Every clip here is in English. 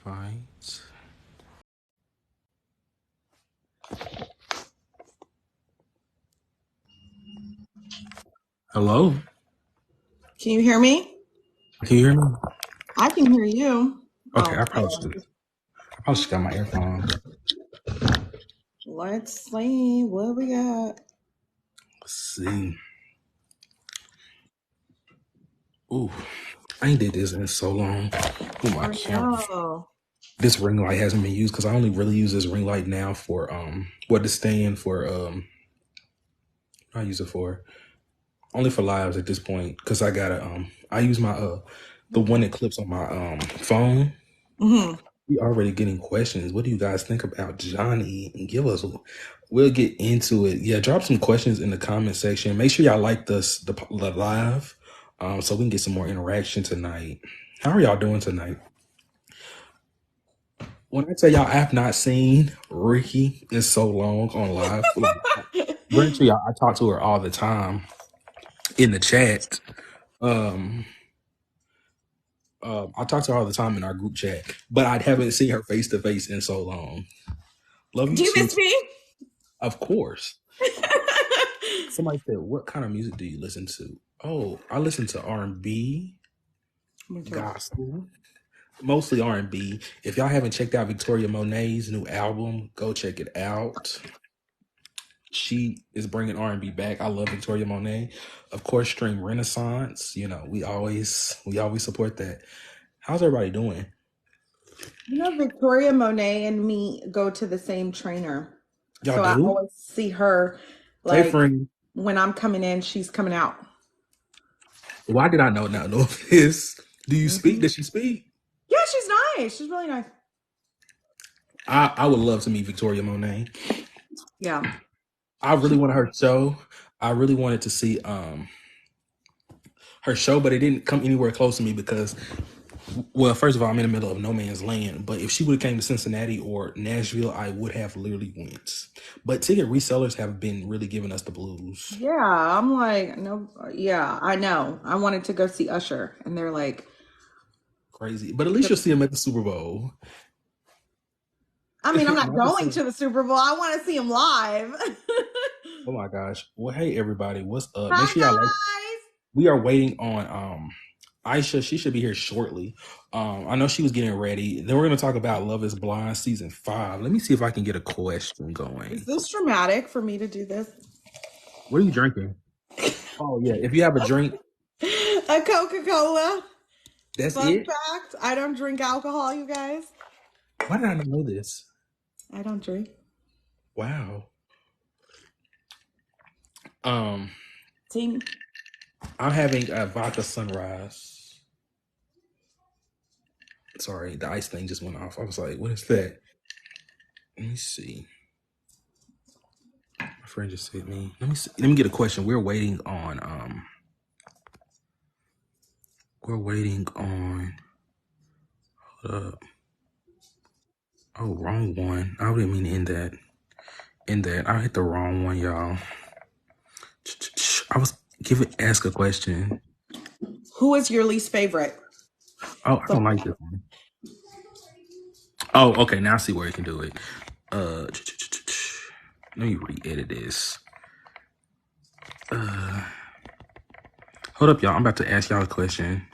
Invite. Hello? Can you hear me? Can you hear me? I can hear you. Okay, Oh, I probably should got my earphones. let's see what we got. Let's see. Ooh, I ain't did this in so long. Ooh, my camera. Oh, This ring light hasn't been used because I only really use this ring light now for what to stand for what I use it for. Only for lives at this point. Cause I gotta I use my the one that clips on my phone. mm-hmm. We already getting questions. What do you guys think about Johnny? And we'll get into it. Yeah, drop some questions in the comment section. Make sure y'all like the live, so we can get some more interaction tonight. How are y'all doing tonight? When I tell y'all I have not seen Ricky in so long on live, granted, y'all, I talk to her all the time in the chat. I talk to her all the time in our group chat, but I haven't seen her face to face in so long. Love you Do you too, miss me? of course. Somebody said, "What kind of music do you listen to?" Oh, I listen to R&B, gospel, mostly R&B. If y'all haven't checked out Victoria Monet's new album, go check it out. She is bringing R&B back. I love Victoria Monet. Of course, stream Renaissance. You know, we always support that. How's everybody doing? You know, Victoria Monet and me go to the same trainer. Y'all So I do? always see her Hey, like friend. when I'm coming in, she's coming out. Why did I not know this? Do you speak? Hmm. Does she speak? Yeah, she's nice. She's really nice. I would love to meet Victoria Monet. Yeah. I really wanted her show. I really wanted to see her show, but it didn't come anywhere close to me because, well, first of all, I'm in the middle of no man's land. But if she would have came to Cincinnati or Nashville, I would have literally went. But ticket resellers have been really giving us the blues. Yeah. I'm like, no, yeah, I know. I wanted to go see Usher, and they're like, Crazy. But at least you'll see him at the Super Bowl. I mean, I'm not Not the going same. to the Super Bowl. I want to see him live. Oh my gosh. Well, hey everybody, what's up? Make Hi sure y'all like. guys. We are waiting on Aisha. She should be here shortly. I know she was getting ready. Then we're gonna talk about Love Is Blind season 5. Let me see if I can get a question Is going. this dramatic for me to do this? What are you drinking? Oh yeah, if you have a drink, A Coca-Cola. that's Fun it. fact, I don't drink alcohol, you guys. Why did I not know this? I don't drink. Wow. Um, Team. I'm having a vodka sunrise. Sorry, the ice thing just went off. I was like, what is that? Let me see. My friend just sent me. Let me see. Let me get a question. We're waiting on hold up. Oh, wrong one. I didn't mean to end that. I hit the wrong one, y'all. I was ask a question. Who is your least favorite? Oh, I don't like this one. Oh, okay. Now I see where you can do it. Let me re-edit this. Hold up, y'all. I'm about to ask y'all a question.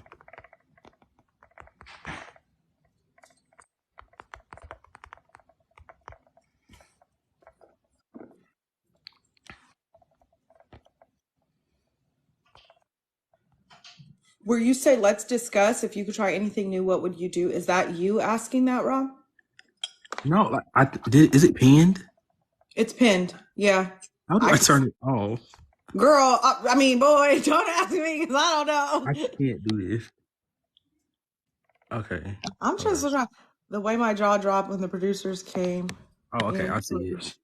Where you say, let's discuss if you could try anything new, what would you do? Is that you asking that, Rob? No, like I did. Is it pinned? It's pinned. Yeah. How do I I could, turn it off? girl, I mean, boy, don't ask me because I don't I know. can't do this. Okay. I'm Hold just on. trying. The way my jaw dropped when the producers came Oh, okay. in. I see it.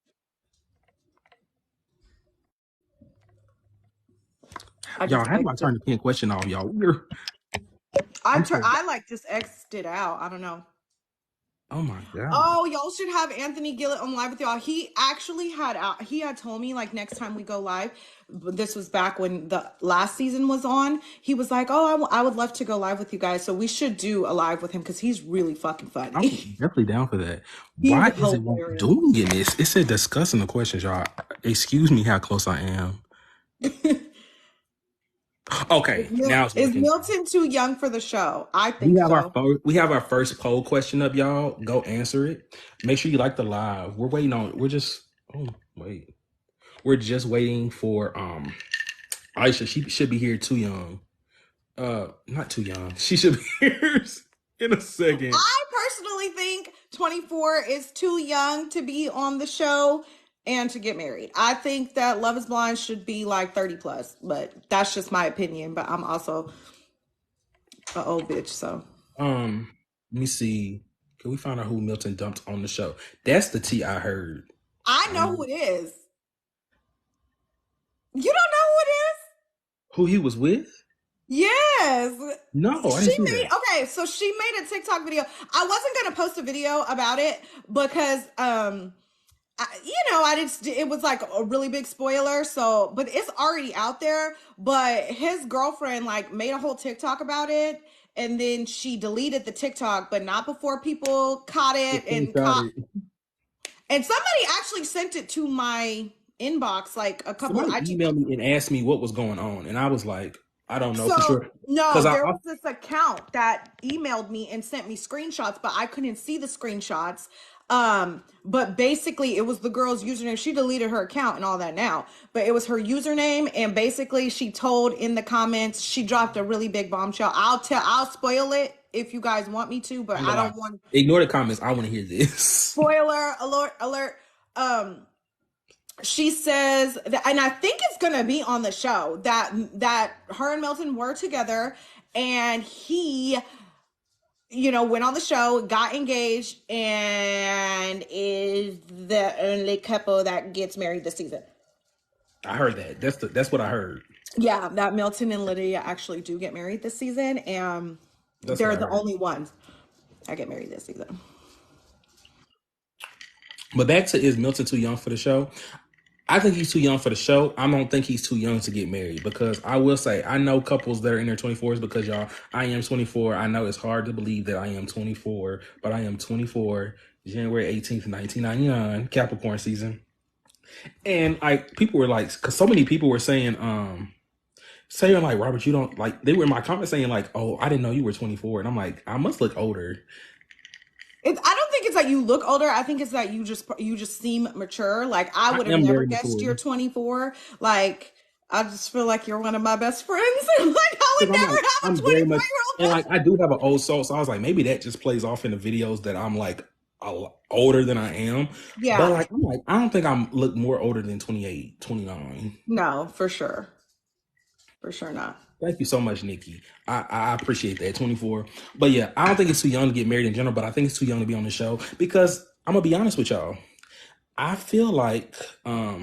I Y'all, just how do I exited. turn the pin question off, y'all? I'm so I like just exited out. I don't know. Oh my god. Oh, y'all should have Anthony Gillett on live with y'all. He actually he had told me like next time we go live, this was back when the last season was on. He was like, "Oh, I would love to go live with you guys." So we should do a live with him because he's really fucking I'm funny. definitely down for that. He's Why is it not hilarious. doing this? It said discussing the questions, y'all. Excuse me how close I am. Okay, now it's Is working. Milton too young for the show? I think so. We have our first poll question up, y'all. Go answer it. Make sure you like the live. We're waiting on. We're just. Oh wait. We're just waiting for Aisha. She should be here too young. Not too young. She should be here in a second. I personally think 24 is too young to be on the show and to get married. I think that Love is Blind should be like 30 plus, but that's just my opinion. But I'm also an old bitch, so. Let me see. Can we find out who Milton dumped on the show? That's the tea I heard. I know who it is. You don't know who it is? Who he was with? Yes. No, I didn't see that. Okay, so she made a TikTok video. I wasn't gonna post a video about it because it was like a really big spoiler. So, but it's already out there. But his girlfriend like made a whole TikTok about it, and then she deleted the TikTok, but not before people caught it and somebody actually sent it to my inbox like a couple. Somebody emailed me and asked me what was going on, and I was like, I don't know for sure. No, there was this account that emailed me and sent me screenshots, but I couldn't see the screenshots. But basically it was the girl's username. She deleted her account and all that now, but it was her username. And basically she told in the comments, she dropped a really big bombshell. I'll spoil it if you guys want me to, but I don't want. Ignore the comments. I want to hear this. Spoiler alert. She says that, and I think it's gonna be on the show that her and Milton were together, and he, went on the show, got engaged, and is the only couple that gets married this season. I heard that. That's what I heard. Yeah, that Milton and Lydia actually do get married this season, and they're the only ones that get married this season. But back to, is Milton too young for the show? I think he's too young for the show. I don't think he's too young to get married, because I will say, I know couples that are in their 24s, because y'all, I am 24. I know it's hard to believe that I am 24, but I am 24, January 18th, 1999, Capricorn season. And people were like, because so many people were saying like, Robert, you don't like, they were in my comments saying like, oh, I didn't know you were 24. And I'm like, I must look older. I don't think it's that you look older. I think it's that you just seem mature. Like I would have never guessed you're 24. Like I just feel like you're one of my best friends. Like I would never have a 24-year-old. And like I do have an old soul, so I was like, maybe that just plays off in the videos that I'm like older than I am. Yeah. But like I'm like, I don't think I'm look more older than 28, 29. No, for sure. For sure not. Thank you so much, Nikki. I appreciate that. 24. But yeah, I don't think it's too young to get married in general, but I think it's too young to be on the show, because I'm gonna be honest with y'all. I feel like let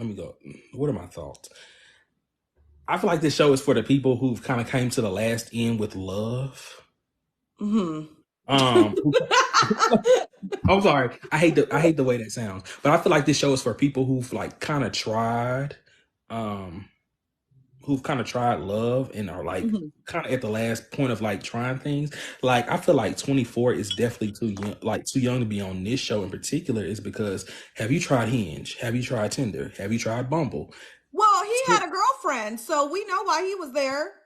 me go. What are my thoughts? I feel like this show is for the people who've kind of came to the last end with love. Mm-hmm. I'm sorry. I hate the way that sounds, but I feel like this show is for people who've like kind of tried, love and are like kind of at the last point of like trying things. Like I feel like 24 is definitely too young to be on this show in particular, is because have you tried Hinge? Have you tried Tinder? Have you tried Bumble? Well, he had a girlfriend, so we know why he was there.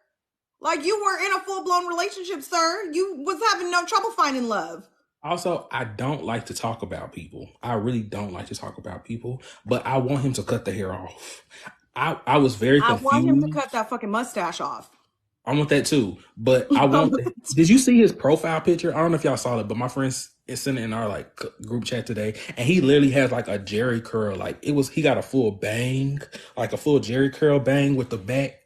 Like you were in a full-blown relationship, sir. You was having no trouble finding love. Also, I don't like to talk about people. I really don't like to talk about people, but I want him to cut the hair off. I was very confused. I want him to cut that fucking mustache off. I want that too, but I want. Did you see his profile picture? I don't know if y'all saw it, but my friends sent it in our like group chat today, and he literally has like a Jerry curl. Like he got a full bang, like a full Jerry curl bang with the back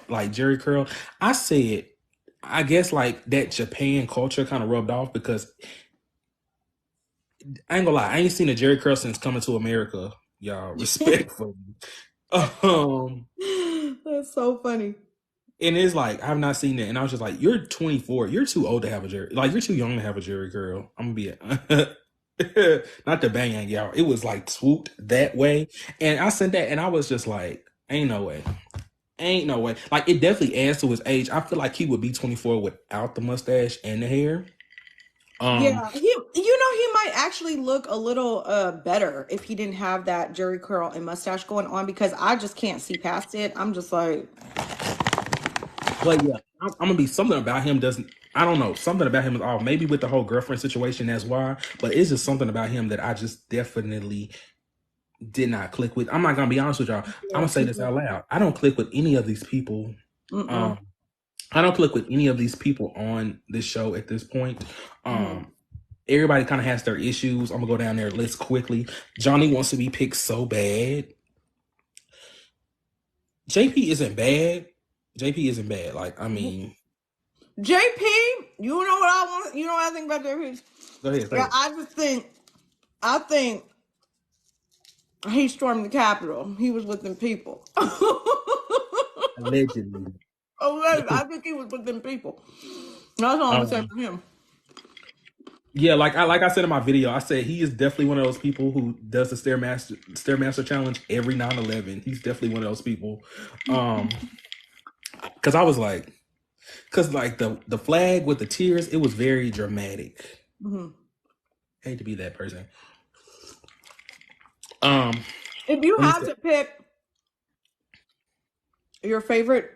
like Jerry curl. I said, I guess like that Japan culture kind of rubbed off, because I ain't gonna lie, I ain't seen a Jerry curl since Coming to America. Y'all, respectfully. That's so funny. And it's like I've not seen it, and I was just like, "You're 24. You're too old to have a jury. Like you're too young to have a jury girl." I'm gonna be not to bang y'all. It was like swooped that way, and I sent that, and I was just like, "Ain't no way, ain't no way." Like it definitely adds to his age. I feel like he would be 24 without the mustache and the hair. Yeah, he might actually look a little better if he didn't have that jerry curl and mustache going on because I just can't see past it. I'm just like, But yeah, I'm gonna be something about him doesn't. I don't know. Something about him is off. Maybe with the whole girlfriend situation, that's why. But it's just something about him that I just definitely did not click with. I'm not gonna be honest with y'all. I'm yeah, gonna say this out loud. I don't click with any of these people. mm-mm, Um, I don't click with any of these people on this show at this point. mm-hmm. Everybody kind of has their issues. I'm gonna go down their list quickly. Johnny wants to be picked so bad. JP isn't bad. JP isn't bad. Like I mean, JP, you know what I want? You know what I think about JP? go ahead. Say Yeah, it. I think he stormed the Capitol. He was with them people. Allegedly. Oh, I think he was with them people. That's all I'm saying Um, for him. yeah, like I said in my video, I said he is definitely one of those people who does the Stairmaster challenge every 9/11. He's definitely one of those people. Because I was like, because like the flag with the tears, it was very dramatic. Mm-hmm. Hate to be that person. If you Let me had say, to pick your favorite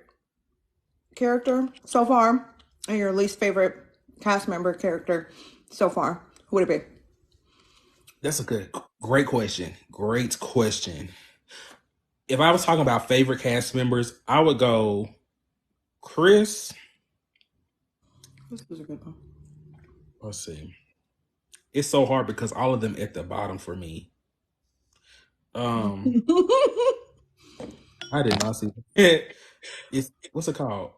character so far and your least favorite cast member character so far, who would it be? that's a great question. Great question. If I was talking about favorite cast members, I would go Chris. This is a good one. Let's see. It's so hard because all of them at the bottom for me. Um, I did not see it. It's what's it called?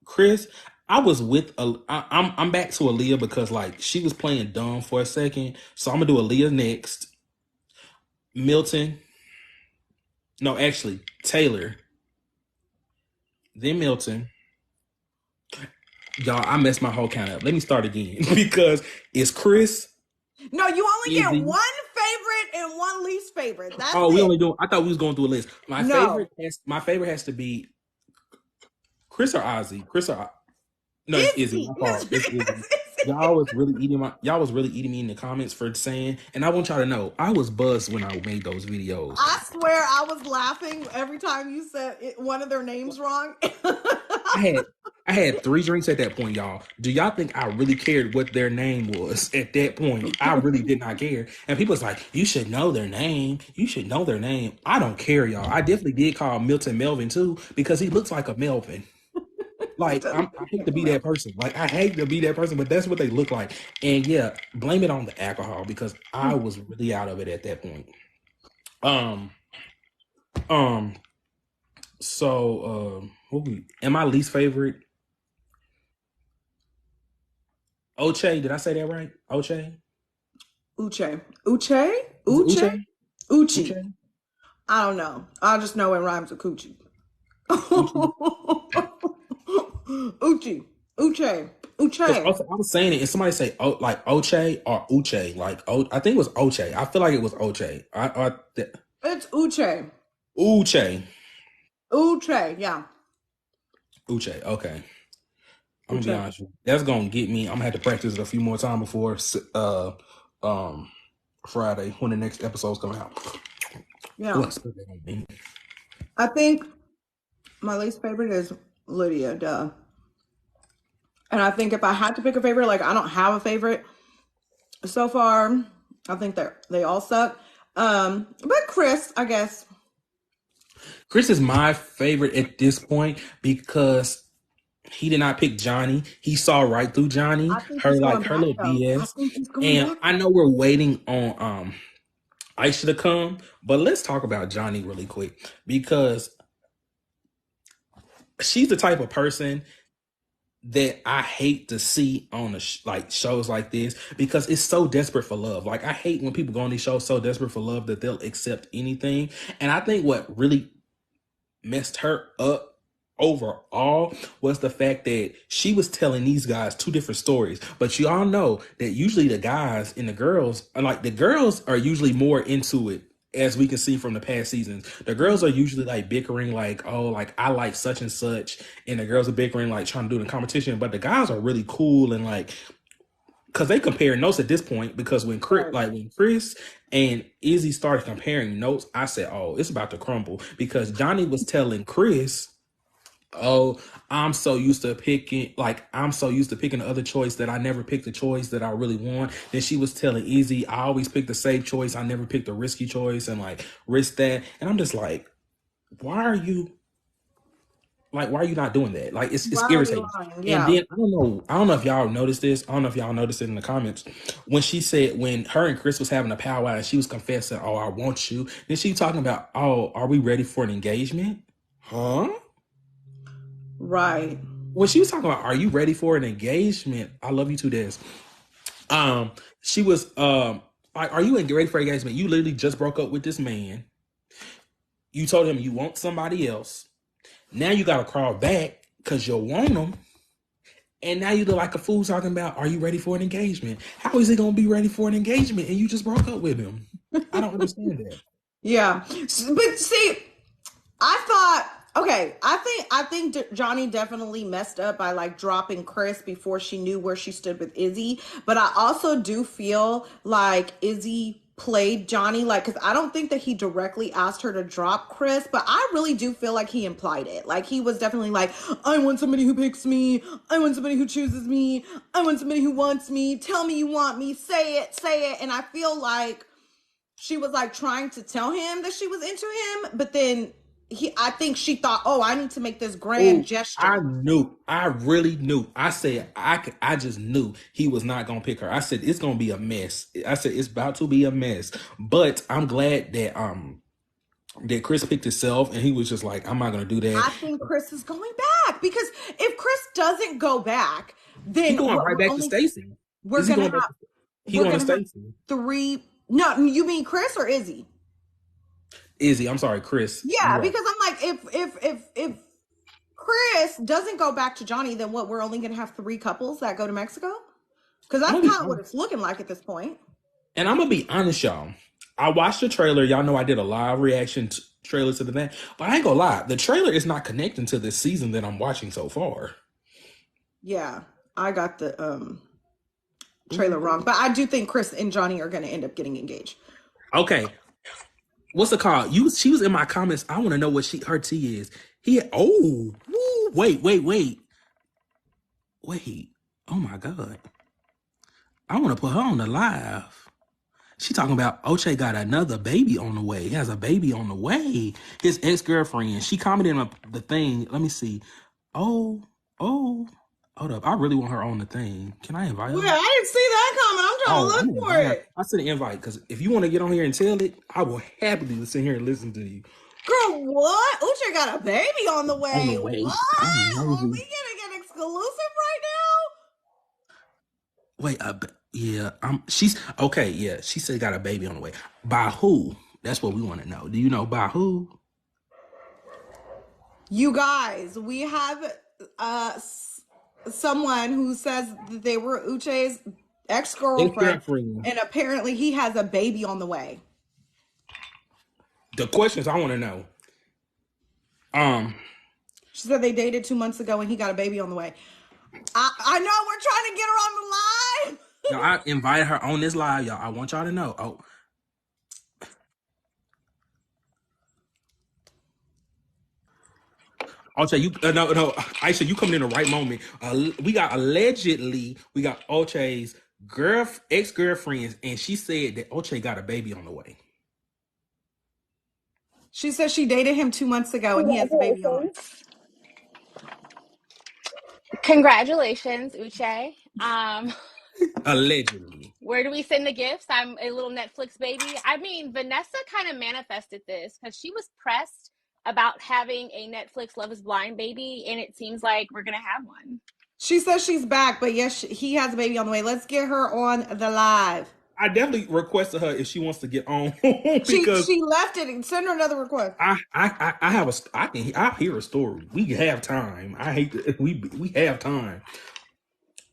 Chris. I was with I'm back to Aaliyah because like she was playing dumb for a second, so I'm gonna do Aaliyah next. Milton. No, actually Taylor. Then Milton. Y'all, I messed my whole count up. Let me start again because it's Chris. No, you only get Izzy. one favorite and one least favorite. That's Oh, we it. only doing. I thought we was going through a list. No. My favorite has to be Chris or Ozzy. Chris or no, it's Izzy. Izzy. My fault. It's Izzy. Y'all was really eating me in the comments for saying, and I want y'all to know I was buzzed when I made those videos. I swear I was laughing every time you said one of their names wrong. I had 3 drinks at that point, y'all. Do y'all think I really cared what their name was at that point? I really did not care. And people was like, you should know their name. You should know their name. I don't care, y'all. I definitely did call Milton Melvin too because he looks like a Melvin. Like I hate to be that person. Like I hate to be that person, but that's what they look like. And yeah, blame it on the alcohol because I was really out of it at that point. Um, um. So, and my least favorite, Oche. Did I say that right? Oche. Uche. Uche? Is it Uche? Uche? Uchi. Uche. I don't know. I just know it rhymes with coochie. Uche. Uchi. Uche. Because Uche. I was saying it, and somebody say like Oche or Uche, like I think it was Oche. I feel like it was Oche. It's Uche. Uche. Uche, yeah. Uche. Okay. I'm gonna be Uche. honest with you. That's gonna get me. I'm gonna have to practice it a few more times before Friday when the next episode's coming out. Yeah. I think my least favorite is Lydia, duh. And I think if I had to pick a favorite, like I don't have a favorite so far. I think they all suck. But Chris, I guess. Chris is my favorite at this point because he did not pick Johnny. He saw right through Johnny, I think her he's going like her back little though. I BS. think he's going And back. I know we're waiting on Aisha to come, but let's talk about Johnny really quick because she's the type of person that I hate to see on like shows like this because it's so desperate for love. Like I hate when people go on these shows so desperate for love that they'll accept anything. And I think what really messed her up overall was the fact that she was telling these guys two different stories. But you all know that usually the guys and the girls, like the girls are usually more into it, as we can see from the past seasons. The girls are usually like bickering, like, oh, like I like such and such, and the girls are bickering, like trying to do the competition. But the guys are really cool and like, because they compare notes at this point. Because when Chris and Izzy started comparing notes, I said, oh, it's about to crumble. Because Johnny was telling Chris, oh, I'm so used to picking the other choice that I never picked the choice that I really want. Then she was telling Izzy, I always pick the safe choice, I never pick the risky choice, and like risk that. And I'm just like, why are you not doing that? Like it's irritating. Yeah. And then I don't know if y'all noticed this. I don't know if y'all noticed it in the comments. When she said, when her and Chris was having a powwow and she was confessing, oh, I want you. Then she talking about, oh, are we ready for an engagement? Huh? Right. When she was talking about, are you ready for an engagement? I love you too, Des. She was like, are you ready for engagement? You literally just broke up with this man. You told him you want somebody else. Now you gotta crawl back because you want him. And now you look like a fool talking about, are you ready for an engagement? How is he gonna be ready for an engagement and you just broke up with him? I don't understand that. Yeah. But see, I thought, okay, I think Johnny definitely messed up by like dropping Chris before she knew where she stood with Izzy. But I also do feel like Izzy played Johnny, like, because I don't think that he directly asked her to drop Chris, but I really do feel like he implied it. Like, he was definitely like, I want somebody who picks me, I want somebody who chooses me, I want somebody who wants me, tell me you want me, say it. And I feel like she was like trying to tell him that she was into him, but then I think she thought, oh, I need to make this grand gesture. I really knew. I said, I just knew he was not going to pick her. I said, it's going to be a mess. I said, it's about to be a mess. But I'm glad that Chris picked himself and he was just like, I'm not going to do that. I think Chris is going back, because if Chris doesn't go back, then he's going right back to Stacey. We're going to have Stacey. three. No, you mean Chris or Izzy? Izzy, I'm sorry, Chris. Yeah, because I'm like, if Chris doesn't go back to Johnny, then what? We're only going to have 3 couples that go to Mexico? Because that's kind of what it's looking like at this point. And I'm gonna be honest, y'all. I watched the trailer. Y'all know I did a live reaction trailer to the thing, but I ain't gonna lie. The trailer is not connecting to this season that I'm watching so far. Yeah, I got the trailer wrong, but I do think Chris and Johnny are going to end up getting engaged. Okay, what's the call? She was in my comments. I want to know what her tea is. Wait. Oh my god, I want to put her on the live. She talking about Oche got another baby on the way. He has a baby on the way. His ex-girlfriend. She commented on the thing. Let me see. Oh, hold up. I really want her on the thing. Can I invite her? Yeah, I didn't see that comment. I'm trying to look for it. I sent an invite because if you want to get on here and tell it, I will happily sit here and listen to you. Girl, what? Uche got a baby on the way. On the way. What? Are we gonna get exclusive right now? Wait, yeah, she's okay. Yeah, she said got a baby on the way. By who? That's what we want to know. Do you know by who? You guys, we have someone who says that they were Uche's ex-girlfriend, and apparently he has a baby on the way. The questions I want to know. She said they dated 2 months ago and he got a baby on the way. I know we're trying to get her on the live. Y'all, I invited her on this live, y'all. I want y'all to know. Oh. Oche, no, Aisha, you coming in the right moment. We got Oche's ex-girlfriends, and she said that Oche got a baby on the way. She said she dated him 2 months ago and he has a baby on the way. Congratulations, Uche. Allegedly. Where do we send the gifts? I'm a little Netflix baby. I mean, Vanessa kind of manifested this because she was pressed about having a Netflix Love is Blind baby, and it seems like we're going to have one. She says she's back, but yes, he has a baby on the way. Let's get her on the live. I definitely requested her if she wants to get on because she left it and send her another request. I have I hear a story. We have time. We have time.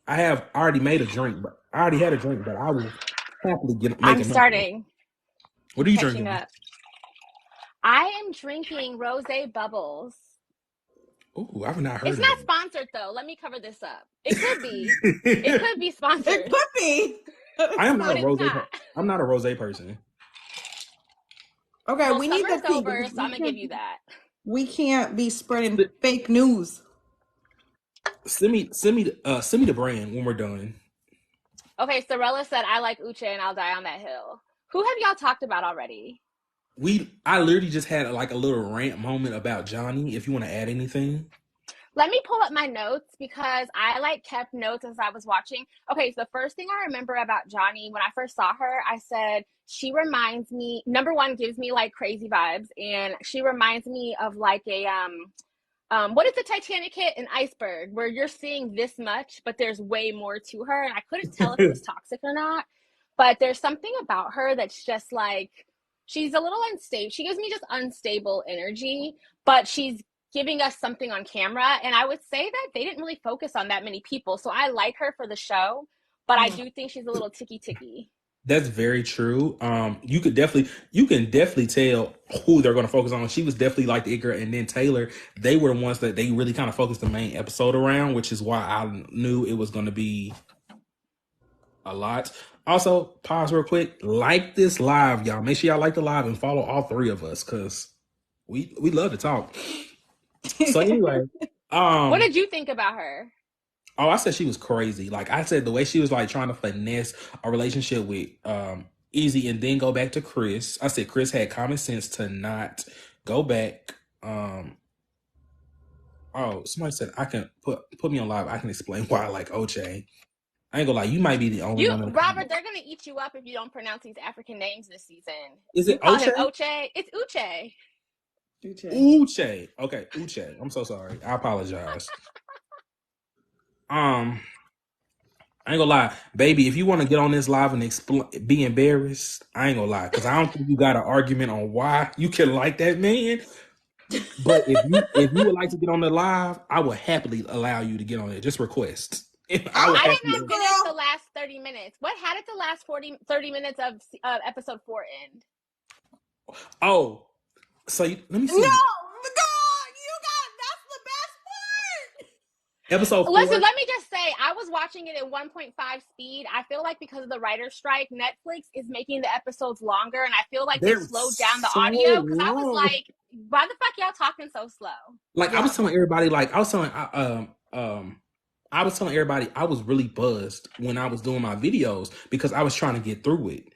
I already made a drink, but I already had a drink, but I will happily make I'm another. starting. What are you Catching drinking? up. I am drinking Rosé Bubbles. Ooh, I've not heard It's of not it. sponsored though. Let me cover this up. It could be. It could be sponsored. It could be. I am not But a it's rosé. not. I'm not a rosé person. Okay, Well, we need the summer's tea. over, because so I'm gonna give you that. We can't be spreading fake news. Send me the brand when we're done. Okay, Sorella said I like Uche and I'll die on that hill. Who have y'all talked about already? I literally just had like a little rant moment about Johnny. If you want to add anything. Let me pull up my notes because I like kept notes as I was watching. Okay, so the first thing I remember about Johnny, when I first saw her, I said, she reminds me, number one, gives me like crazy vibes, and she reminds me of like a what is the Titanic hit? An iceberg, where you're seeing this much, but there's way more to her. And I couldn't tell if it was toxic or not. But there's something about her that's just like, she's a little unstable. She gives me just unstable energy, but she's giving us something on camera. And I would say that they didn't really focus on that many people. So I like her for the show, but I do think she's a little ticky. That's very true. You can definitely tell who they're going to focus on. She was definitely like the it girl, and then Taylor. They were the ones that they really kind of focused the main episode around, which is why I knew it was going to be a lot. Also, pause real quick. Like this live, y'all. Make sure y'all like the live and follow all three of us because we love to talk. So anyway, What did you think about her? Oh, I said she was crazy. Like I said, the way she was like trying to finesse a relationship with Easy and then go back to Chris. I said Chris had common sense to not go back. Oh, somebody said I can put me on live. I can explain why I like Uche. I ain't gonna lie, you might be the only one. Robert, they're gonna eat you up if you don't pronounce these African names this season. Is it you call Uche? him Uche? It's Uche. Uche. Okay, Uche. I'm so sorry. I apologize. I ain't gonna lie, baby. If you want to get on this live and be embarrassed, I ain't gonna lie, because I don't think you got an argument on why you can like that man. But if you would like to get on the live, I would happily allow you to get on it. Just request. I did not finish the last 30 minutes. What did the last 30 minutes of episode 4 end? Oh, so let me see. No, God, that's the best part. Episode 4. Listen, let me just say, I was watching it at 1.5 speed. I feel like because of the writer's strike, Netflix is making the episodes longer, and I feel like they slowed down the audio because I was like, why the fuck y'all talking so slow? Like I was telling everybody, I was telling everybody I was really buzzed when I was doing my videos because I was trying to get through it.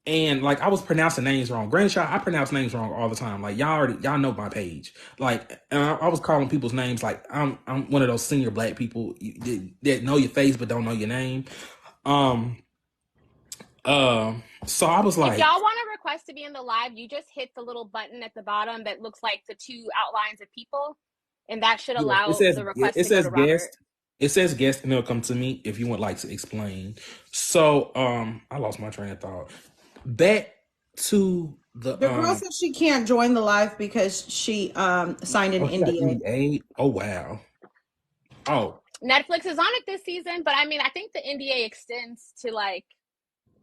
And like I was pronouncing names wrong. Granted, I pronounce names wrong all the time. Like y'all know my page. Like I was calling people's names like I'm one of those senior black people that know your face but don't know your name. So I was like, if y'all want to request to be in the live, you just hit the little button at the bottom that looks like the two outlines of people, and that should allow the request to go to Robert. Guest. It says guest, and it'll come to me if you would like to explain. So I lost my train of thought. Back to the girl said she can't join the live because she signed an NDA. Oh wow. Oh, Netflix is on it this season, but I mean, I think the NDA extends to like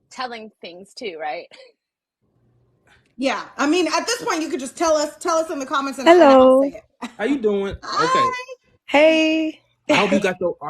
telling things too, right? Yeah, I mean, at this point, you could just tell us in the comments. And hello, I'll say it. How you doing? Hi. Okay. Hey. I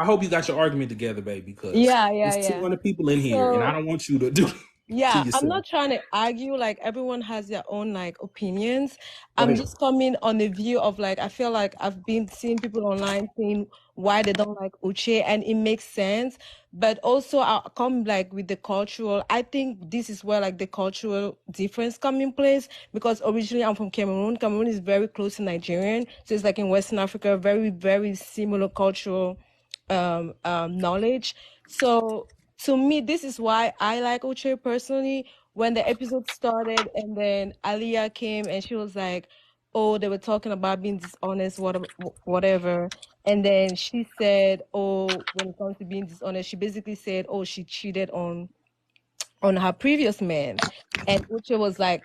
hope you got your argument together, baby. Because there's 200 people in here, and I don't want you to do. Yeah, I'm not trying to argue. Like everyone has their own like opinions. I'm just coming on the view of like I feel like I've been seeing people online saying why they don't like Uche, and it makes sense. But also I come like with the cultural. I think this is where like the cultural difference come in place because originally I'm from Cameroon. Cameroon is very close to Nigerian, so it's like in Western Africa, very very similar cultural knowledge. So. To me, this is why I like Uche personally. When the episode started and then Aliyah came and she was like, oh, they were talking about being dishonest, whatever. And then she said, oh, when it comes to being dishonest, she basically said, oh, she cheated on her previous man. And Uche was like,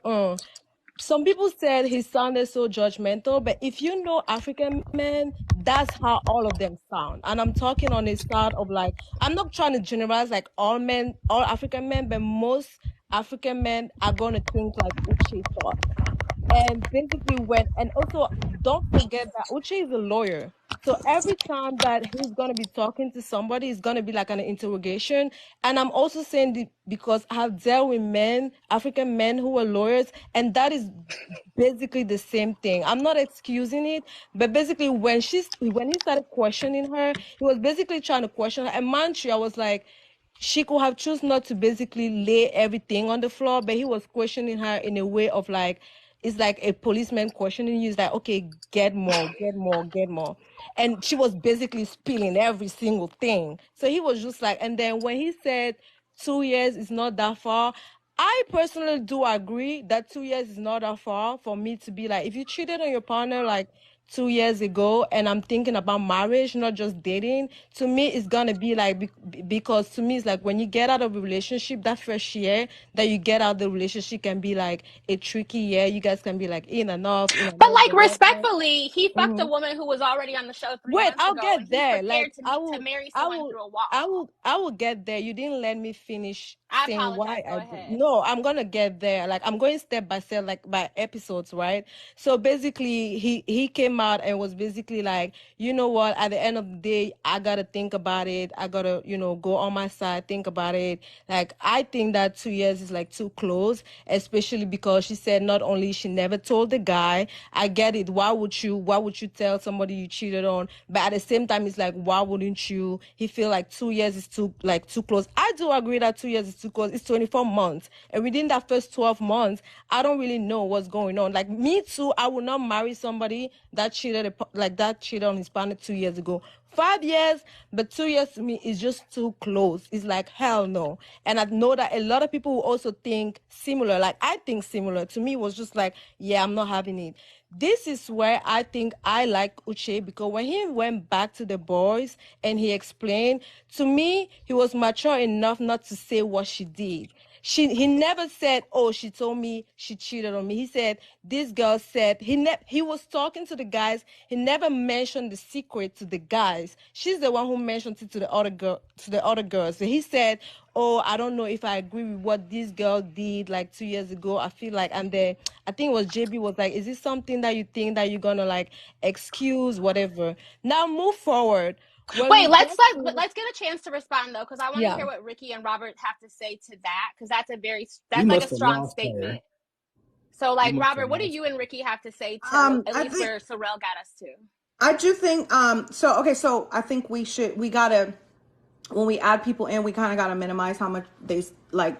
some people said he sounded so judgmental, but if you know African men, that's how all of them sound. And I'm talking on the side of like, I'm not trying to generalize like all men, all African men, but most African men are going to think like Uche thought. And basically and also don't forget that Uche is a lawyer. So every time that he's going to be talking to somebody, it's going to be like an interrogation. And I'm also saying because I have dealt with men, African men who are lawyers, and that is basically the same thing. I'm not excusing it, but basically when he started questioning her, he was basically trying to question her. And mind you, I was like, she could have chosen not to basically lay everything on the floor, but he was questioning her in a way of like, it's like a policeman questioning you. It's like, okay, get more. And she was basically spilling every single thing. So he was just like, and then when he said 2 years is not that far, I personally do agree that 2 years is not that far for me to be like, if you cheated on your partner like 2 years ago and I'm thinking about marriage, not just dating, to me it's gonna be like, because to me it's like when you get out of a relationship, that first year that you get out of the relationship can be like a tricky year. You guys can be like in and off, But like whatever. respectfully, he fucked a Mhm. woman who was already on the show 3 Wait, months I'll ago, and get he's there. prepared Like to marry someone through a wall. I will get there. You didn't let me finish I saying why apologize. Go I do. ahead. No, I'm gonna get there. Like I'm going step by step, like by episodes, right? So basically, he came out and was basically like, you know what? At the end of the day, I gotta think about it. I gotta, go on my side, think about it. Like I think that 2 years is like too close, especially because she said not only she never told the guy. I get it. Why would you tell somebody you cheated on? But at the same time, it's like, why wouldn't you? He feel like 2 years is too close. I do agree that 2 years is too close. It's 24 months, and within that first 12 months, I don't really know what's going on. Like me too, I would not marry somebody that cheated on his partner 2 years ago. 5 years, but 2 years to me is just too close. It's like, hell no. And I know that a lot of people will also think similar. Like I think similar. To me, it was just like, yeah, I'm not having it. This is where I think I like Uche, because when he went back to the boys and he explained, to me, he was mature enough not to say what she did. He never said, oh, she told me she cheated on me. He said, this girl said, he was talking to the guys. He never mentioned the secret to the guys. She's the one who mentioned it to the other girls. So he said, oh, I don't know if I agree with what this girl did like 2 years ago. I feel like, and then I think it was JB was like, is this something that you think that you're gonna like excuse, whatever? Now move forward. When we Wait, get let's get a chance to respond though, because I want to yeah. hear what Ricky and Robert have to say to that, because You that's like a must have strong lost her. statement. So, You like, must have Robert, what do lost you and Ricky have to say to at I least think where Sorrel got us to? I do think so I think we gotta, when we add people in, we kind of gotta minimize how much they like,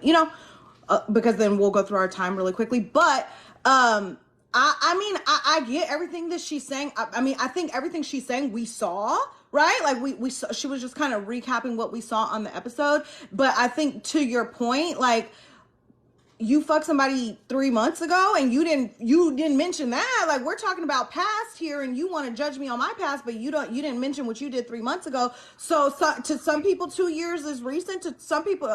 because then we'll go through our time really quickly. But I mean, I get everything that she's saying. I mean, I think everything she's saying we saw, right? Like we saw, she was just kind of recapping what we saw on the episode. But I think to your point, like, you fucked somebody 3 months ago and you didn't mention that. Like, we're talking about past here, and you want to judge me on my past, but you didn't mention what you did 3 months ago. So to some people 2 years is recent. To some people,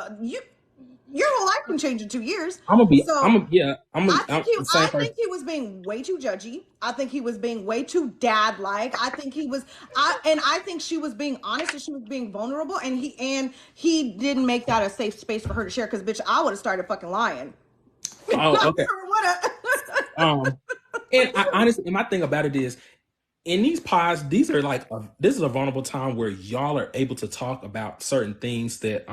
your whole life can change in 2 years. So I the same person. think he was being way too judgy. I think he was being way too dad like. I think she was being honest and she was being vulnerable, and he didn't make that a safe space for her to share, because bitch, I would have started fucking lying. Oh, okay. Woulda. And honestly, and my thing about it is, in these pods, these are like this is a vulnerable time where y'all are able to talk about certain things that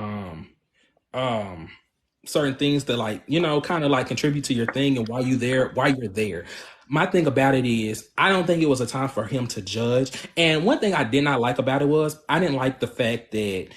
like, kind of like contribute to your thing and why you're there. My thing about it is, I don't think it was a time for him to judge. And one thing I did not like about it was, I didn't like the fact that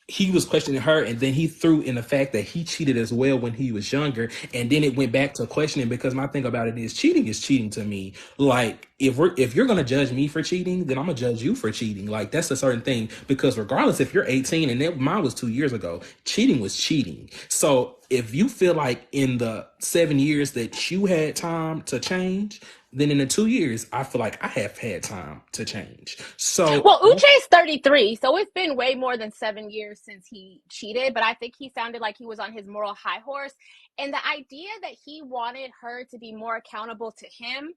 he was questioning her, and then he threw in the fact that he cheated as well when he was younger, and then it went back to questioning, because my thing about it is cheating to me. Like, if you're gonna judge me for cheating, then I'm gonna judge you for cheating. Like that's a certain thing because regardless if you're 18 and mine was 2 years ago, cheating was cheating. So if you feel like in the 7 years that you had time to change, then in the 2 years I feel like I have had time to change. So well, Uche's 33, so it's been way more than 7 years since he cheated. But I think he sounded like he was on his moral high horse, and the idea that he wanted her to be more accountable to him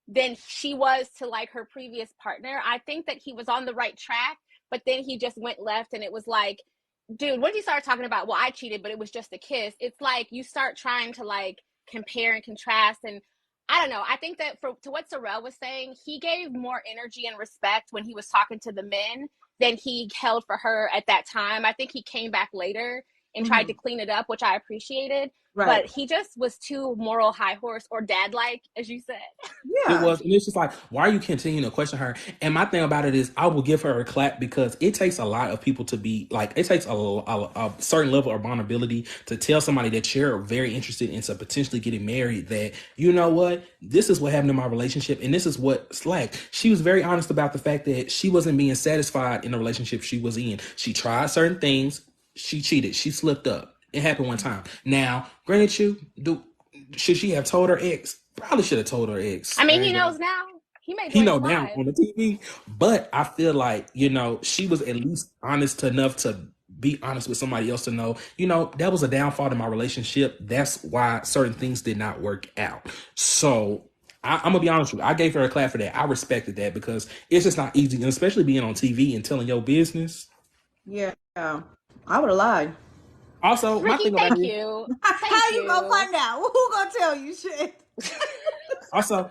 than she was to like her previous partner. I think that he was on the right track, but then he just went left, and it was like, dude, once you start talking about, well, I cheated, but it was just a kiss, it's like you start trying to like compare and contrast. And I don't know. I think that to what Sorrell was saying, he gave more energy and respect when he was talking to the men than he held for her at that time. I think he came back later and tried to clean it up, which I appreciated. Right. But he just was too moral high horse or dad-like, as you said. Yeah. It was. And it's just like, why are you continuing to question her? And my thing about it is I will give her a clap because it takes a lot of people to be like, it takes a certain level of vulnerability to tell somebody that you're very interested in potentially getting married that, you know what, this is what happened in my relationship. And this is what's like. She was very honest about the fact that she wasn't being satisfied in the relationship she was in. She tried certain things. She cheated. She slipped up. It happened one time. Now, granted, should she have told her ex? Probably should have told her ex. I mean, he knows now. He knows now on the TV. But I feel like, she was at least honest enough to be honest with somebody else to know, that was a downfall in my relationship. That's why certain things did not work out. So I'm going to be honest with you. I gave her a clap for that. I respected that because it's just not easy, and especially being on TV and telling your business. Yeah, I would have lied. Also, Ricky, my thing thank about you. How you gonna find out? Who gonna tell you shit? Also,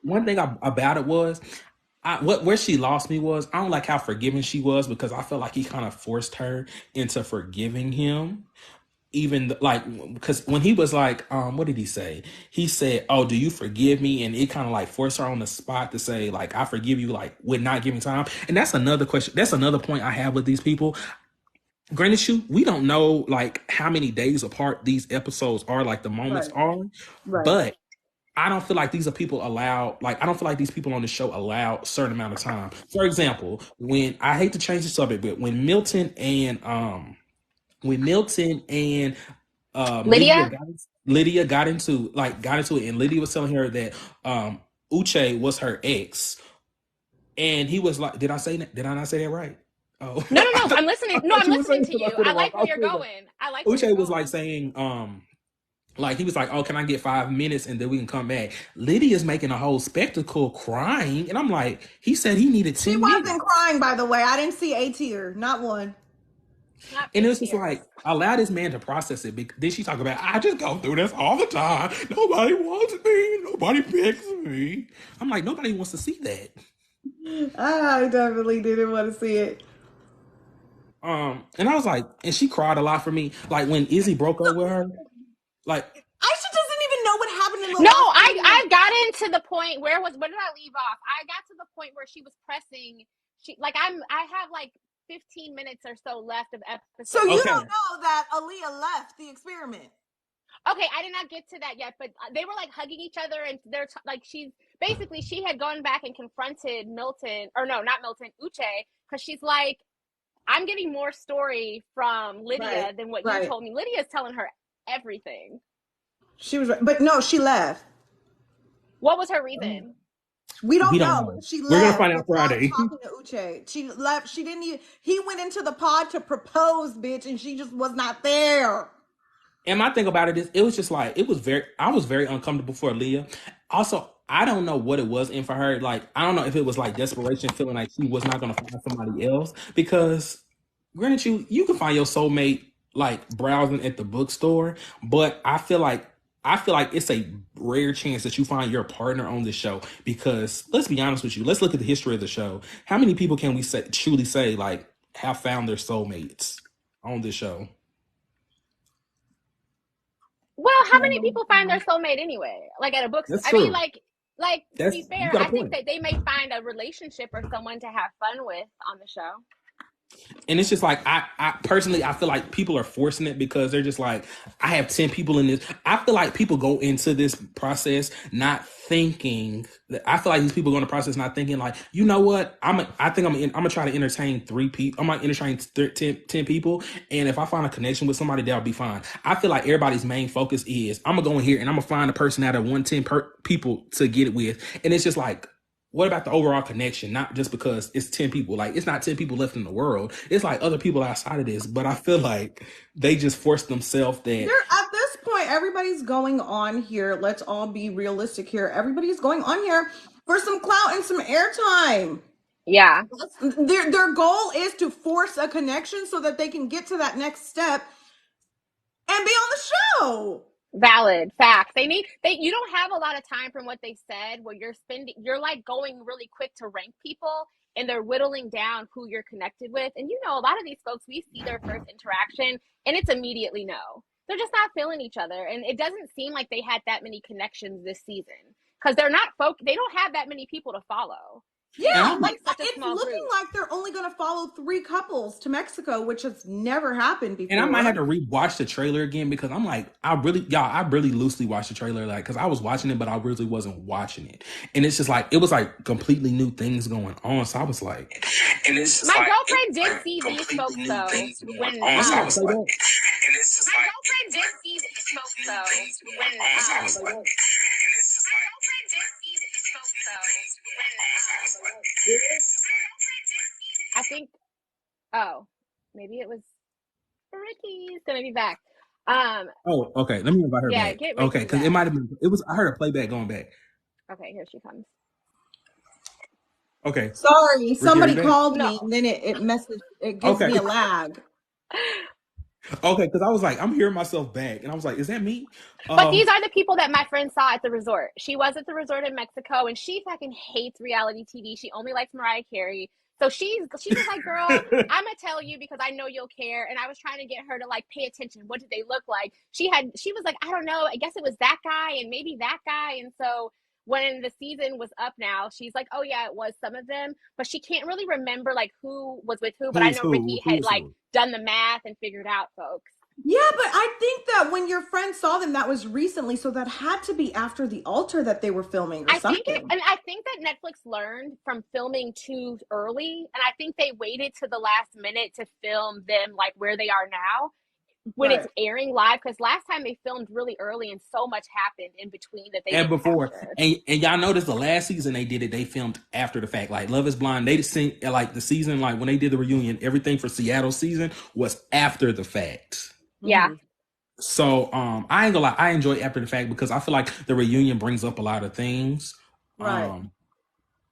one thing about it was, where she lost me was, I don't like how forgiving she was because I felt like he kind of forced her into forgiving him. Even like, because when he was like, what did he say? He said, "Oh, do you forgive me?" And it kind of like forced her on the spot to say, like, "I forgive you," like with not giving time. And that's another question. That's another point I have with these people. Granted, we don't know like how many days apart these episodes are, like the moments are, but I don't feel like these are people allowed. Like I don't feel like these people on the show allow a certain amount of time. For example, when I hate to change the subject, but when Milton and Lydia got into it, and Lydia was telling her that Uche was her ex, and he was like, did I not say that right? Oh. No. I'm listening. No, I'm listening to you. I like where you're going. Uche was like saying, like he was like, "Oh, can I get 5 minutes and then we can come back?" Lydia's making a whole spectacle, crying, and I'm like, he said he needed 10 minutes. She wasn't crying, by the way. I didn't see a tear, not one. And it was just like, allow this man to process it. Then she talk about, I just go through this all the time. Nobody wants me. Nobody picks me. I'm like, nobody wants to see that. I definitely didn't want to see it. And I was like, and she cried a lot for me. Like when Izzy broke up with her, like Aisha doesn't even know what happened in the I got into the point where did I leave off? I got to the point where she was pressing. I have like 15 minutes or so left of episode. So you don't know that Aaliyah left the experiment. Okay, I did not get to that yet, but they were like hugging each other, and they're like she had gone back and confronted Milton, or no, not Milton, Uche, because she's like, I'm getting more story from Lydia than what you told me. Lydia's telling her everything. She was, but no, she left. What was her reason? We don't know. She left. We're gonna find out Friday. Talking to Uche. She left. She didn't even. He went into the pod to propose, bitch, and she just was not there. And my thing about it is, it was just like, I was very uncomfortable for Leah. Also, I don't know what it was in for her. Like, I don't know if it was like desperation, feeling like she was not going to find somebody else. Because, granted, you can find your soulmate like browsing at the bookstore, but I feel like it's a rare chance that you find your partner on the show. Because let's be honest with you, let's look at the history of the show. How many people can we truly say like have found their soulmates on this show? Well, how many people find their soulmate anyway? Like at a bookstore? I mean, like to be fair, I think that they may find a relationship or someone to have fun with on the show. And it's just like I personally I feel like people are forcing it because they're just like, I have 10 people in this. I feel like people go into this process not thinking that. I feel like these people go into the process not thinking like, you know what, I think I'm gonna try to entertain 3 people. I'm gonna entertain 10 people, and if I find a connection with somebody, that'll be fine. I feel like everybody's main focus is, I'm gonna go in here and I'm gonna find a person out of 110 people to get it with. And it's just like, what about the overall connection? Not just because it's 10 people. Like, it's not 10 people left in the world. It's like other people outside of this. But I feel like they just force themselves that. At this point, everybody's going on here. Let's all be realistic here. Everybody's going on here for some clout and some airtime. Yeah. Their goal is to force a connection so that they can get to that next step and be on the show. Valid facts. You don't have a lot of time from what they said where you're like going really quick to rank people, and they're whittling down who you're connected with. And a lot of these folks, we see their first interaction and it's immediately no. They're just not feeling each other. And it doesn't seem like they had that many connections this season because they don't have that many people to follow. Yeah, like it's looking like they're only going to follow 3 couples to Mexico, which has never happened before. And I might have to rewatch the trailer again because I'm like, I really loosely watched the trailer, like, because I was watching it, but I really wasn't watching it. And it's just like, it was like completely new things going on. So I was like, and it's just my girlfriend did see these folks though. When my girlfriend did see these folks though. When I think, maybe it was Ricky's gonna be back. Oh, okay. Let me invite her back. Okay, because it might have been. It was. I heard a playback going back. Okay, here she comes. Okay. Sorry, somebody called me, and then it gives me a lag. Okay, because I was like, I'm hearing myself back, and I was like, is that me? But these are the people that my friend saw at the resort. She was at the resort in Mexico, and she fucking hates reality TV. She only likes Mariah Carey. So she was like, girl, I'm gonna tell you because I know you'll care. And I was trying to get her to like pay attention. What did they look like? She was like, I don't know. I guess it was that guy and maybe that guy. And so when the season was up now, she's like, oh yeah, it was some of them, but she can't really remember like who was with who. But I know Ricky had like done the math and figured out folks. Yeah, but I think that when your friend saw them, that was recently, so that had to be after the altar that they were filming or something. I think that Netflix learned from filming too early, and I think they waited to the last minute to film them like where they are now when it's airing live, because last time they filmed really early and so much happened in between that they and y'all noticed the last season they did it, they filmed after the fact. Like Love is Blind, they seen like the season, like when they did the reunion, everything for Seattle season was after the fact. Yeah. So I ain't gonna lie, I enjoy after the fact because I feel like the reunion brings up a lot of things. Right.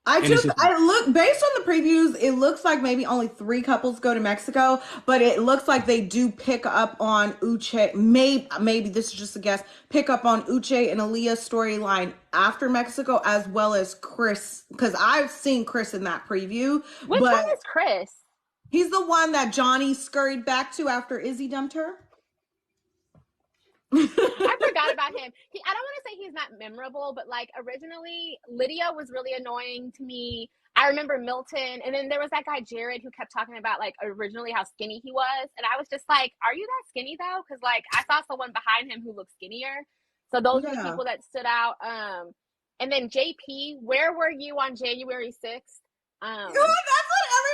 I look based on the previews, it looks like maybe only 3 couples go to Mexico, but it looks like they do pick up on Uche. Maybe this is just a guess. Pick up on Uche and Aaliyah's storyline after Mexico, as well as Chris, because I've seen Chris in that preview. Which one is Chris? He's the one that Johnny scurried back to after Izzy dumped her. I forgot about him. I don't want to say he's not memorable, but like originally Lydia was really annoying to me. I remember Milton, and then there was that guy Jared who kept talking about like originally how skinny he was, and I was just like, are you that skinny though? Because like I saw someone behind him who looked skinnier. So those are the people that stood out. And then JP, where were you on January 6th? That's what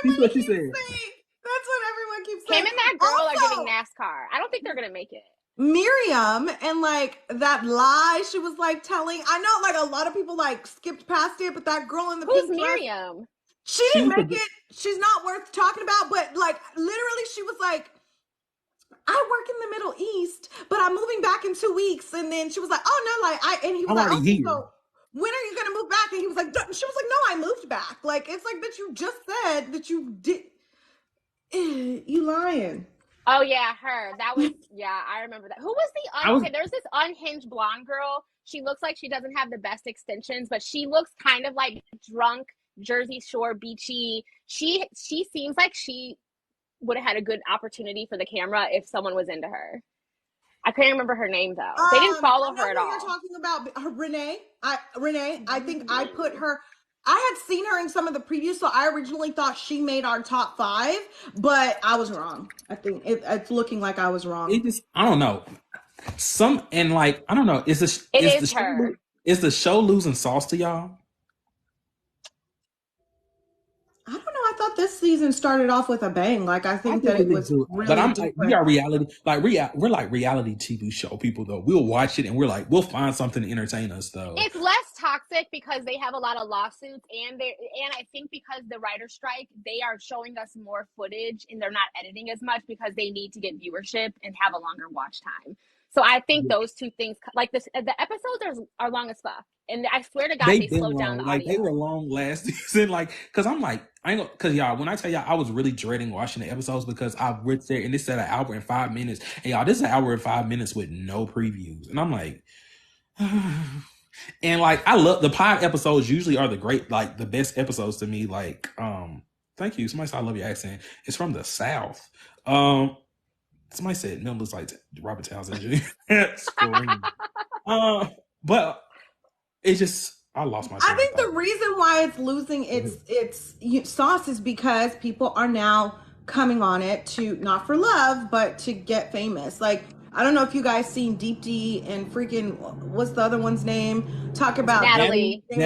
everybody keeps saying. That's what everyone keeps saying. Him and that girl are giving NASCAR. I don't think they're gonna make it. Miriam and like that lie she was like telling. I know like a lot of people like skipped past it, but that girl in the pink Miriam? Dress, she didn't make it. She's not worth talking about. But like literally, she was like, I work in the Middle East, but I'm moving back in 2 weeks. And then she was like, oh no, like and he was like, okay, so when are you gonna move back? And he was like, she was like, no, I moved back. Like it's like that you just said that you did. You lying. Oh yeah, her. That was I remember that. Who was okay, there's this unhinged blonde girl. She looks like she doesn't have the best extensions, but she looks kind of like drunk, Jersey Shore beachy. She seems like she would have had a good opportunity for the camera if someone was into her. I can't remember her name though. They didn't follow her at all. You're talking about Renee. I think I put her. I had seen her in some of the previews, so I originally thought she made our top 5, but I was wrong. I think it's looking like I was wrong. I don't know. I don't know. Is the show losing sauce to y'all? I don't know. I thought this season started off with a bang. Like, I think that it was really but different. we are reality, we're like reality TV show people though. We'll watch it and we'll find something to entertain us though. It's less toxic because they have a lot of lawsuits, and I think because the writer strike, they are showing us more footage and they're not editing as much because they need to get viewership and have a longer watch time. So I think those two things, like this, the episodes are long as fuck, and I swear to God, they slowed down the audio. They were long last season, because I'm like, because y'all, when I tell y'all, I was really dreading watching the episodes because I went there and it said 1 hour and 5 minutes, and y'all, this is 1 hour and 5 minutes with no previews, and I'm like, and like I love the pod episodes. Usually are the best episodes to me. Like, thank you. Somebody said I love your accent. It's from the South. Somebody said Mel looks like Robert Townsend Jr. But it's just I lost my. I think the reason why it's losing its sauce is because people are now coming on it to not for love, but to get famous. Like, I don't know if you guys seen Deep D and freaking what's the other one's name talk about Natalie. I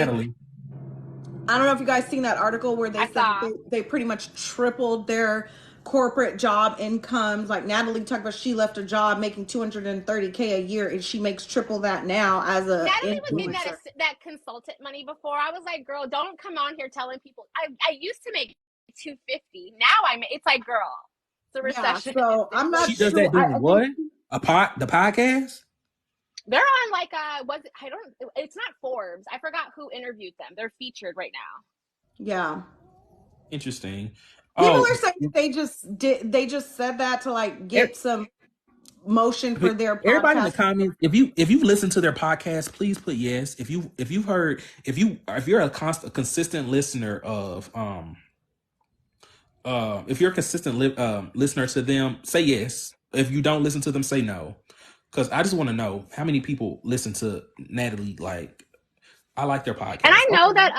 don't know if you guys seen that article where they said they pretty much tripled their corporate job incomes. Like, Natalie talked about she left a job making $230K a year and she makes triple that now as a Natalie was getting that consultant money before. I was like, girl, don't come on here telling people. I used to make $250. Now it's like, girl, it's a recession. Yeah, so I'm not she sure. Does that doing what? The podcast? They're on like it's not Forbes. I forgot who interviewed them. They're featured right now. Yeah. Interesting. People are saying they just said that to like get some motion for their podcast. Everybody in the comments, if you've listened to their podcast, please put yes. If you're a consistent listener of if you're a consistent listener to them, say yes. If you don't listen to them, say no. Because I just want to know how many people listen to Natalie. Like, I like their podcast. And I know that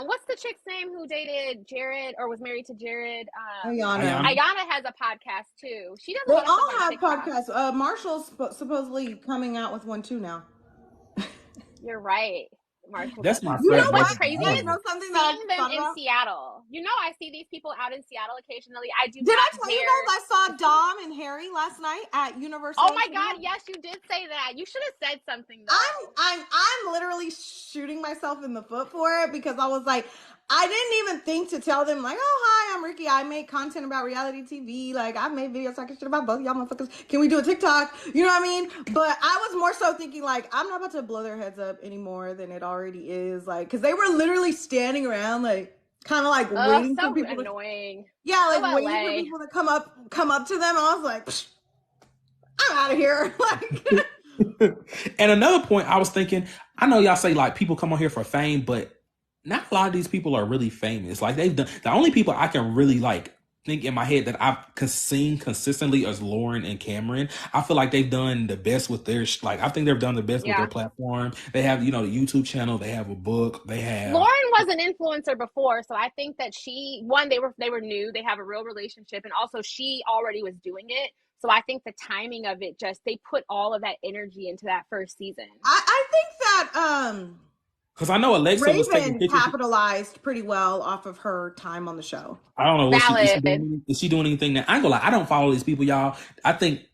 what's the chick's name who dated Jared or was married to Jared? Ayana has a podcast too. She doesn't. They all have podcasts. Marshall's supposedly coming out with one too now. You're right. Marshall. That's my friend. You know what's crazy? I know something seeing them in Seattle. You know, I see these people out in Seattle occasionally. I do. Did I tell you guys I saw Dom and Harry last night at Universal? Oh my God! Yes, you did say that. You should have said something though. I'm literally shooting myself in the foot for it because I was like, I didn't even think to tell them like, oh hi, I'm Ricky. I make content about reality TV. Like, I've made videos talking shit about both y'all motherfuckers. Can we do a TikTok? You know what I mean? But I was more so thinking like, I'm not about to blow their heads up any more than it already is. Like, because they were literally standing around like, kind of like waiting for people. Annoying. Waiting for people to come up to them. And I was like, I'm out of here. Like. And another point I was thinking, I know y'all say like people come on here for fame, but not a lot of these people are really famous. Like, they've done, the only people I can really like think in my head that I've seen consistently is Lauren and Cameron. I feel like they've done the best with their I think they've done the best with their platform. They have, the YouTube channel, they have a book, they have. Lauren was an influencer before, so I think that they were new, they have a real relationship, and also she already was doing it. So I think the timing of it, they put all of that energy into that first season. I think that because I know Alexa Raven was taking pictures. capitalized pretty well off of her time on the show. I don't know. Is she doing anything now? I ain't gonna lie, I don't follow these people, y'all. I think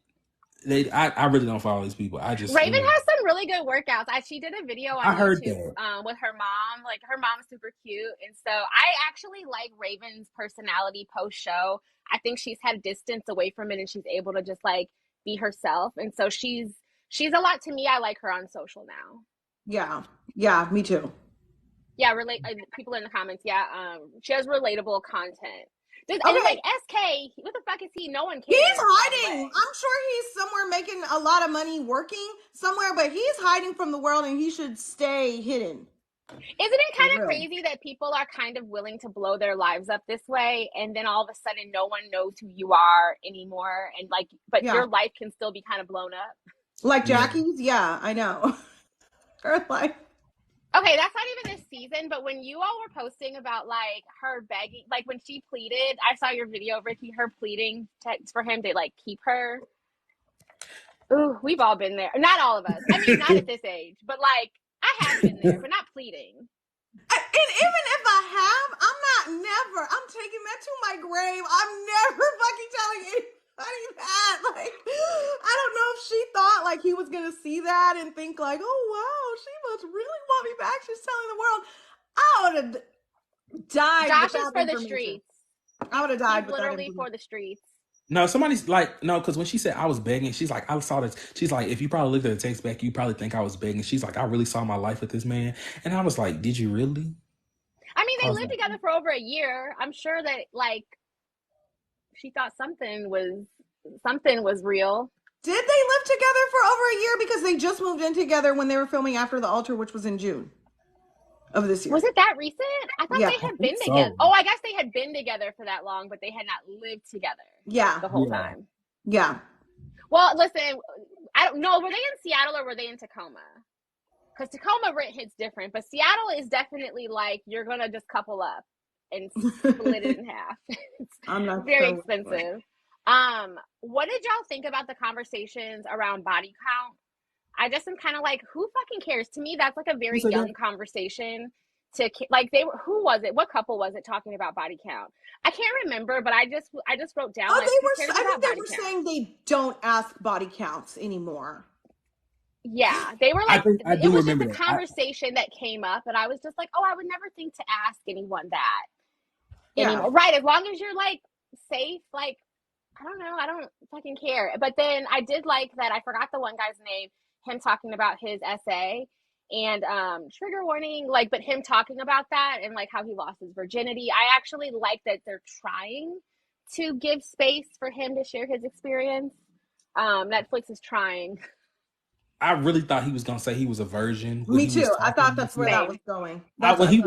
I really don't follow these people. I just Raven has some really good workouts. She did a video on YouTube with her mom. Like, her mom's super cute, and so I actually like Raven's personality post show. I think she's had distance away from it, and she's able to just like be herself. And so she's a lot to me. I like her on social now. Yeah, me too. Yeah, people in the comments. Yeah, she has relatable content. And like SK, what the fuck is he? No one cares. He's hiding. I'm sure he's somewhere making a lot of money working somewhere, but he's hiding from the world, and he should stay hidden. Isn't it kind of crazy that people are kind of willing to blow their lives up this way, and then all of a sudden no one knows who you are anymore, and like, but your life can still be kind of blown up? Like Jackie's? Yeah, I know. Her life. Okay, that's not even this season, but when you all were posting about like her begging, like when she pleaded, I saw your video, Ricky, her pleading for him to like keep her. Ooh, we've all been there. Not all of us. I mean, not at this age, but like I have been there, but not pleading. And even if I have, I'm taking that to my grave. I'm never fucking telling anybody that. Like, I don't know if she thought like he was gonna see that and think like, oh wow, she must really want me back. She's telling the world. I would have died. Josh is for the streets. I would have died. He's literally for the streets. No, somebody's like, no, because when she said I was begging, she's like, I saw this. She's like, if you probably looked at the text back, you probably think I was begging. She's like, I really saw my life with this man. And I was like, did you really? I mean, they lived together for over a year. I'm sure that, like, she thought something was real. Did they live together for over a year? Because they just moved in together when they were filming After the Altar, which was in June of this year. Was it that recent? I thought they had been together. Oh, I guess they had been together for that long, but they had not lived together. Yeah, the whole time. Yeah. Well, listen, I don't know. Were they in Seattle or were they in Tacoma? Because Tacoma rent hits different, but Seattle is definitely like you're gonna just couple up and split it in half. It's I'm not very expensive. What did y'all think about the conversations around body count? I just am kind of like, who fucking cares? To me, that's like a very young conversation. Like who was it? What couple was it talking about body count? I can't remember, but I just wrote down. Oh, like, I think they were saying they don't ask body counts anymore. Yeah, they were like, it was just a conversation that came up, and I was just like, oh, I would never think to ask anyone that anymore. Right, as long as you're like safe, like I don't know, I don't fucking care. But then I did like that. I forgot the one guy's name. Him talking about his essay and trigger warning, like, but him talking about that and like how he lost his virginity. I actually like that they're trying to give space for him to share his experience. Netflix is trying. I really thought he was gonna say he was a virgin. Me too. I thought that's where that was going. When he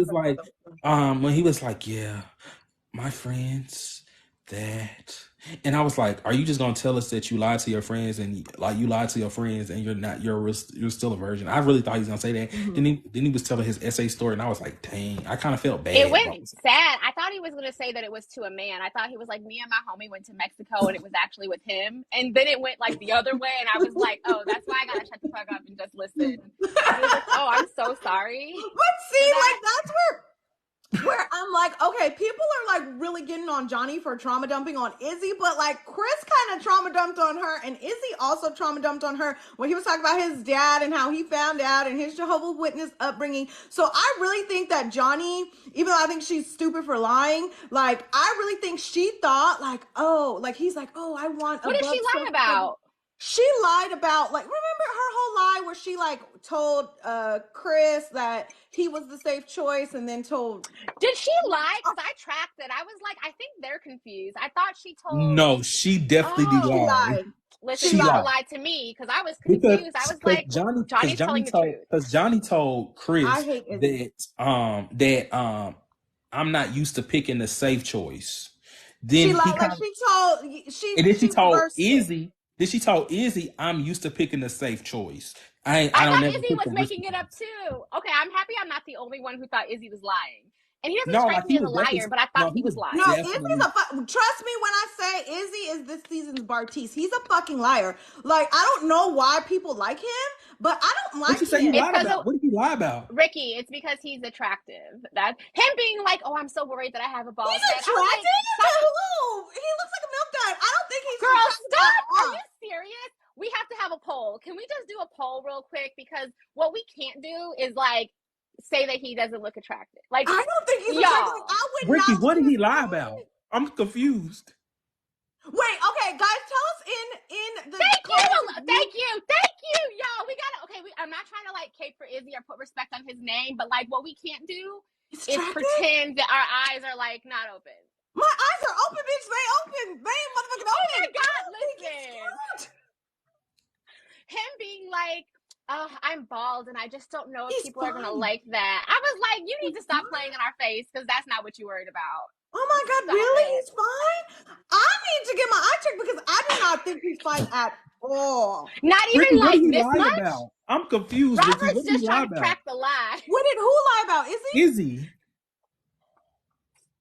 was like, yeah, my friends, that. And I was like, are you just gonna tell us that you lied to your friends and like you lied to your friends and you're still a virgin? I really thought he was gonna say that. Mm-hmm. Then he was telling his essay story and I was like, dang, I kind of felt bad. It went sad. I thought he was gonna say that it was to a man. I thought he was like, me and my homie went to Mexico and it was actually with him. And then it went like the other way and I was like, oh, that's why I gotta shut the fuck up and just listen. And he was like, oh, I'm so sorry. But see, like that's where I'm like, okay, people are like really getting on Johnny for trauma dumping on Izzy, but like Chris kind of trauma dumped on her and Izzy also trauma dumped on her when he was talking about his dad and how he found out and his Jehovah's Witness upbringing. So I really think that Johnny, even though I think she's stupid for lying, like I really think she thought like, oh, like he's like, oh, I want. What did she lie about? She lied about, like, remember her whole lie where she, like, told Chris that he was the safe choice and then told... Did she lie? Because I tracked it. I was like, I think they're confused. I thought she told... No, she definitely did lie. Listen, she lied to me because I was confused. I was like, Johnny's telling the truth. Because Johnny told Chris that I'm not used to picking the safe choice. Then she lied, like she told Izzy... Then she told Izzy, I'm used to picking the safe choice. I thought Izzy was making it up too. Okay, I'm happy I'm not the only one who thought Izzy was lying. And he doesn't strike me as a liar, but I thought he was lying. No, Izzy's trust me when I say Izzy is this season's Bartise. He's a fucking liar. Like, I don't know why people like him, but I don't like him. What did he lie about? Ricky, it's because he's attractive. That him being like, oh, I'm so worried that I have a bald head. He's attractive to who? He looks like a milk dime. I don't think he's Girl, stop. Are you serious? We have to have a poll. Can we just do a poll real quick? Because what we can't do is like say that he doesn't look attractive. Like I don't think he's attractive. I would Ricky, what did he lie about? I'm confused. Wait, okay, guys, tell us in the Thank you, y'all. We gotta I'm not trying to like cape for Izzy or put respect on his name, but like what we can't do is pretend that our eyes are like not open. My eyes are open, bitch. They open. They ain't motherfucking open. Oh my God, listen. Him being like, oh, I'm bald and I just don't know if people are going to like that. I was like, you need to stop playing in our face because that's not what you worried about. Oh my God, really? He's fine? I need to get I check because I do not think he's fine at all. Not even Ricky, what like did he this lie much. about? I'm confused. Ricky. Robert's What did he just lie trying to about? track the lie. What did who lie about? Izzy? Izzy.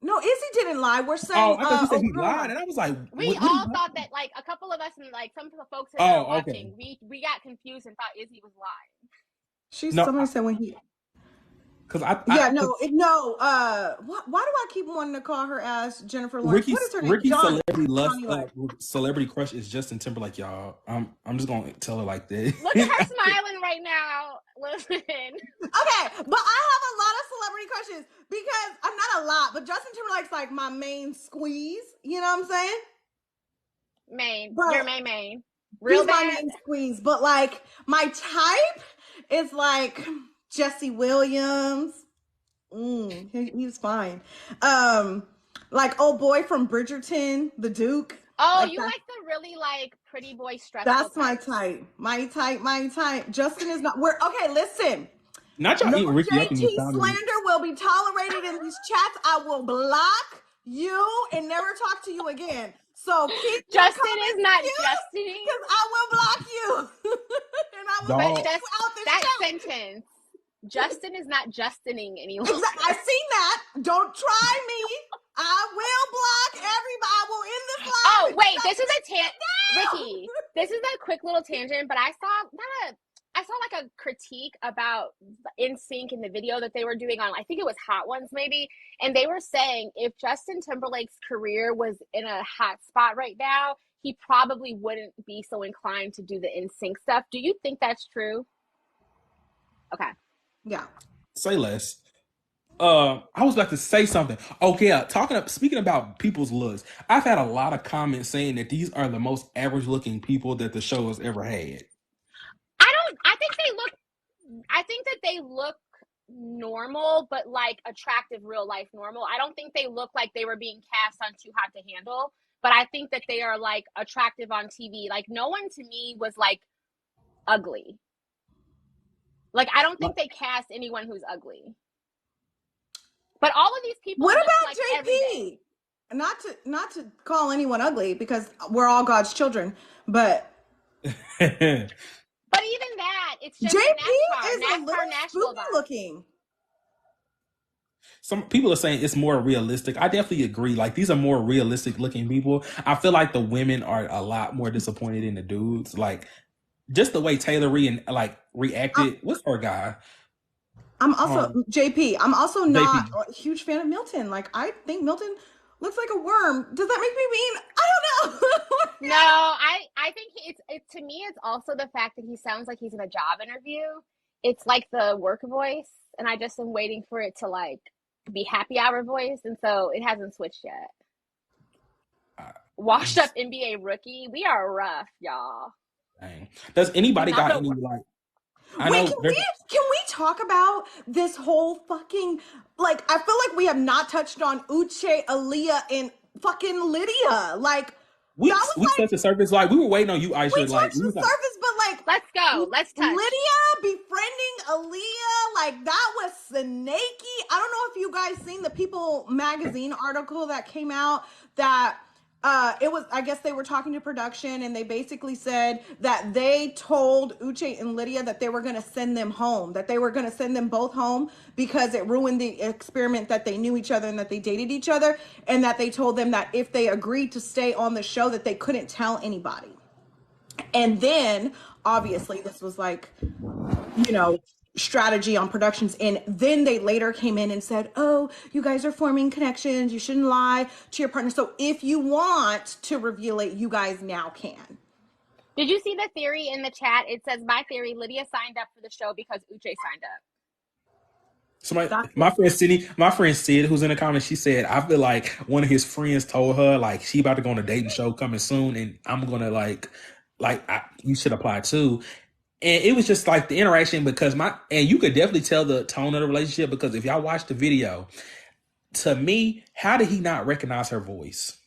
No, Izzy didn't lie. We're saying. Oh, I thought you said he Oprah. lied, and I was like, We what all did he thought lie? that, like, a couple of us and like some of the folks that Oh, were okay. watching, we got confused and thought Izzy was lying. No, Somebody said when he. because Yeah, no. Why do I keep wanting to call her as Jennifer Lawrence? What is her name? Ricky's Johnny. celebrity lust, Johnny Lawrence. celebrity crush is Justin Timberlake, y'all. I'm just gonna tell her like this. Look at her smiling right now. Listen. Okay, but I have a lot of celebrity crushes because I'm not a lot, but Justin Timberlake's like my main squeeze. You know what I'm saying? Main. But Your main. Real he's my bad. main squeeze, but like my type is like Jesse Williams. He's fine. Like old boy from Bridgerton, the Duke. Oh, like you that. like the really like pretty boy stressful. That's my types. type. My type. Justin is not. We're okay. Listen. Not y'all No eat Ricky up in JT this family. slander will be tolerated in these chats. I will block you and never talk to you again. So keep Justin is not Justining. because I will block you. And I will Dog. put you out this That chat. sentence. Justin is not Justining anymore. I've seen that. Don't try me. I will block everybody. I will end this live. Oh, wait, this is a Ricky, this is a quick little tangent, but I saw like a critique about NSYNC in the video that they were doing on, I think it was Hot Ones maybe, and they were saying if Justin Timberlake's career was in a hot spot right now, he probably wouldn't be so inclined to do the NSYNC stuff. Do you think that's true? Okay. Yeah. Say less. I was about to say something. Okay, speaking about people's looks, I've had a lot of comments saying that these are the most average looking people that the show has ever had. I think that they look normal, but like attractive real life normal. I don't think they look like they were being cast on Too Hot to Handle, but I think that they are like attractive on TV. Like no one to me was like ugly. Like I don't think they cast anyone who's ugly. But all of these people. What look about like JP? everyday. Not to call anyone ugly because we're all God's children, but But even that, it's just JP NASCAR, is a little national spooky vibe. looking. Some people are saying it's more realistic. I definitely agree. Like these are more realistic looking people. I feel like the women are a lot more disappointed in the dudes. Like just the way Taylor reacted. What's her guy? I'm also JP. I'm also not a huge fan of Milton. Like I think Milton looks like a worm. Does that make me mean? I don't know. No, I think it's to me it's also the fact that he sounds like he's in a job interview. It's like the work voice, and I just am waiting for it to like be happy hour voice, and so it hasn't switched yet. Washed up NBA rookie. We are rough, y'all. Dang. Does anybody got any like? Wait, can we talk about this whole fucking like? I feel like we have not touched on Uche, Aaliyah, and fucking Lydia. Like we touched the surface. Like we were waiting on you, Aisha. We touched the surface, but like let's go. Let's touch Lydia befriending Aaliyah. Like that was snaky. I don't know if you guys seen the People magazine article that came out that. It was, I guess they were talking to production and they basically said that they told Uche and Lydia that they were going to send them home, that they were going to send them both home because it ruined the experiment that they knew each other and that they dated each other. And that they told them that if they agreed to stay on the show, that they couldn't tell anybody. And then obviously this was like, you know, strategy on productions, and then they later came in and said, oh, you guys are forming connections, you shouldn't lie to your partner, so if you want to reveal it, you guys now can. Did you see the theory in the chat? It says, my theory, Lydia signed up for the show because Uche signed up. My friend Sid, who's in the comments, she said, I feel like one of his friends told her like she about to go on a dating show coming soon, and I'm gonna you should apply too. And it was just like the interaction because and you could definitely tell the tone of the relationship because if y'all watch the video, to me, how did he not recognize her voice?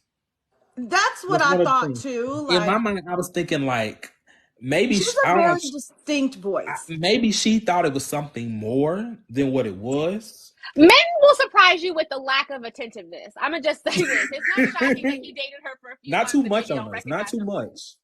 That's what I thought too. Like, in my mind, I was thinking like maybe she was a very distinct voice. Maybe she thought it was something more than what it was. Men will will surprise you with the lack of attentiveness. I'm gonna just say this: it's not shocking that he dated her for a few Not months. too and much then you on don't us. Not recognize too her much. voice.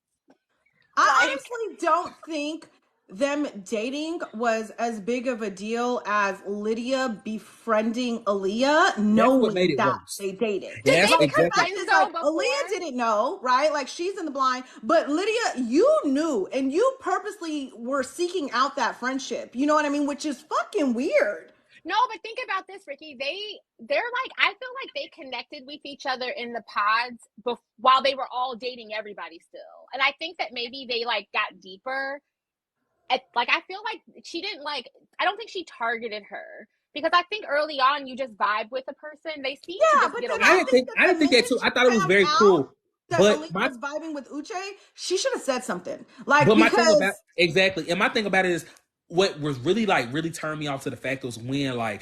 I honestly don't think them dating was as big of a deal as Lydia befriending Aaliyah, knowing that they dated. Did they become exactly. friends though before? Aaliyah didn't know, right? Like, she's in the blind, but Lydia, you knew, and you purposely were seeking out that friendship. You know what I mean? Which is fucking weird. No, but think about this, Ricky. They're like, I feel like they connected with each other in the pods while they were all dating everybody still. And I think that maybe they like got deeper. I feel like she didn't I don't think she targeted her, because I think early on you just vibe with a person. They seem to just get along. I didn't think that too. I thought it was very cool. That Aaliyah was vibing with Uche, she should have said something. Like, but because my thing about exactly, and my thing about it is what was really really turned me off to the fact was when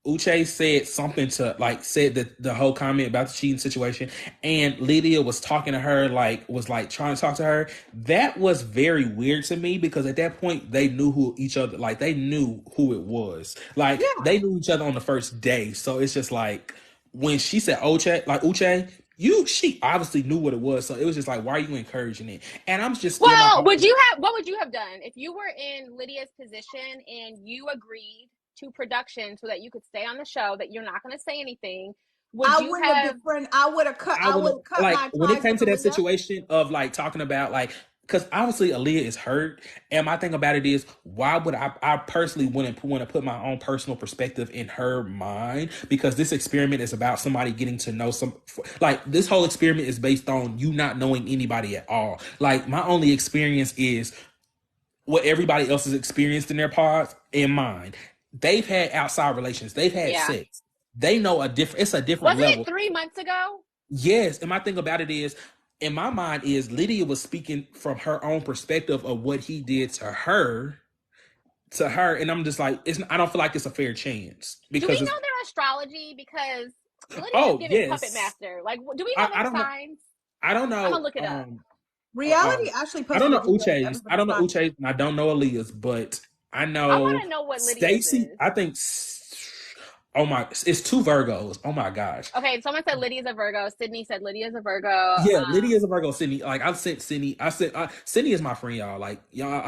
Uche said something to said that the whole comment about the cheating situation, and Lydia was talking to her, was trying to talk to her. That was very weird to me, because at that point they knew who each other, they knew who it was. They knew each other on the first day. So it's just when she said Uche, she obviously knew what it was. So it was just why are you encouraging it? And I'm just what would you have done if you were in Lydia's position and you agreed to production so that you could stay on the show, that you're not going to say anything? I would have cut my when it came to that situation of talking about because obviously Aaliyah is hurt, and my thing about it is, why would I personally wouldn't want to put my own personal perspective in her mind, because this experiment is about somebody getting to know this whole experiment is based on you not knowing anybody at all. My only experience is what everybody else has experienced in their pods and mine. They've had outside relations. They've had sex. They know it's a different level. Wasn't it 3 months ago? Yes. And my thing about it is, in my mind, is Lydia was speaking from her own perspective of what he did to her. And I'm just I don't feel like it's a fair chance. Because do we know their astrology? Because Lydia's giving Puppet Master. Do we know their signs? I don't know. I'm gonna look it up. Reality actually posted. I don't know Uche's. I don't know Uche's, and I don't know Aaliyah's, but I know. I want to know what Lydia's Stacey. I think. Oh my! It's 2 Virgos. Oh my gosh. Okay, someone said Lydia's a Virgo. Sydney said Lydia's a Virgo. Yeah, Lydia's a Virgo. Sydney. I sent Sydney. I said Sydney is my friend, y'all. I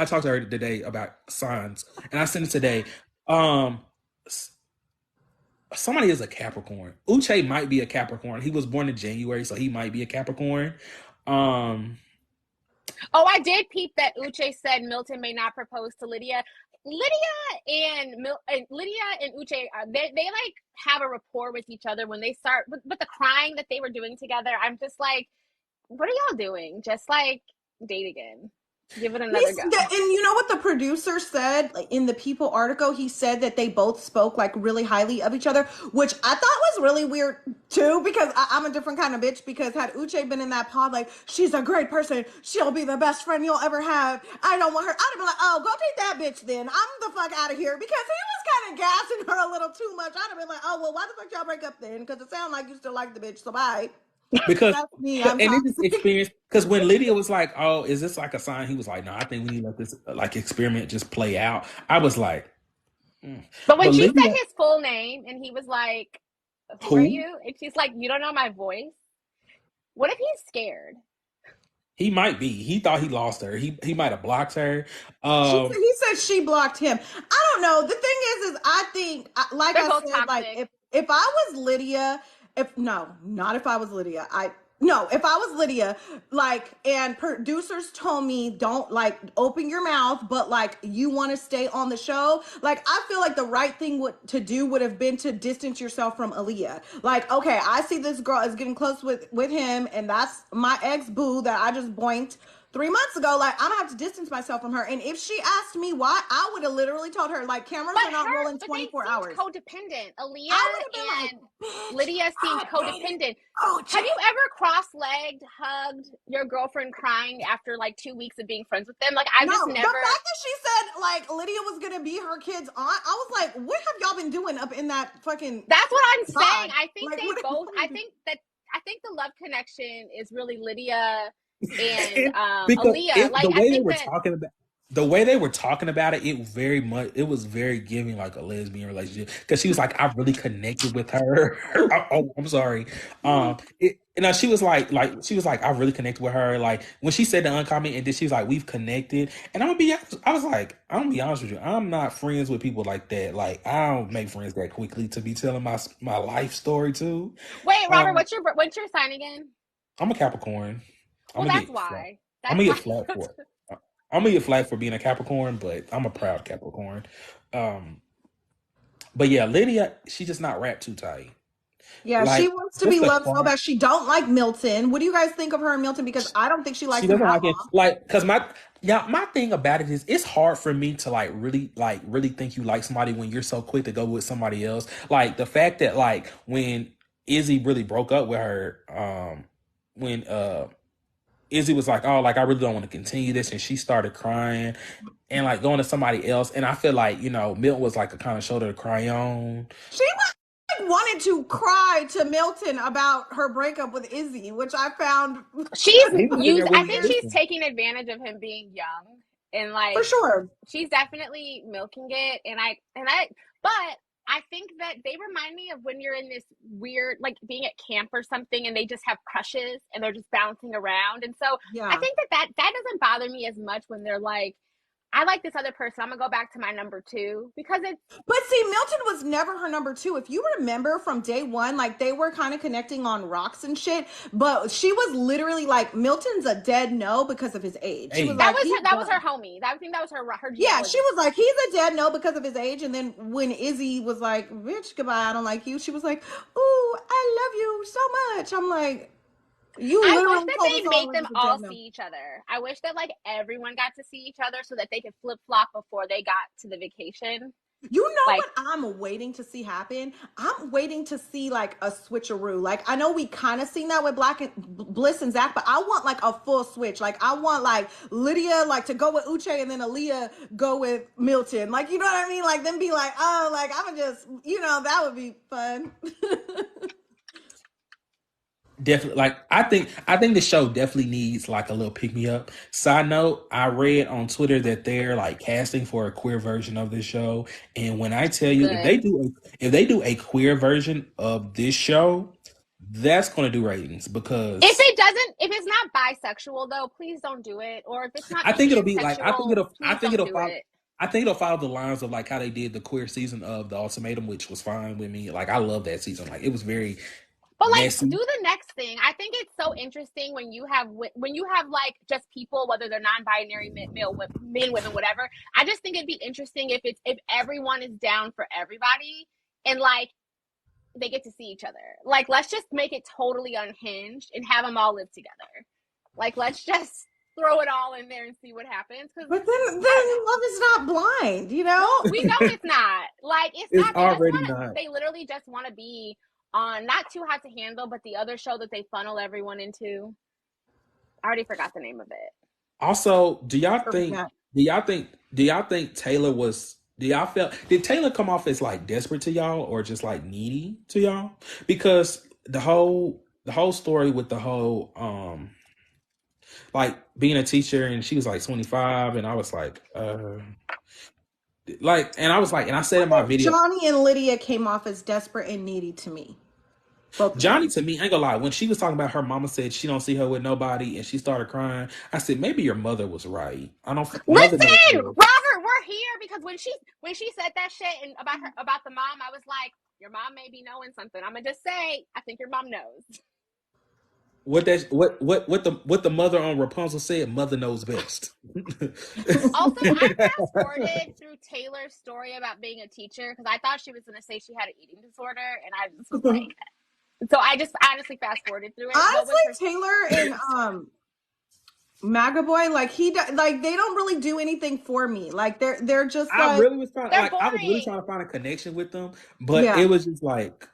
talked to her today about signs, and I sent it today. Somebody is a Capricorn. Uche might be a Capricorn. He was born in January, so he might be a Capricorn. Oh, I did peep that Uche said Milton may not propose to Lydia. Lydia and Uche, they have a rapport with each other when they start. But the crying that they were doing together, I'm just what are y'all doing? Just date again. Give it another go. And you know what the producer said in the People article? He said that they both spoke really highly of each other, which I thought was really weird too, because I'm a different kind of bitch. Because had Uche been in that pod, she's a great person, she'll be the best friend you'll ever have, I don't want her, I'd have been oh, go date that bitch then. I'm the fuck out of here. Because he was kind of gassing her a little too much. I'd have been oh, well, why the fuck y'all break up then? Because it sounds like you still like the bitch, so bye. Because and it just experienced, because when Lydia was oh, is this a sign? He was no, I think we need to let this experiment just play out. I was But when she Lydia said his full name and he was who are you? And she's you don't know my voice. What if he's scared? He might be. He thought he lost her. He might have blocked her. He said she blocked him. I don't know. The thing is I think I said, if I was Lydia. If I was Lydia, and producers told me don't open your mouth, but you want to stay on the show. I feel the right thing to do would have been to distance yourself from Aaliyah. Okay, I see this girl is getting close with him, and that's my ex-boo that I just boinked 3 months ago. I'm gonna have to distance myself from her. And if she asked me why, I would have literally told her cameras are not rolling 24 hours. Codependent. Aaliyah and Lydia seemed codependent. Have you ever cross-legged, hugged your girlfriend crying after 2 weeks of being friends with them? Just never. The fact that she said Lydia was gonna be her kid's aunt, I was what have y'all been doing up in that fucking? That's what I'm saying. I think they both. I think the love connection is really Lydia and Aaliyah. The way they were talking about. the way they were talking about it, it was very giving like a lesbian relationship because she was like, I really connected with her. Oh, I'm sorry. She was like, I really connected with her. Like when she said the uncomment, and then she was like, we've connected. And I'm gonna be honest, I was like, I'm gonna be honest with you, I'm not friends with people like that. Like I don't make friends that quickly to be telling my life story too. Wait, Robert, what's your sign again? I'm a Capricorn. Well, that's why. I'm gonna get flat for it. I'm gonna get flack for being a Capricorn, but I'm a proud Capricorn. But yeah, Lydia, she just not rap too tight. Yeah, like, she wants to be loved so bad. She don't like Milton. What do you guys think of her and Milton? Because I don't think she likes him at all. Like, cause my thing about it is it's hard for me to really think you like somebody when you're so quick to go with somebody else. Like the fact that like when Izzy really broke up with her, when Izzy was like, oh, like I really don't want to continue this, and she started crying and like going to somebody else. And I feel like, you know, Milton was like a kind of shoulder to cry on. She wanted to cry to Milton about her breakup with Izzy, which I found I think she's taking advantage of him being young, and like for sure she's definitely milking it. But I think that they remind me of when you're in this weird, like being at camp or something, and they just have crushes and they're just bouncing around. And so yeah. I think that doesn't bother me as much when they're like, I like this other person, I'm gonna go back to my number two, because it's. But see, Milton was never her number two. If you remember from day one, like they were kind of connecting on rocks and shit, but she was literally like, Milton's a dead no because of his age. She was that was her homie. I think that was her yeah, she was like, he's a dead no because of his age. And then when Izzy was like, bitch, goodbye, I don't like you, she was like, ooh, I love you so much. I'm like, I wish that they'd make them all see each other. I wish that like everyone got to see each other so that they could flip flop before they got to the vacation. You know like, what I'm waiting to see happen? I'm waiting to see like a switcheroo. Like I know we kind of seen that with Bliss and Zach, but I want like a full switch. Like I want like Lydia like to go with Uche and then Aaliyah go with Milton. Like you know what I mean? Like them be like, oh, like I'm just, you know, that would be fun. Definitely, like I think the show definitely needs like a little pick me up. Side note, I read on Twitter that they're like casting for a queer version of this show, and when I tell you, if they do a queer version of this show, that's going to do ratings. Because if it's not bisexual though, please don't do it. Or if it's not, I think it'll be like I think it'll follow the lines of like how they did the queer season of The Ultimatum, which was fine with me. Like I love that season. Like it was very. But like, do the next thing. I think it's so interesting when you have like just people, whether they're non-binary, men, women, whatever. I just think it'd be interesting if everyone is down for everybody and like they get to see each other. Like, let's just make it totally unhinged and have them all live together. Like, let's just throw it all in there and see what happens. But then love is not blind, you know? We know it's not. Like, it's not. Already not. They literally just want to be on not Too Hot to Handle, but the other show that they funnel everyone into. I already forgot the name of it. Also, do y'all think Taylor was? Did Taylor come off as like desperate to y'all or just like needy to y'all? Because the whole story with the whole like being a teacher, and she was like 25, and I was like, and I said in my video, Johnny and Lydia came off as desperate and needy to me. Johnny, to me, I ain't gonna lie, when she was talking about her mama said she don't see her with nobody and she started crying, I said maybe your mother was right. I don't listen, Robert, we're here because when she said that shit and about the mom, I was like, your mom may be knowing something. I'm gonna just say, I think your mom knows. What the mother on Rapunzel said, mother knows best. Also, I fast-forwarded through Taylor's story about being a teacher because I thought she was gonna say she had an eating disorder, and I just was like, so I just honestly fast-forwarded through it. Honestly, Taylor and Magaboy, like they don't really do anything for me. Like they're just like I was really trying to find a connection with them, but it was just like.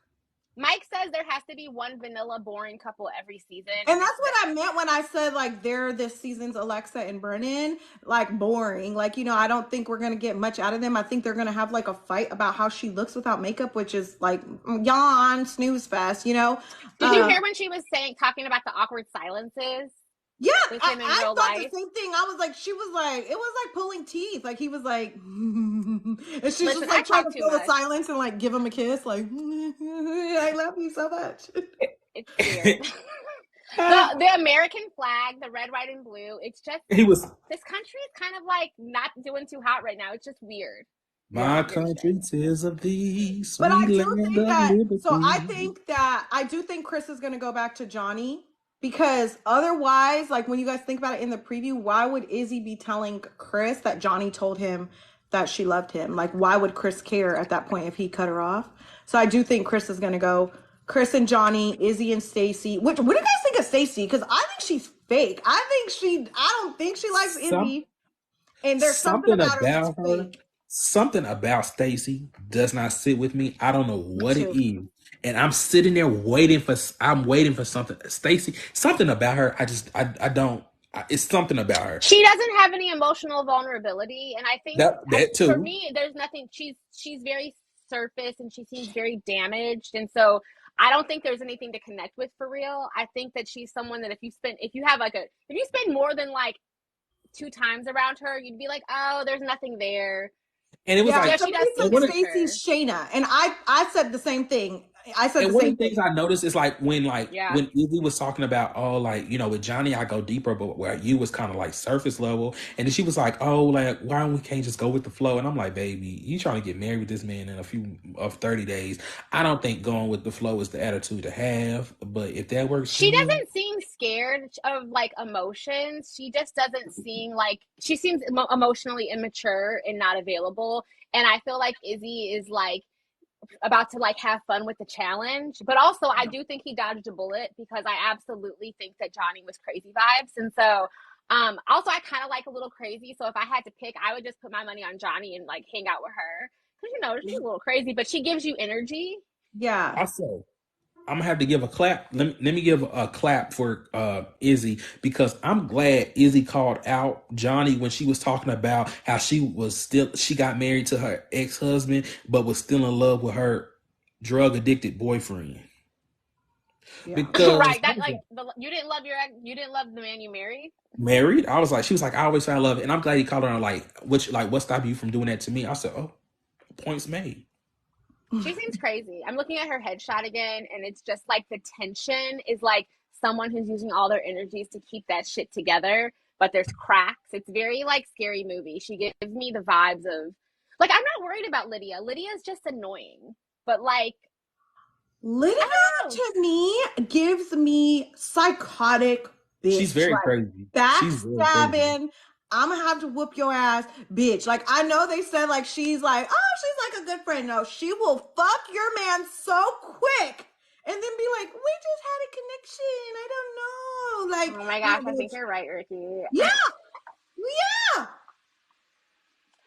Mike says there has to be one vanilla boring couple every season. And that's what I meant when I said like they're this season's Alexa and Brennan, like boring. Like, you know, I don't think we're going to get much out of them. I think they're going to have like a fight about how she looks without makeup, which is like yawn, snooze fest, you know? Did you hear when she was talking about the awkward silences? Yeah, with I, him in I real thought life. the same thing. I was like, she was like, it was like pulling teeth. Like he was like, and she's just Listen, I like trying talk to too fill the much. silence and like give him a kiss. Like, I love you so much. It's weird. The American flag, the red, white, and blue. It's just He was this country is kind of like not doing too hot right now. It's just weird. my Yeah. Weird country, shit. tis of thee, But sweet I do land think of that, so liberty. I do think Chris is going to go back to Johnny because otherwise, like when you guys think about it in the preview, why would Izzy be telling Chris that Johnny told him that she loved him? Like, why would Chris care at that point if he cut her off? So I do think Chris is going to go. Chris and Johnny, Izzy and Stacy. What do you guys think of Stacy? Because I think she's fake. I don't think she likes Some Izzy. And there's something something about her that's about her, fake. something about Stacy does not sit with me. I don't know Me what it too. is. And I'm sitting there waiting for something. Stacy, something about her. I don't. It's something about her. She doesn't have any emotional vulnerability, and I think That for too. me, there's nothing. She's very surface, and she seems very damaged, and so I don't think there's anything to connect with for real. I think that she's someone that if you spend more than like 2 times around her, you'd be like, oh, there's nothing there. And it was Yeah, like, She somebody does said seem and one of Stacey's immature. Shayna, and I said the same thing. I said And the one of same the things thing. I noticed is Yeah. when Izzy was talking about, oh, like, with Johnny I go deeper, but where you was kind of like surface level, and then she was like, oh, like, why don't we can't just go with the flow? And I'm like, baby, you trying to get married with this man in a few of 30 days. I don't think going with the flow is the attitude to have, but if that works for She you, doesn't seem scared of like emotions. She just doesn't seem like she seems emotionally immature and not available. And I feel like Izzy is like about to like have fun with the challenge. But also I do think he dodged a bullet because I absolutely think that Johnny was crazy vibes. And so also I kind of like a little crazy. So if I had to pick, I would just put my money on Johnny and like hang out with her. Because she's a little crazy, but she gives you energy. Yeah. also I'm gonna have to give a clap. Let me give a clap for Izzy, because I'm glad Izzy called out Johnny when she was talking about how she got married to her ex-husband, but was still in love with her drug addicted boyfriend. Yeah. Because Right. That like you didn't love you didn't love the man you married. married, she was like, I always found love, and I'm glad he called her on like, what stopped you from doing that to me? I said, oh, points made. She seems crazy. I'm looking at her headshot again, and it's just like the tension is like someone who's using all their energies to keep that shit together, but there's cracks. It's very like scary movie. She gives me the vibes of like I'm not worried about Lydia. Lydia's just annoying, but like Lydia I don't know. to me gives me psychotic bitch. She's very like, crazy. She's very crazy. backstabbing. I'm gonna have to whoop your ass, bitch. Like I know they said like she's like, oh, she's like a good friend. No, she will fuck your man so quick and then be like, we just had a connection. I don't know. Like, Oh my gosh, no, I think bitch. you're right, Ricky. Yeah, yeah,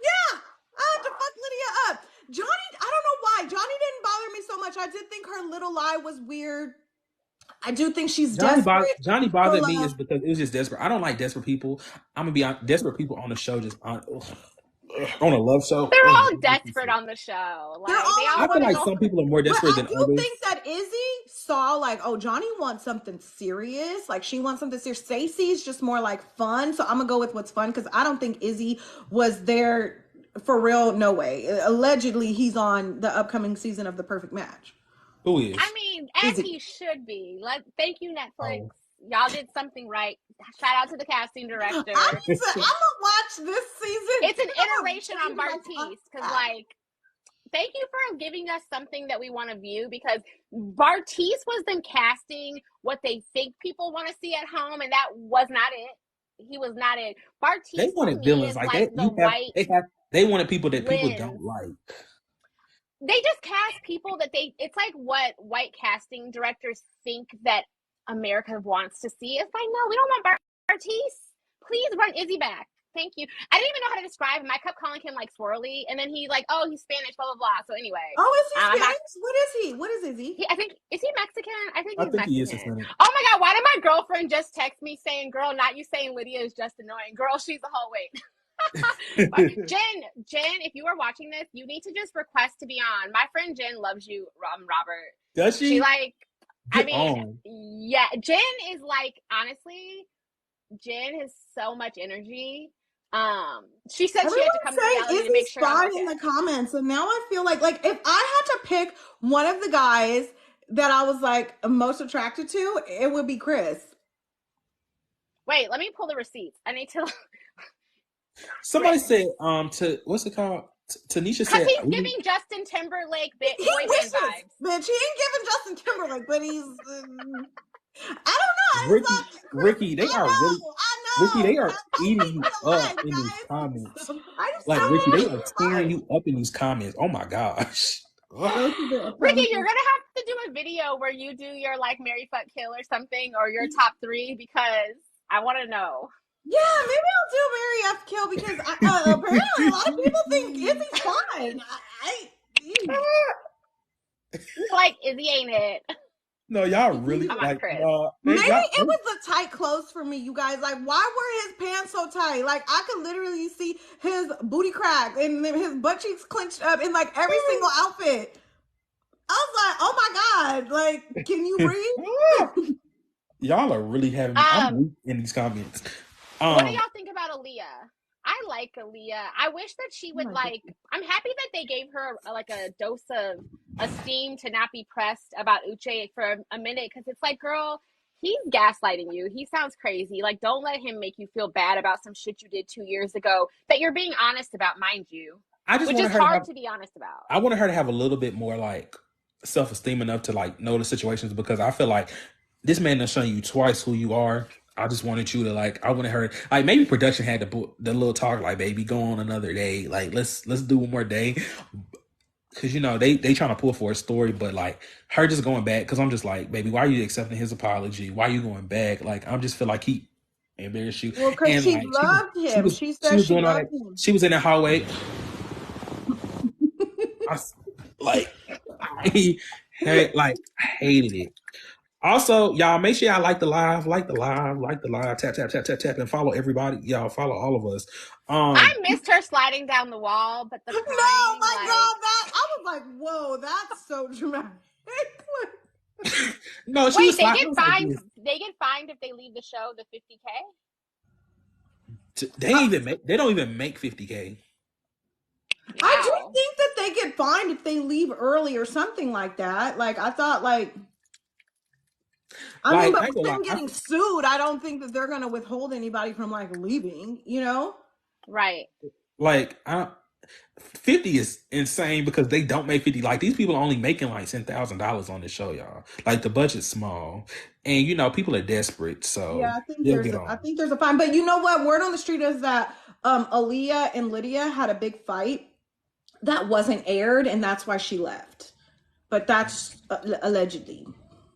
yeah. I have to fuck Lydia up. Johnny, I don't know why. Johnny didn't bother me so much. I did think her little lie was weird. I do think she's desperate. Johnny for bothered me love. is because it was just desperate. I don't like desperate people. I'm gonna be on desperate people on the show. Just on a love show. They're all desperate on the show. Like They're all they I all I feel want to like go. some people are more But desperate I than do others. think that Izzy saw like, oh, Johnny wants something serious. Like she wants something serious. Stacey's just more like fun. So I'm gonna go with what's fun because I don't think Izzy was there for real. No way. Allegedly, he's on the upcoming season of The Perfect Match. Who is? I mean, as Izzy. he should be. Thank you, Netflix. Oh. Y'all did something right. Shout out to the casting director. I'm gonna watch this season. It's an I'm gonna iteration on change my Bartise because, podcast. like, thank you for giving us something that we want to view because Bartise was them casting what they think people want to see at home, and that was not it. He was not it. They Bartise to wanted me villains is like like that. the white They wanted people that people lens. don't like. They just cast people that it's like what white casting directors think that America wants to see. It's like, no, we don't want Bartise. Please run Izzy back. Thank you. I didn't even know how to describe him. I kept calling him like swirly, and then he like, oh, he's Spanish, blah blah blah. So anyway, Oh, is he I'm Spanish? not, What is he? What is Izzy? I think is he Mexican? I think I he's think he is Mexican. Hispanic. Oh my god, why did my girlfriend just text me saying, "Girl, not you saying Lydia is just annoying. Girl, she's a whole weight." Jen, if you are watching this, you need to just request to be on. My friend Jen loves you, Robert. Does she? She like, I Get mean, on. yeah, Jen is like, honestly, Jen has so much energy. She said she Everyone had to come to saying reality to make Izzy's sure I'm fine okay. in the comments, and now I feel like if I had to pick one of the guys that I was like most attracted to, it would be Chris. Wait, let me pull the receipts. I need to. Somebody said, to what's it called? Tanisha Because said, he's giving Justin Timberlake He boy band wishes, vibes. bitch. He ain't giving Justin Timberlake, but he's. I don't know. It's Ricky, like Chris. Ricky, they are really, Ricky, I they know. are eating you Take me up alive, in these guys. comments. I just Like don't Ricky, they know. are tearing you up in these comments. Oh my gosh. Ricky, you're gonna have to do a video where you do your like Marry Fuck Kill or something, or your top 3, because I want to know. Yeah, maybe I'll do Marry F Kill because apparently a lot of people think Izzy's fine. Like Izzy ain't it? No, y'all really Come on, like Chris. Maybe it was the tight clothes for me, you guys. Like, why were his pants so tight? Like, I could literally see his booty crack and his butt cheeks clenched up in like every single outfit. I was like, oh my God, like, can you breathe? Y'all are really having me. I'm weak in these comments. What do y'all think about Aaliyah? I like Aaliyah. I wish that she would like. I'm happy that they gave her like a dose of esteem to not be pressed about Uche for a minute, because it's like, girl, he's gaslighting you. He sounds crazy. Like, don't let him make you feel bad about some shit you did 2 years ago that you're being honest about, mind you. Which is hard to be honest about. I wanted her to have a little bit more like self-esteem enough to like know the situations, because I feel like this man has shown you twice who you are. I just wanted you to like. I wanted her like, maybe production had the little talk like, baby, go on another day. Like let's do one more day, because you know they trying to pull for a story, but like her just going back, because I'm just like, baby, why are you accepting his apology? Why are you going back? Like I'm just feel like he embarrassed you. Well, because she like, loved him. She said she was she doing all that. loved him. She was in the hallway. I hated it. Also, y'all make sure y'all like the live, tap, and follow everybody. Y'all follow all of us. I missed her sliding down the wall, but the crying, no, my God, that I was like, whoa, that's so dramatic. No, she wait, they get fined. They get fined if they leave the show. The $50K. They don't even make $50K. Wow. I do think that they get fined if they leave early or something like that. Like I thought, like. I mean, but with them getting sued, I don't think that they're going to withhold anybody from like leaving, you know? Right. Like, 50 is insane, because they don't make 50. Like, these people are only making like $10,000 on this show, y'all. Like, the budget's small, and you know people are desperate. So yeah, I think there's a fine. But you know what? Word on the street is that Aaliyah and Lydia had a big fight that wasn't aired, and that's why she left. But that's allegedly.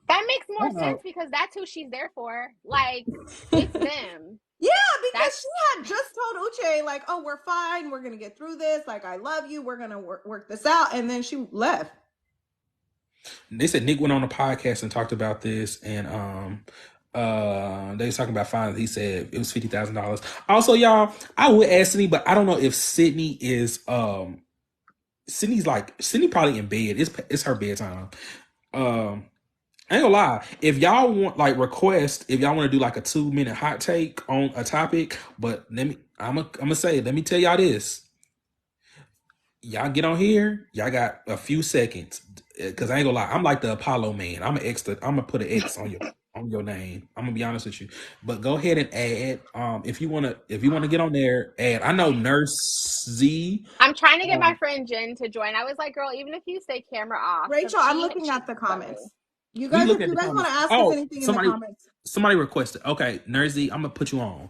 That makes more sense, because that's who she's there for. Like, it's them. Yeah, because she had just told Uche, like, oh, we're fine. We're going to get through this. Like, I love you. We're going to work this out. And then she left. They said Nick went on a podcast and talked about this. And they was talking about fines. He said it was $50,000. Also, y'all, I would ask Sydney, but I don't know if Sydney is... Sydney probably in bed. It's her bedtime. I ain't gonna lie. If y'all want like request, if y'all want to do like a 2-minute hot take on a topic, but I'm gonna say, let me tell y'all this. Y'all get on here, y'all got a few seconds, because I ain't gonna lie. I'm like the Apollo man. I'm gonna put an X on your name. I'm gonna be honest with you. But go ahead and add. If you wanna get on there, add. I know Nurse Z. I'm trying to get my friend Jen to join. I was like, girl, even if you stay camera off. Rachel, I'm looking at the comments. You guys, if you guys want to ask us anything in the comments. Somebody requested. Okay, Nursey, I'm gonna put you on.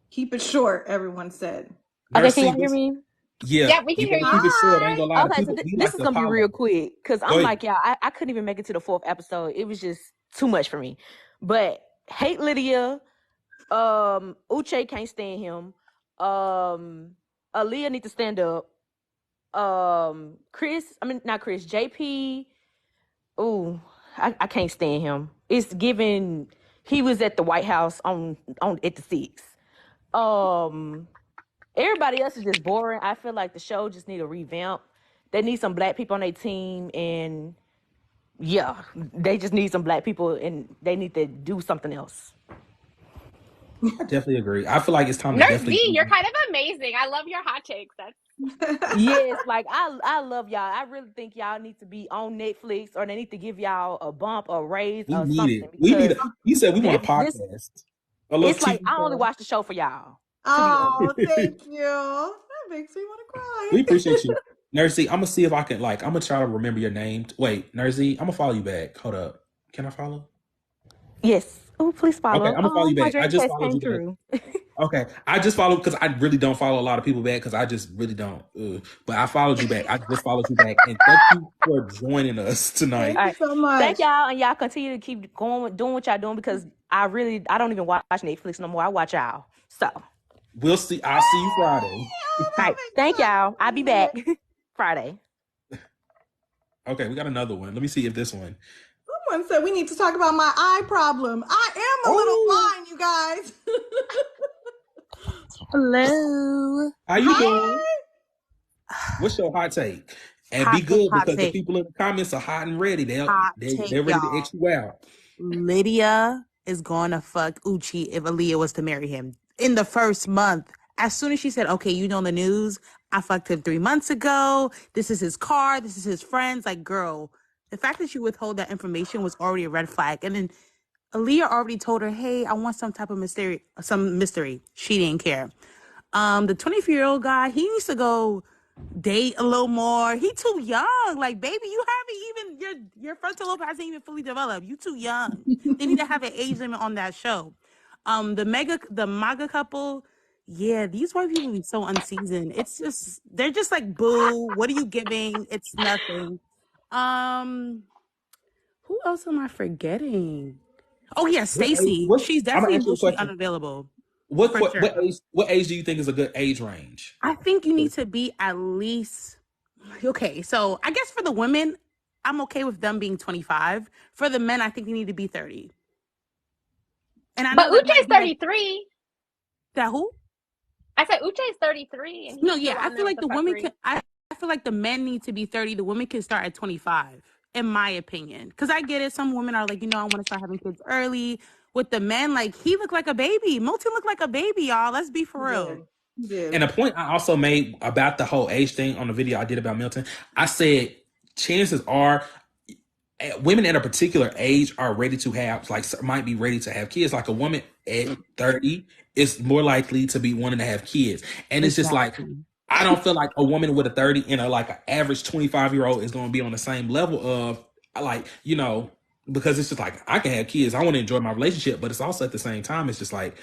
Keep it short, everyone said. Okay, can you hear me? Yeah, we can hear you. Keep it short. I ain't gonna lie. Okay, so this is gonna be real quick, because I'm like, yeah, I couldn't even make it to the 4th episode. It was just too much for me. But hate Lydia. Uche can't stand him. Aaliyah need to stand up. JP. Ooh, I can't stand him. It's given he was at the White House on at the 6th. Everybody else is just boring. I feel like the show just need a revamp. They need some black people on their team, and Yeah, they just need some black people, and they need to do something else. I definitely agree. I feel like it's time to Nurse definitely. D, you're kind of amazing. I love your hot takes. That's Yes, like I love y'all. I really think y'all need to be on Netflix, or they need to give y'all a bump, or raise, We or need something. it. We need. Because You said we want a this podcast. A little it's like TV I only show. watch the show for y'all. Oh, thank you. That makes me want to cry. We appreciate you, Nursey. I'm gonna see if I can I'm gonna try to remember your name. Wait, Nursey, I'm gonna follow you back. Hold up. Can I follow? Yes. Oh, please follow. Okay, I'm gonna follow you My back. I dream just test followed came you back. true. Okay, I just followed because I really don't follow a lot of people back because I just really don't. But I followed you back. I just followed you back, and thank you for joining us tonight. Thank you so much. Thank y'all, and y'all continue to keep going, doing what y'all doing, because I don't even watch Netflix no more. I watch y'all. So We'll see. I'll see you Friday. all right, thank y'all. I'll be back Friday. Okay, we got another one. Let me see if this one. Someone said we need to talk about my eye problem. I am a little blind, you guys. Hello. How you doing? What's your hot take? And Hot be good take, hot because the take. people in the comments are hot and ready. They're Hot ready take, to y'all. X you out. Lydia is going to fuck Uchi if Aaliyah was to marry him. In the first month, as soon as she said, okay, you know the news, I fucked him 3 months ago. This is his car. This is his friends. Like, girl, the fact that you withhold that information was already a red flag. And then Aaliyah already told her, hey, I want some type of mystery. She didn't care. The 24-year-old guy, he needs to go date a little more. He too young. Like, baby, you haven't even, your frontal lobe hasn't even fully developed. You too young. They need to have an age limit on that show. The MAGA couple, yeah, these white people be so unseasoned. It's just, they're just like, boo, what are you giving? It's nothing. Who else am I forgetting? Oh yeah, Stacey. She's I'm gonna definitely ask you a emotionally question. unavailable. What For sure. what age do you think is a good age range? I think you need to be at least okay. So I guess for the women, I'm okay with them being 25. For the men, I think you need to be 30. And I know but that might Uche's be like 33. that. Who? I said Uche's 33, and he's No, yeah. still I on there feel with like the the women fuckery. can. I feel like the men need to be 30. The women can start at 25, in my opinion. Because I get it. Some women are like, I want to start having kids early. With the men, like he looked like a baby. Milton looked like a baby, y'all. Let's be for real. And a point I also made about the whole age thing on the video I did about Milton, I said chances are women at a particular age are ready to have, might be ready to have kids. Like a woman at 30 is more likely to be wanting to have kids. And it's just like, I don't feel like a woman with a 30 and an average 25-year-old is going to be on the same level of because it's just like, I can have kids. I want to enjoy my relationship, but it's also at the same time, it's just like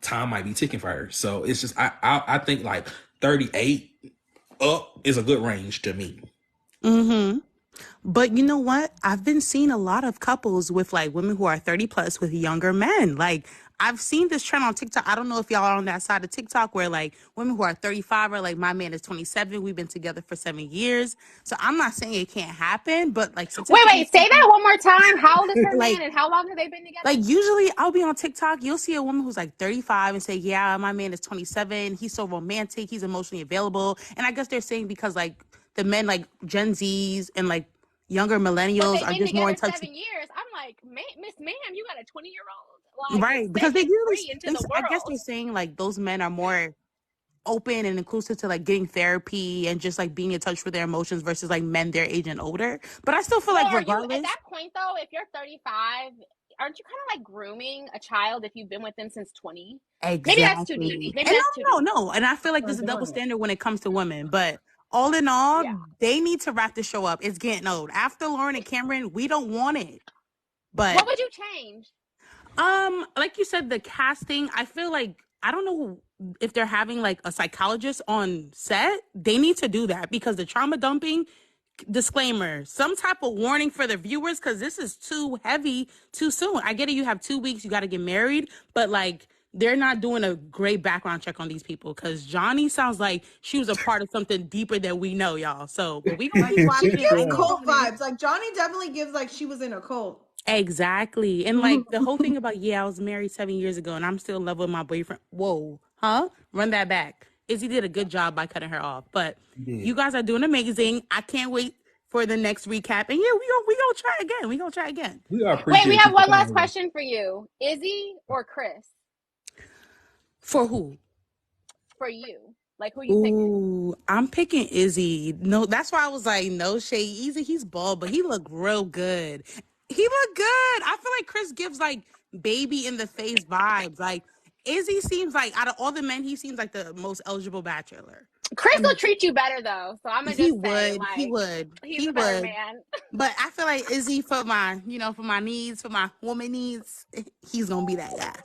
time might be ticking for her. So it's just, I think like 38 up is a good range to me. Mm-hmm. But you know what? I've been seeing a lot of couples with like women who are 30 plus with younger men. Like I've seen this trend on TikTok. I don't know if y'all are on that side of TikTok where like women who are 35 are like, my man is 27. We've been together for 7 years. So I'm not saying it can't happen, but like Wait, say that one more time. How old is her like, man and how long have they been together? Like usually I'll be on TikTok. You'll see a woman who's like 35 and say, yeah, my man is 27. He's so romantic. He's emotionally available. And I guess they're saying because like the men like Gen Zs and like younger millennials are just more in touch. 7 years. I'm like, Miss Ma'am, you got a 20-year-old. Like, right. Because they usually, into the I guess world. they're saying like those men are more open and inclusive to like getting therapy and just like being in touch with their emotions versus like men their age and older. But I still feel like regardless. At that point though, if you're 35, aren't you kind of like grooming a child if you've been with them since 20? Exactly. Maybe that's too deep. No. And I feel like there's a double standard when it comes to women. But all in all, they need to wrap the show up. It's getting old. After Lauren and Cameron, we don't want it. But what would you change? Like you said, the casting, I feel like, I don't know if they're having like a psychologist on set. They need to do that because the trauma dumping, disclaimer, some type of warning for the viewers, because this is too heavy too soon. I get it, you have 2 weeks, you got to get married, but like they're not doing a great background check on these people because Johnny sounds like she was a part of something deeper than we know, y'all. So, but we gonna keep watching. She gives cult vibes. Like Johnny definitely gives like she was in a cult. Exactly. And like the whole thing about, I was married 7 years ago and I'm still in love with my boyfriend. Whoa, huh? Run that back. Izzy did a good job by cutting her off, but you guys are doing amazing. I can't wait for the next recap. And yeah, we gonna try again. We gonna try again. We Wait, appreciate we you have for one coming last here. question for you. Izzy or Chris? For who? For you. Like, who you picking? Ooh, I'm picking Izzy. No, that's why I was like, no shade. Izzy, he's bald, but he looked real good. He looked good. I feel like Chris gives like baby in the face vibes. Like Izzy seems like out of all the men, he seems like the most eligible bachelor. Chris will treat you better though, so I'm gonna He just say, would. like, He would. he's He a better would. man. But I feel like Izzy for my, for my needs, for my woman needs, he's gonna be that guy.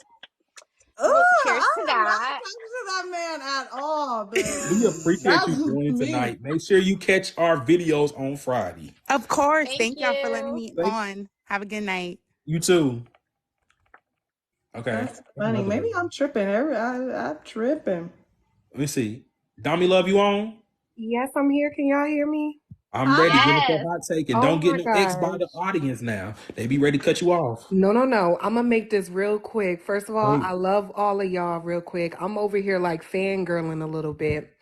Well, cheers I to am that. not talking to that man at all, babe. We appreciate you That's joining me. tonight. Make sure you catch our videos on Friday. Of course. Thank Thank y'all for letting you. me on. Have a good night. You too. Okay. That's funny. Maybe I'm tripping. I'm tripping. Let me see. Dami Love, you on? Yes, I'm here. Can y'all hear me? I'm ready. Give us Yes. your hot take. And Oh don't get my no X by the gosh. audience now. They be ready to cut you off. No. I'm gonna make this real quick. First of all, Hey. I love all of y'all real quick. I'm over here like fangirling a little bit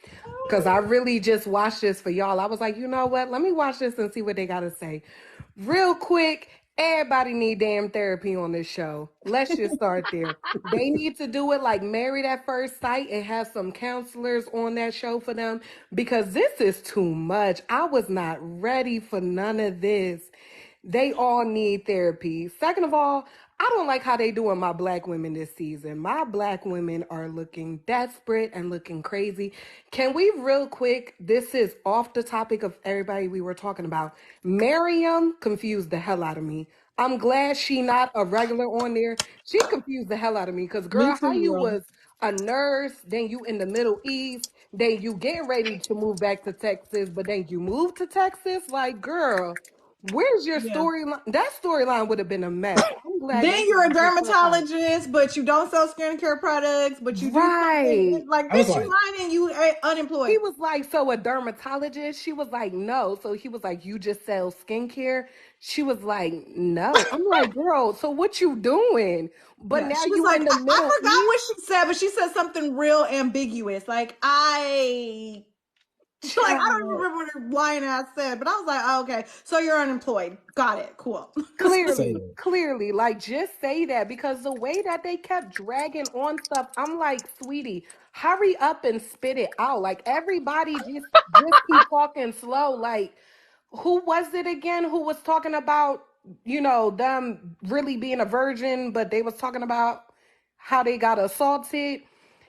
because I really just watched this for y'all. I was like, you know what? Let me watch this and see what they gotta say. Real quick, everybody need damn therapy on this show. Let's just start there. They need to do it like Married at First Sight and have some counselors on that show for them because this is too much. I was not ready for none of this. They all need therapy. Second of all, I don't like how they doing my black women this season. My black women are looking desperate and looking crazy. Can we real quick, this is off the topic of everybody we were talking about. Miriam confused the hell out of me. I'm glad she not a regular on there. She confused the hell out of me because girl, how you was a nurse, then you in the Middle East, then you getting ready to move back to Texas, but then you moved to Texas? Like, girl, where's your storyline? That storyline would have been a mess. I'm glad. Then you're a dermatologist, but you don't sell skincare products, but you do something like I was bitch. You like- lying and you unemployed. He was like, so a dermatologist? She was like, no. So he was like, you just sell skincare? She was like, no. I'm like, girl, so what you doing? But Yeah, now she was you like, in the I Middle forgot East. what she said, but she said something real ambiguous. Like I don't even remember what her lying ass said, but I was like, oh, okay, so you're unemployed. Got it. Cool. Clearly, like just say that because the way that they kept dragging on stuff, I'm like, sweetie, hurry up and spit it out. Like everybody just keep talking slow. Like, who was it again who was talking about, them really being a virgin, but they was talking about how they got assaulted?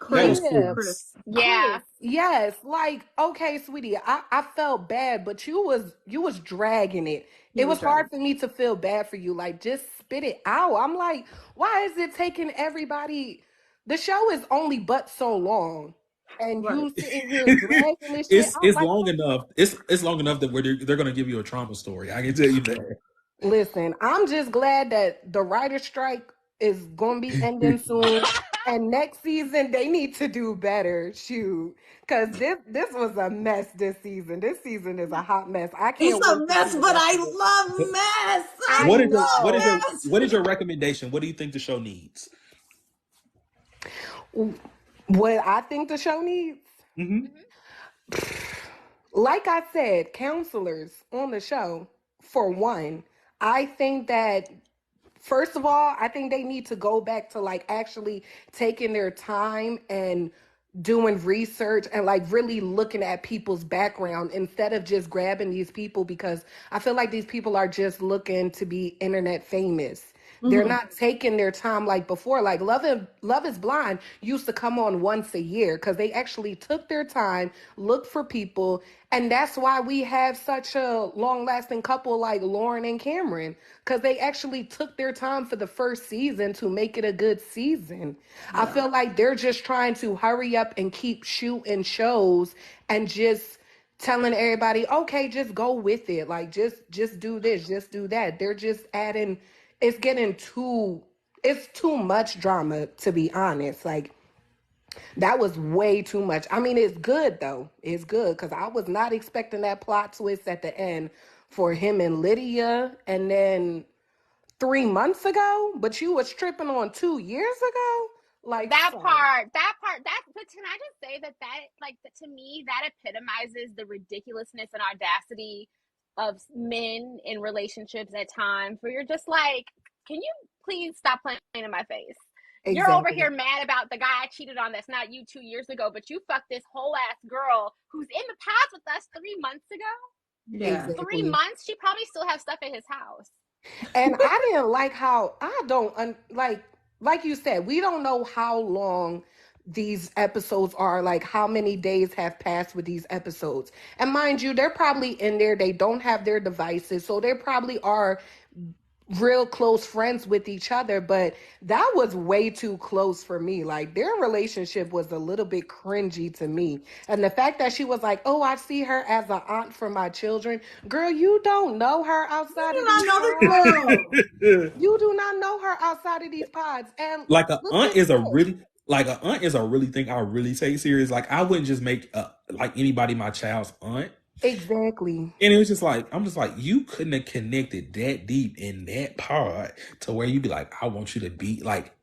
That was Chris. Yeah. Chris, yes. Like, okay, sweetie, I felt bad, but you was dragging it. It was hard for me to feel bad for you. Like, just spit it out. I'm like, why is it taking everybody? The show is only but so long. And you sitting here dragging this shit. It's long enough. It's long enough that they're gonna give you a trauma story. I can tell you that. Listen, I'm just glad that the writer's strike is going to be ending soon. And next season, they need to do better. Shoot. Because this was a mess this season. This season is a hot mess. I can't It's a wait to mess, see the but rest I of it. love mess. What is your recommendation? What do you think the show needs? What I think the show needs? Like I said, counselors on the show, for one. I think that, first of all, I think they need to go back to like actually taking their time and doing research and like really looking at people's background instead of just grabbing these people, because I feel like these people are just looking to be internet famous. They're not taking their time like before. Like Love is Blind used to come on once a year because they actually took their time, looked for people, and that's why we have such a long-lasting couple like Lauren and Cameron, because they actually took their time for the first season to make it a good season. I feel like they're just trying to hurry up and keep shooting shows and just telling everybody, okay, just go with it. Like just do this, just do that. They're just adding. It's too much drama, to be honest. Like, that was way too much. I mean, it's good though. It's good because I was not expecting that plot twist at the end for him and Lydia, and then 3 months ago, but you was tripping on 2 years ago. Like that part, but can I just say that like, to me, that epitomizes the ridiculousness and audacity of men in relationships at times where you're just like, can you please stop playing in my face? Exactly. You're over here mad about the guy I cheated on that's not you 2 years ago, but you fucked this whole ass girl who's in the past with us 3 months ago. Yeah. Exactly. 3 months, she probably still has stuff at his house. And I didn't like how I don't like you said, we don't know how long these episodes are, like how many days have passed with these episodes. And mind you, they're probably in there, they don't have their devices, so they probably are real close friends with each other, but that was way too close for me. Like their relationship was a little bit cringy to me. And the fact that she was like, oh, I see her as an aunt for my children. Girl, you don't know her outside of these pods. You do not know her outside of these pods. And like an aunt is a really thing I really take serious. Like I wouldn't just make like anybody my child's aunt. Exactly. And it was just like, I'm just like, you couldn't have connected that deep in that pod to where you'd be like, I want you to be like,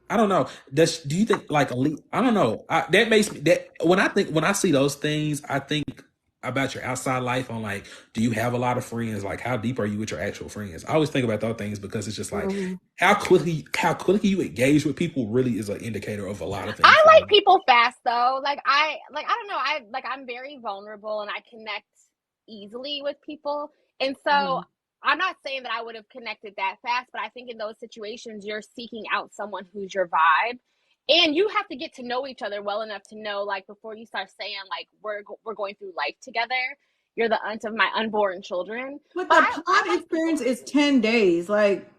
I don't know. Do you think like I don't know. That makes me that when I see those things, I think about your outside life on like, do you have a lot of friends? Like how deep are you with your actual friends? I always think about those things because it's just like how quickly you engage with people really is an indicator of a lot of things. I like people fast though. I don't know. I'm very vulnerable and I connect easily with people. And so I'm not saying that I would have connected that fast, but I think in those situations you're seeking out someone who's your vibe. And you have to get to know each other well enough to know, like, before you start saying, like, we're going through life together. You're the aunt of my unborn children. But the pod experience is 10 days. Like,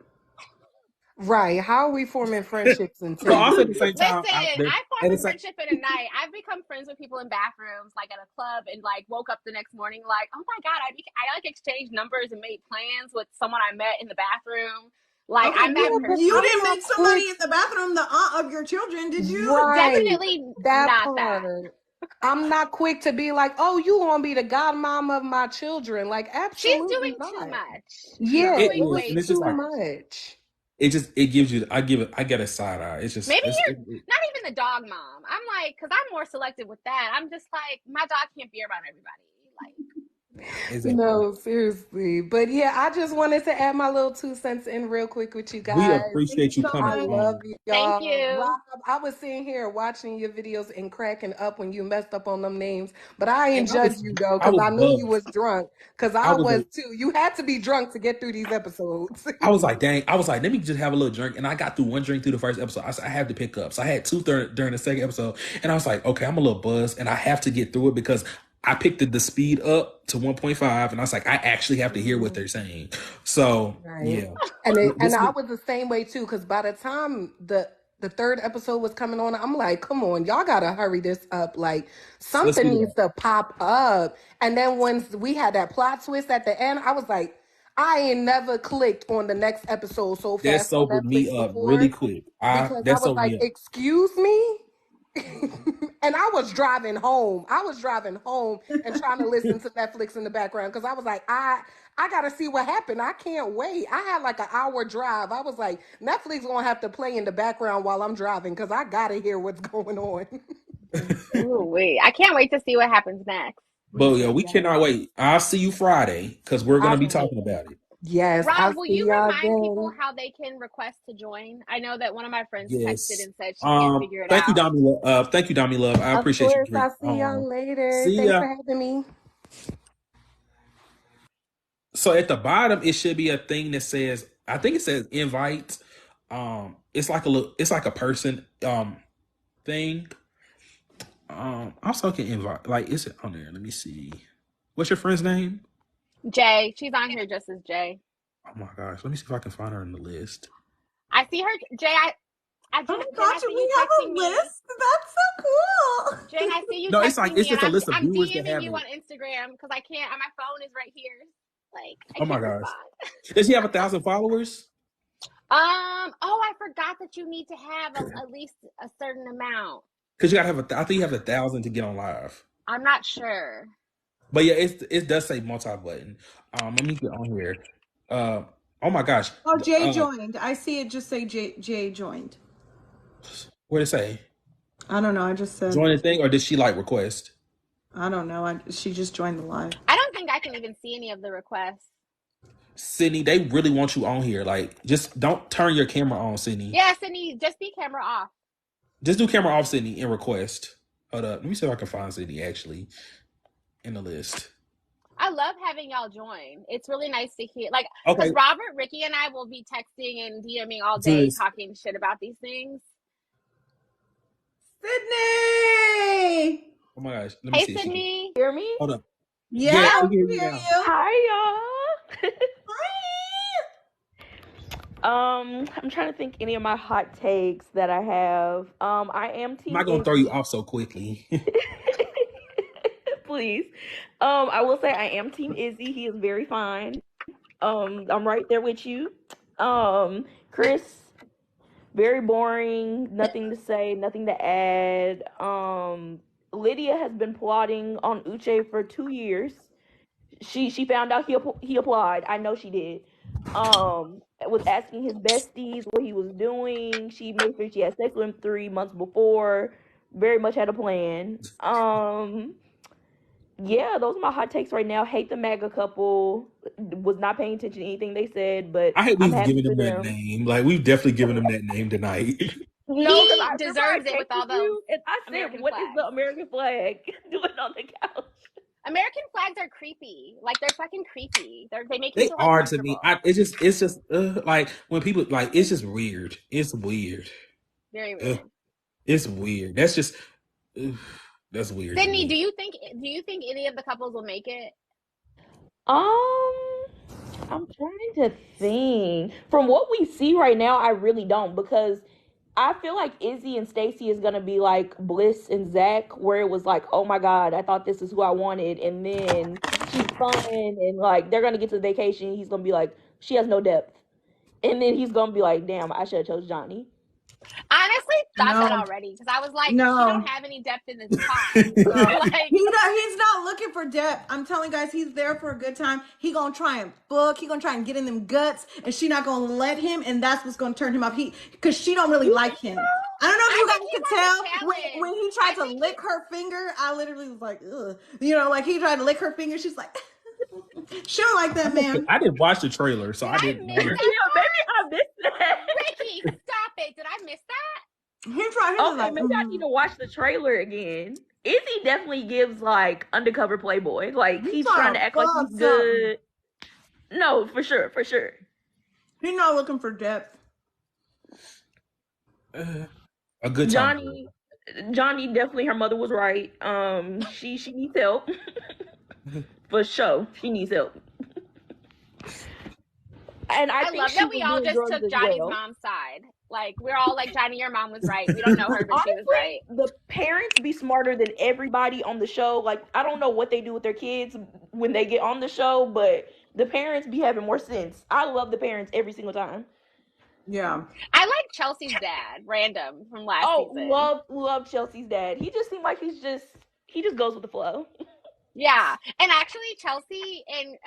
right. How are we forming friendships in 10 But also at days? the same time, I formed a friendship in a night. I've become friends with people in bathrooms, like at a club, and like woke up the next morning like, oh my God, I like exchanged numbers and made plans with someone I met in the bathroom. Like, okay, I'm that person. You didn't meet somebody in the bathroom, the aunt of your children, did you? Right. Definitely that not part. I'm not quick to be like, oh, you gonna be the godmom of my children. Like, absolutely she's doing not. too much. Yeah, She's it doing was way too just like, much. It gives you, I get a side eye. It's just maybe you're not even the dog mom. I'm like, because I'm more selective with that. I'm just like, my dog can't be around everybody. Like, exactly. No, seriously. But yeah, I just wanted to add my little 2 cents in real quick with you guys. We appreciate you coming. I love you, y'all. Thank you. Rob, I was sitting here watching your videos and cracking up when you messed up on them names, but I ain't judge you though, because I knew you was drunk. Because I was too. You had to be drunk to get through these episodes. I was like, dang. I was like, let me just have a little drink, and I got through one drink through the first episode. I said I have to pick up, so I had 2 during the second episode, and I was like, okay, I'm a little buzzed, and I have to get through it because I picked the speed up to 1.5, and I was like, I actually have to hear what they're saying. So yeah, and I was the same way too, because by the time the 3rd episode was coming on, I'm like, come on, y'all gotta hurry this up. Like something needs to pop up. And then once we had that plot twist at the end, I was like, I ain't never clicked on the next episode so fast. That sobered me up really quick. Because I was like, excuse me? And I was driving home. and trying to listen to Netflix in the background because I was like, I gotta see what happened. I can't wait. I had like an hour drive. I was like, Netflix gonna have to play in the background while I'm driving because I gotta hear what's going on. Ooh, wait. I can't wait to see what happens next. But yeah, we cannot wait. I'll see you Friday because we're gonna be talking about it. Yes. Rob, will you remind people how they can request to join? I know that one of my friends texted and said she can't figure it out. Thank you, Dami Love. I appreciate you. I'll see y'all later. Thanks for having me. So at the bottom, it should be a thing that says, I think it says invite. It's like a person thing. Also can invite. Like, is it on there? Let me see. What's your friend's name? Jay. She's on here just as Jay. Oh my gosh. Let me see if I can find her in the list. I see her. Jay, I oh my gosh, we have a list? That's so cool. Jay, I see you. No, it's like, it's just a list of viewers that have I'm DMing you on Instagram because I can't, my phone is right here. Like, oh my gosh. Does she have 1,000 followers? Oh, I forgot that you need to have at least a certain amount. Because you gotta have I think you have 1,000 to get on live. I'm not sure. But yeah, it does say multi-button. Let me get on here. Oh my gosh. Oh, Jay joined. I see it just say Jay joined. What did it say? I don't know. I just said join the thing, or did she like request? I don't know. She just joined the live. I don't think I can even see any of the requests. Sydney, they really want you on here. Like, just don't turn your camera on, Sydney. Yeah, Sydney, just be camera off. Just do camera off, Sydney, and request. Hold up. Let me see if I can find Sydney actually in the list. I love having y'all join. It's really nice to hear. Like, Okay. because Robert, Ricky, and I will be texting and DMing all day talking shit about these things. Sydney! Oh my gosh. Let me Hey, see. Sydney. Hear me? Hold up. Yeah, we we hear hear you. you. Hi, y'all. Hi. I'm trying to think any of my hot takes that I have. I am team. I'm not gonna throw you off so quickly. Please. I will say I am team Izzy. He is very fine. I'm right there with you. Chris, very boring. Nothing to say. Nothing to add. Lydia has been plotting on Uche for 2 years. She found out he applied. I know she did. Was asking his besties what he was doing. She made sure she had sex with him 3 months before. Very much had a plan. Yeah, those are my hot takes right now. Hate the MAGA couple. Was not paying attention to anything they said, but I hate we've happy given for them that name. Like, we've definitely given them that name tonight. No, because He I deserves it with all those and I said, American "What is the flags. American flag doing on the couch?" American flags are creepy. Like, they're fucking creepy. They make you They feel are to me. uncomfortable. It's just like when people like it's just weird. It's weird. Very weird. It's weird. That's just that's weird. Sydney, do you think any of the couples will make it? I'm trying to think. From what we see right now, I really don't, because I feel like Izzy and Stacey is gonna be like Bliss and Zach, where it was like, oh my god, I thought this is who I wanted, and then she's fun, and like they're gonna get to the vacation, he's gonna be like, she has no depth, and then he's gonna be like, damn, I should have chose Johnny. Honestly, thought that already, because I was like, she don't have any depth in this pod. Like, he's not looking for depth. I'm telling you guys, he's there for a good time. He gonna try and book. He gonna try and get in them guts, and she not gonna let him. And that's what's gonna turn him off. Because she don't really like him. I don't know if you guys can tell when he tried to lick her finger. I literally was like, ugh. You know, like he tried to lick her finger. She's like, she don't like that man. I didn't watch the trailer, so I didn't know. Maybe I missed that. Ricky, stop it! Did I miss that? He tried. Okay, like, maybe I need to watch the trailer again. Izzy definitely gives like undercover playboy. Like he's trying to act like he's good. No, for sure. He's not looking for depth. A good time. Johnny definitely, her mother was right. She needs help. For sure, she needs help. And I think love that we all just took Johnny's mom's side. Like, we're all like, Johnny, your mom was right. We don't know her, but honestly, she was right. The parents be smarter than everybody on the show. Like, I don't know what they do with their kids when they get on the show, but the parents be having more sense. I love the parents every single time. Yeah. I like Chelsea's dad, random, from last season. Love Chelsea's dad. He just seemed like he just goes with the flow. Yeah. And actually, Chelsea and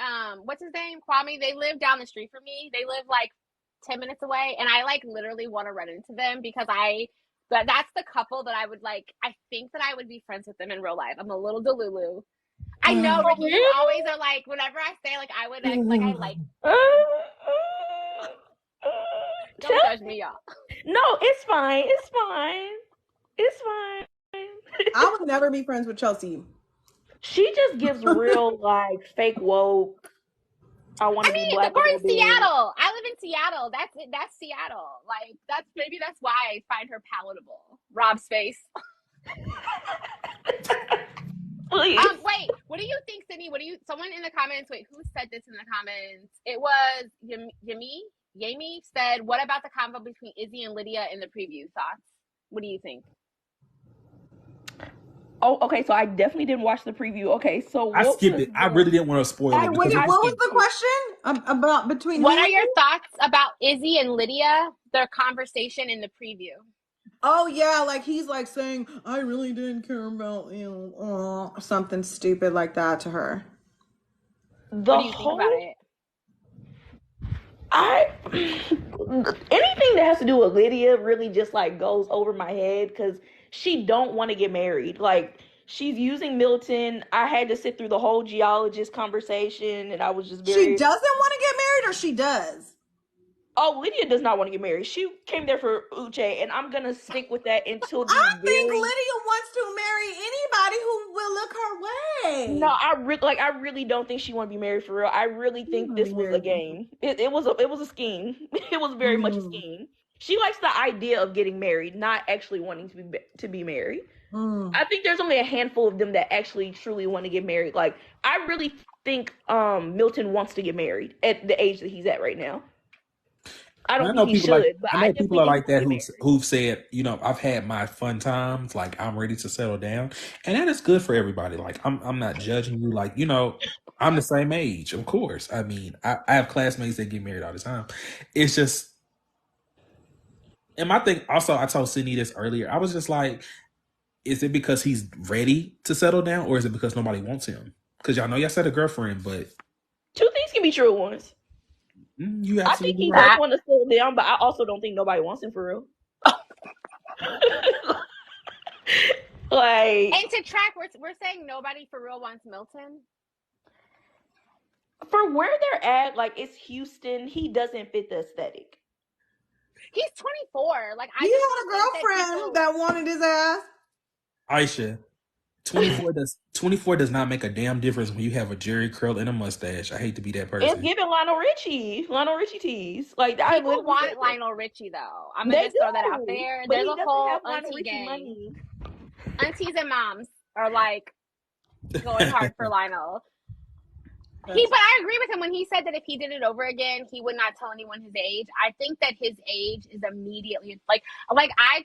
what's his name? Kwame, they live down the street from me. They live like 10 minutes away, and I like literally want to run into them because that's the couple that I would like. I think that I would be friends with them in real life. I'm a little delulu. I know, Ricky, you always are like, whenever I say like I would act like I like. Don't judge me, y'all. No, it's fine. I would never be friends with Chelsea. She just gives real like fake woke. I want to be black. Or in Seattle. I live in Seattle. That's Seattle. Like maybe that's why I find her palatable. Rob's face. Please. Wait, what do you think, Sydney? Someone in the comments, wait, who said this in the comments? It was Yami said, what about the convo between Izzy and Lydia in the preview? Thoughts? What do you think? Oh, okay, so I definitely didn't watch the preview. Okay, so I skipped it. I really didn't want to spoil it. What was the question about between? What are your thoughts about Izzy and Lydia, their conversation in the preview? Oh yeah, like he's like saying, I really didn't care about something stupid like that to her. What do you think about it? Anything that has to do with Lydia really just like goes over my head because she don't want to get married. Like she's using Milton. I had to sit through the whole geologist conversation, and I was just She very. doesn't want to get married, or she does? Oh, Lydia does not want to get married. She came there for Uche, and I'm gonna stick with that until the I think very. Lydia wants to marry anybody who will look her way. No, I really don't think she want to be married for real. I really think this was a game. It was a scheme. It was very much a scheme. She likes the idea of getting married, not actually wanting to be married. I think there's only a handful of them that actually truly want to get married. Like, I really think Milton wants to get married at the age that he's at right now. I don't think he should, but I know people are like that who've said, you know, I've had my fun times, like I'm ready to settle down, and that is good for everybody. Like I'm not judging you. Like, you know, I'm the same age, of course. I mean, I have classmates that get married all the time. It's just, and my thing also, I told Sydney this earlier. I was just like, is it because he's ready to settle down, or is it because nobody wants him? Because y'all know y'all said a girlfriend, but two things can be true at once. You I think he does want to settle down, but I also don't think nobody wants him for real. Like, and to track, we're saying nobody for real wants Milton. For where they're at, like, it's Houston. He doesn't fit the aesthetic. He's 24. Like, he had a girlfriend that wanted his ass. Aisha, 24 does not make a damn difference when you have a Jerry curl and a mustache. I hate to be that person. It's giving Lionel Richie tees. Like, people want Lionel Richie though. I'm gonna just throw that out there. There's a whole auntie gang. Aunties and moms are like going hard for Lionel. But I agree with him when he said that if he did it over again, he would not tell anyone his age. I think that his age is immediately like I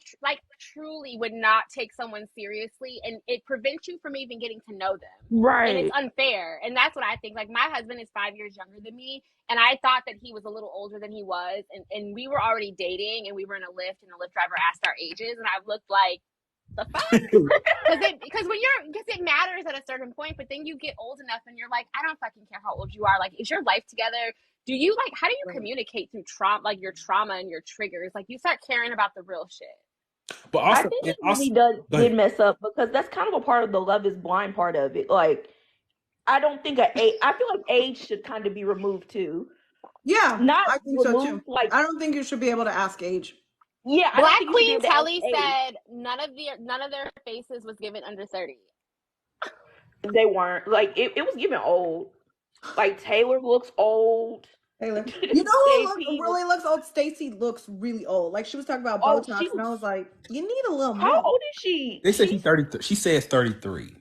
truly would not take someone seriously, and it prevents you from even getting to know them. Right. And it's unfair. And that's what I think. Like, my husband is 5 years younger than me, and I thought that he was a little older than he was, and we were already dating, and we were in a Lyft, and the Lyft driver asked our ages, and I looked like, the fuck? Because it matters at a certain point, but then you get old enough and you're like, I don't fucking care how old you are. Like, is your life together? Do you how do you communicate through trauma, like your trauma and your triggers? Like, you start caring about the real shit. But also, I think he really did mess up, because that's kind of a part of the Love is Blind part of it. Like, I don't think I feel like age should kind of be removed too. Yeah, not I think so too. Like, I don't think you should be able to ask age. Yeah, Black Queen Telly said none of their faces was given under 30. They weren't. Like, it was given old. Like, Taylor looks old. Taylor, you know who really looks old? Stacey looks really old. Like, she was talking about Botox, and I was like, you need a little more. How old is she? They said she's 33. She says 33.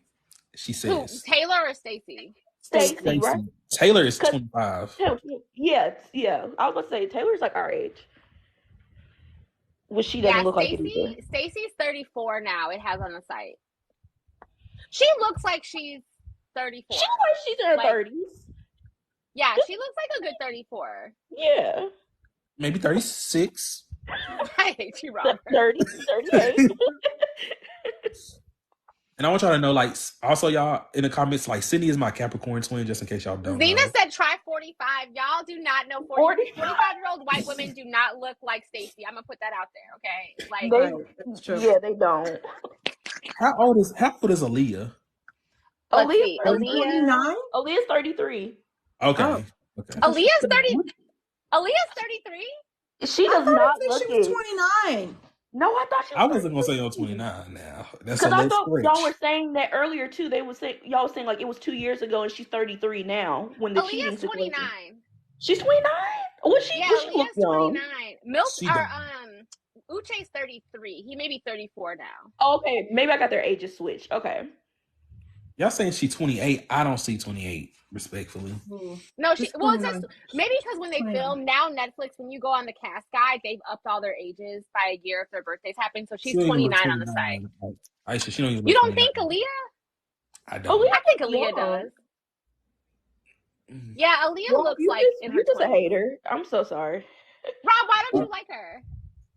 She says. Who, Taylor or Stacey? Stacey, right? Taylor is 25. Yeah. I was gonna say Taylor's like our age. Well, she doesn't look like it either. Stacey's 34 now. It has on the site. She looks like she's 34. She looks like she's in her 30s. Yeah, she looks like a good 34. Yeah. Maybe 36. I hate you, Robert. 30, 38. And I want y'all to know, like, also y'all in the comments, like, Sydney is my Capricorn twin, just in case y'all don't Zena know. said try 45. Y'all do not know 45-year-old white women do not look like Stacey. I'm gonna put that out there, okay? Like, yeah, they don't. How old is Aaliyah? Aaliyah's 29? Aaliyah's 33. Okay. Oh. Okay. Aaliyah's 30. Aaliyah's 33. She does not look she was 29. No, I thought she was. I wasn't gonna say 29 now. That's because I thought y'all were saying that earlier too. They would say y'all were saying like it was 2 years ago, and she's 33 now. When the cheating Aaliyah's 29. She's 29. Was she? Yeah, was she Aaliyah's 29. Milk or Uche's 33. He may be 34 now. Oh, okay, maybe I got their ages switched. Okay. Y'all saying she's 28? I don't see 28. Respectfully. No, it's just maybe because when they film now, Netflix, when you go on the cast guide, they've upped all their ages by a year if their birthdays happen. So she's 29 on the site. Aisha, she don't even. You don't think Aaliyah? I don't. I think Aaliyah does. Yeah, Aaliyah looks like in her 20s. You're just a hater. I'm so sorry. Rob, why don't you like her?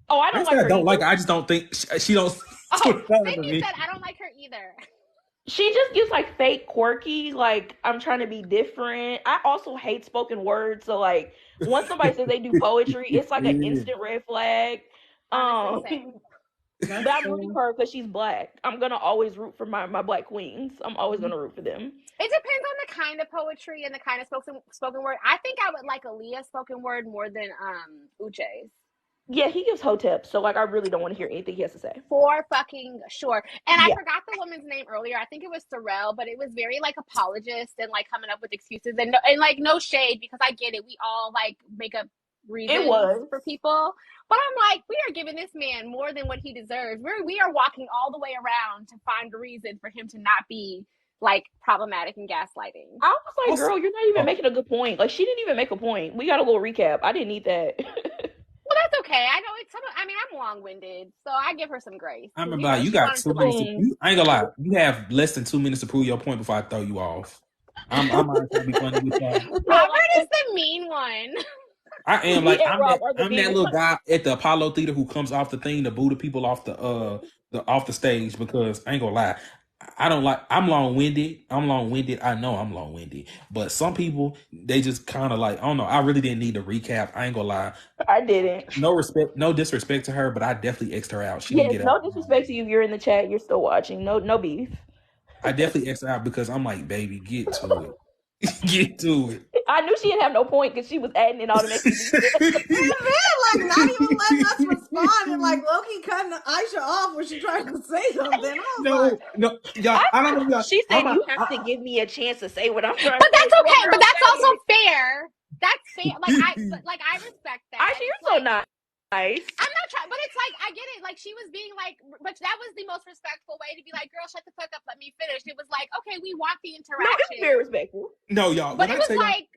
Oh, I don't like her. I don't like her. I just don't think she don't. Sydney said I don't like her either. She just gives like fake quirky, like I'm trying to be different. I also hate spoken words, so like once somebody says they do poetry, it's like an instant red flag. But I'm rooting for her because she's black. I'm gonna always root for my black queens. I'm always gonna root for them. It depends on the kind of poetry and the kind of spoken word. I think I would like Aaliyah's spoken word more than Uche's. Yeah, he gives hotep, so like I really don't want to hear anything he has to say. For fucking sure. And I forgot the woman's name earlier. I think it was Sorrel, but it was very like apologist and like coming up with excuses and like no shade, because I get it. We all like make up reasons for people. But I'm like, we are giving this man more than what he deserves. We are walking all the way around to find a reason for him to not be like problematic and gaslighting. I was like, girl, you're not even making a good point. Like, she didn't even make a point. We got a little recap. I didn't need that. Well, that's okay. I know I'm long-winded, so I give her some grace. I remember you got 2 minutes. I ain't gonna lie. You have less than 2 minutes to prove your point before I throw you off. I'm trying to be funny with y'all. Robert is the mean one. I am like I'm that little guy at the Apollo Theater who comes off the thing to boo the people off the stage, because I ain't gonna lie. I'm long-winded. I know I'm long-winded. But some people, they just kind of like, I don't know. I really didn't need to recap. I ain't gonna lie. I didn't. No disrespect to her, but I definitely X'd her out. She didn't get out. No disrespect to you if you're in the chat, you're still watching. No beef. I definitely X'd her out because I'm like, baby, get to it. Get to it. I knew she didn't have no point because she was adding in all the messages. Like not even letting us respond and like Loki cutting Aisha off when she tried to say something. No, y'all. I don't know. She said you have to give me a chance to say what I'm trying to say. But that's okay. But that's also fair. That's fair. I respect that. Aisha, you're so nice. I'm not trying, but it's like I get it. Like she was being like, but that was the most respectful way to be like, "Girl, shut the fuck up, let me finish." It was like, okay, we want the interaction. No, it was very respectful. No, y'all. But it was like,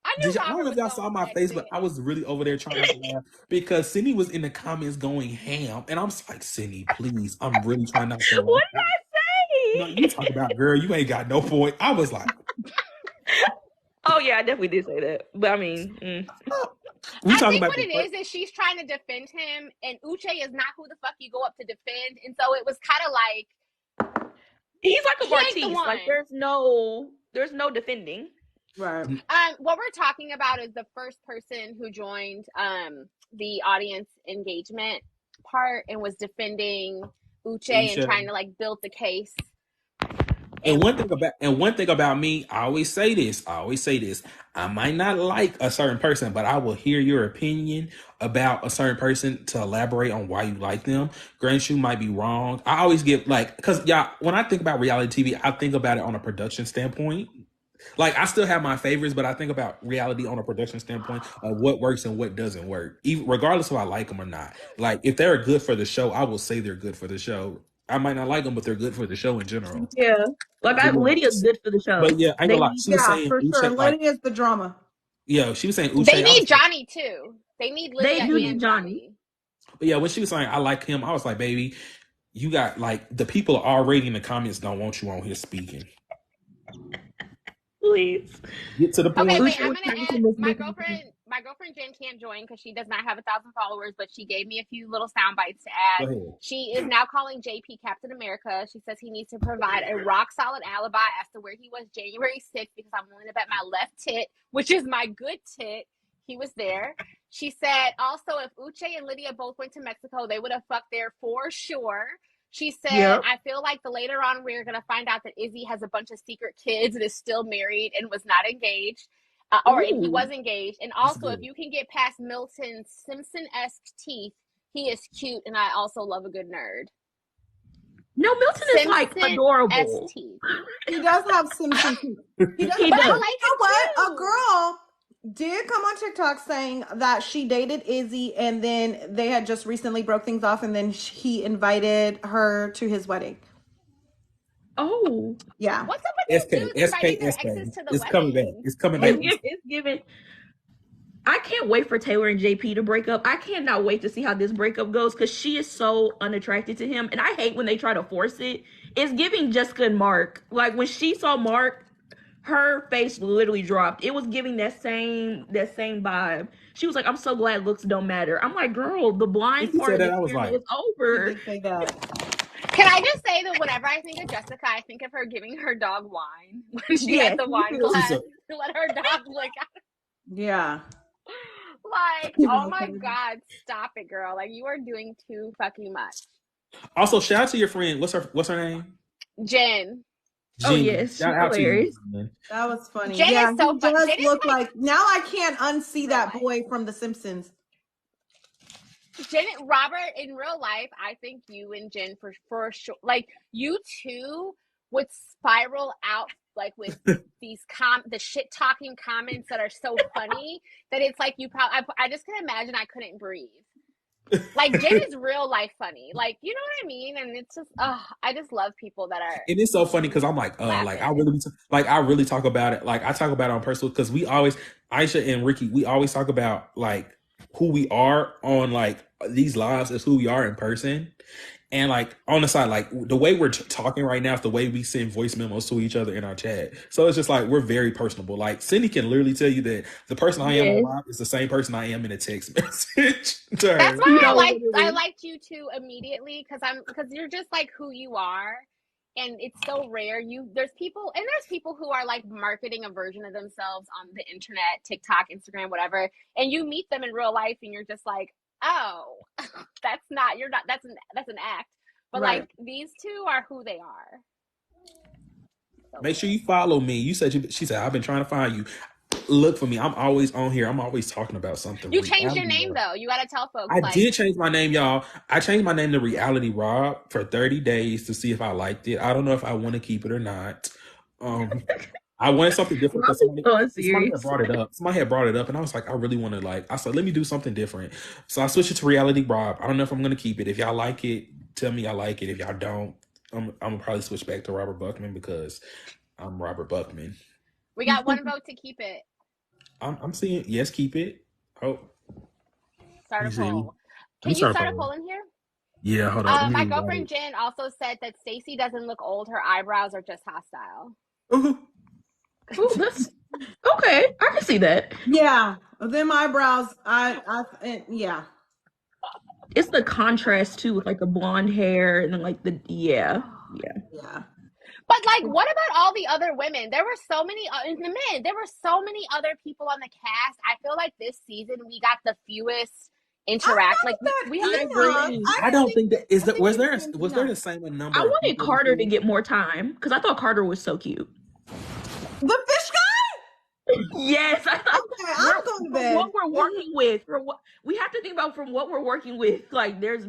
I don't know if y'all saw my face, but I was really over there trying to laugh because Sydney was in the comments going ham, and I'm like, Sydney, please, I'm really trying not to. What did I say? No, you talk about, girl, you ain't got no point. I was like, oh yeah, I definitely did say that, but I mean. I think what it is she's trying to defend him, and Uche is not who the fuck you go up to defend, and so it was kind of like he's like a Bartiz. Like there's no defending. Right. What we're talking about is the first person who joined the audience engagement part and was defending Uche and trying to like build the case. And one thing about me, I always say this. I might not like a certain person, but I will hear your opinion about a certain person to elaborate on why you like them. Granted, you might be wrong. I always get like, because when I think about reality TV, I think about it on a production standpoint. Like I still have my favorites, but I think about reality on a production standpoint of what works and what doesn't work, even regardless if I like them or not. Like if they're good for the show, I will say they're good for the show. I might not like them, but they're good for the show in general. Yeah, like Lydia's good for the show. But yeah, I ain't gonna lie. She was saying for sure. Lydia's the drama. Yeah, she was saying Uche. They need Johnny too. They need Lydia. They do need Johnny. But yeah, when she was saying I like him, I was like, baby, you got like the people already in the comments don't want you on here speaking. Please get to the point. Okay, wait, I'm gonna add my girlfriend Jen can't join because she does not have 1,000 followers, but she gave me a few little sound bites to add. She is now calling JP Captain America. She says he needs to provide a rock solid alibi as to where he was January 6th because I'm willing to bet my left tit, which is my good tit, he was there. She said also if Uche and Lydia both went to Mexico, they would have fucked there for sure. She said, I feel like later on we're going to find out that Izzy has a bunch of secret kids and is still married and was not engaged. Or if he was engaged. And also, if you can get past Milton's Simpson-esque teeth, he is cute. And I also love a good nerd. No, Milton is like adorable. He does have Simpson teeth. He does. But I like you know what? A girl did come on TikTok saying that she dated Izzy and then they had just recently broke things off and then he invited her to his wedding. Oh. Yeah. What's up with these dudes inviting their exes to the wedding? Coming back. It's coming back. It's giving. I can't wait for Taylor and JP to break up. I cannot wait to see how this breakup goes because she is so unattracted to him. And I hate when they try to force it. It's giving Jessica and Mark. Like when she saw Mark, her face literally dropped. It was giving that same vibe. She was like, I'm so glad looks don't matter. I'm like, girl, the blind part of the experience is over. Can I just say that whenever I think of Jessica, I think of her giving her dog wine. When she had the wine glass to let her dog look at her. Yeah. Like, oh my God, stop it, girl. Like, you are doing too fucking much. Also, shout out to your friend. What's her name? Jen. Oh Jen. yes, Shout she's out to you, hilarious. man. That was funny. Jen Yeah, is so he fun. does Jen is look like like now I can't unsee real that life. boy from The Simpsons. Robert, in real life, I think you and Jen for sure, like you two would spiral out like with these the shit talking comments that are so funny that it's like you probably I just can imagine I couldn't breathe. Like Jen is real life funny, like you know what I mean, and it's just I just love people that are. And it's so funny because I'm like I really talk about it. Like I talk about it on personal because we always Aisha and Ricky, we always talk about like who we are on like these lives is who we are in person. And like on the side, like the way we're talking right now is the way we send voice memos to each other in our chat. So it's just like we're very personable. Like Cindy can literally tell you that the person I am on live is the same person I am in a text message. That's why I liked you two immediately because you're just like who you are, and it's so rare. There's people who are like marketing a version of themselves on the internet, TikTok, Instagram, whatever, and you meet them in real life, and you're just like, oh, that's an act. But right. Like these two are who they are. So make sure you follow me. You said she said I've been trying to find you. Look for me. I'm always on here. I'm always talking about something. You changed your name though. You gotta tell folks. I did change my name, y'all. I changed my name to Reality Rob for 30 days to see if I liked it. I don't know if I want to keep it or not. I wanted something different because somebody had brought it up. Somebody had brought it up, and I was like, I really want to I said, let me do something different. So I switched it to Reality Rob. I don't know if I'm going to keep it. If y'all like it, tell me I like it. If y'all don't, I'm going to probably switch back to Robert Buckman because I'm Robert Buckman. We got one vote to keep it. I'm seeing, yes, keep it. Oh. Start a poll. Can you start a poll in here? Yeah, hold on. My girlfriend Jen also said that Stacey doesn't look old. Her eyebrows are just hostile. Ooh, that's okay. I can see that. Yeah, them eyebrows. Yeah. It's the contrast too, with like the blonde hair and then like the yeah. But like, what about all the other women? There were so many in the men. There were so many other people on the cast. I feel like this season we got the fewest interact. Like we had. I don't think that is that. Was there the same number? I wanted Carter to get more time because I thought Carter was so cute. The fish guy? Yes, I thought. Okay, I'm going to bed. What we're working with, we have to think about from what we're working with. Like there's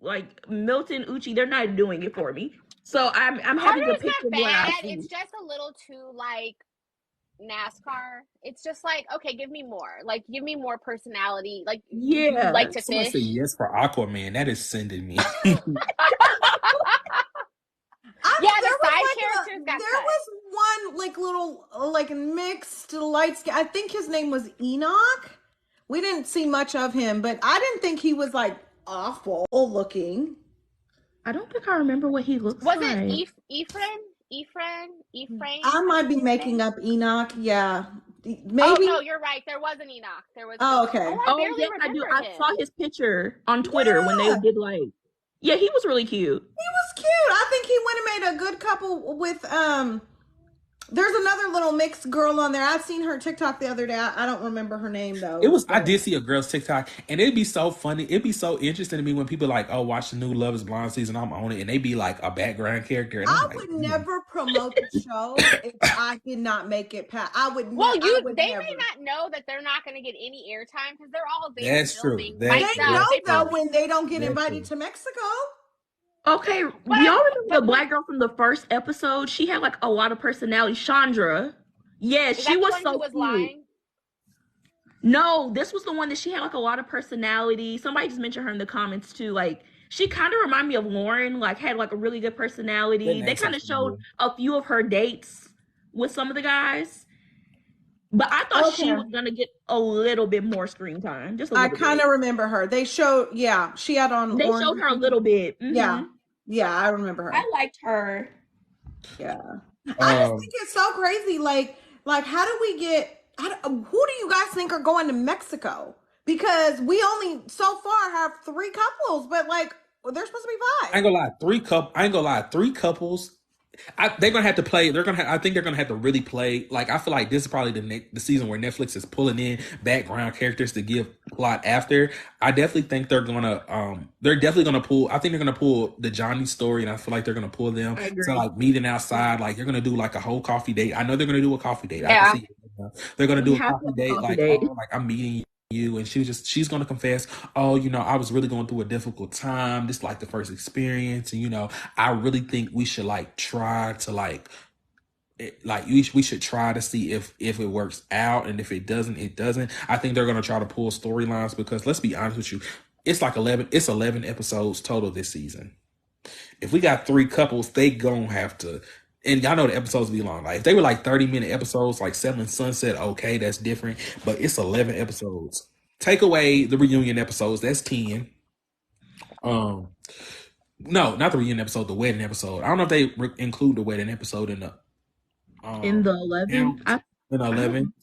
like Milton, Uchi, they're not doing it for me. So I'm having to pick not bad. It's just a little too like NASCAR. It's just like, okay, give me more. Like give me more personality. Like like to Someone fish. say yes for Aquaman. That is sending me. Yeah, the side characters got there was one like little like mixed light skin. I think his name was Enoch. We didn't see much of him, but I didn't think he was like awful looking. I don't think I remember what he looks like. Was it Ephraim? I might be making up Enoch. Yeah. Maybe. Oh no, you're right. There was an Enoch. There was. Oh, okay. I do. I saw his picture on Twitter when they did like. Yeah, he was really cute. He was cute. I think he went and made a good couple with there's another little mixed girl on there. I've seen her TikTok the other day. I don't remember her name though. I did see a girl's TikTok, and it'd be so funny. It'd be so interesting to me when people like, oh, watch the new Love is Blind season. I'm on it, and they be like a background character. And I would never promote the show if I did not make it past. Well, they may not know that they're not going to get any airtime because they're all there. That's true. They know though when they don't get invited to Mexico. Okay, y'all remember the black girl from the first episode? She had like a lot of personality. Chandra. Yeah, she was so cute. Lying? No, this was the one that she had like a lot of personality. Somebody just mentioned her in the comments too. Like she kind of reminded me of Lauren. Like had like a really good personality. They kind of showed a few of her dates with some of the guys. But I thought she was gonna get a little bit more screen time. Just I kind of remember her. They showed, she had on. They showed her a little bit. Mm-hmm. Yeah, I remember her. I liked her. Yeah, I just think it's so crazy. Like how do we get? Who do you guys think are going to Mexico? Because we only so far have 3 couples, but like there's supposed to be 5. I ain't gonna lie, 3 couples. They're gonna have to play. I think they're gonna have to really play. Like I feel like this is probably the season where Netflix is pulling in background characters to give plot after. I definitely think they're gonna. They're definitely gonna pull. I think they're gonna pull the Johnny story, and I feel like they're gonna pull them to like meeting outside. Like they're gonna do like a whole coffee date. I know they're gonna do a coffee date. I Yeah. can see it. They're gonna do We a have to coffee have a date. coffee Like date. oh, like I'm meeting you, and she's gonna confess, oh, I was really going through a difficult time. This is like the first experience, and I really think we should like try to like we should try to see if it works out, and if it doesn't, it doesn't. I think they're gonna try to pull storylines because let's be honest with you, it's like 11 episodes total this season. If we got 3 couples, they gonna have to. And y'all know the episodes be long. Like if they were like 30-minute episodes, like Selling Sunset, okay, that's different. But it's 11 episodes. Take away the reunion episodes, that's 10. No, not the reunion episode, the wedding episode. I don't know if they include the wedding episode in the 11. in 11.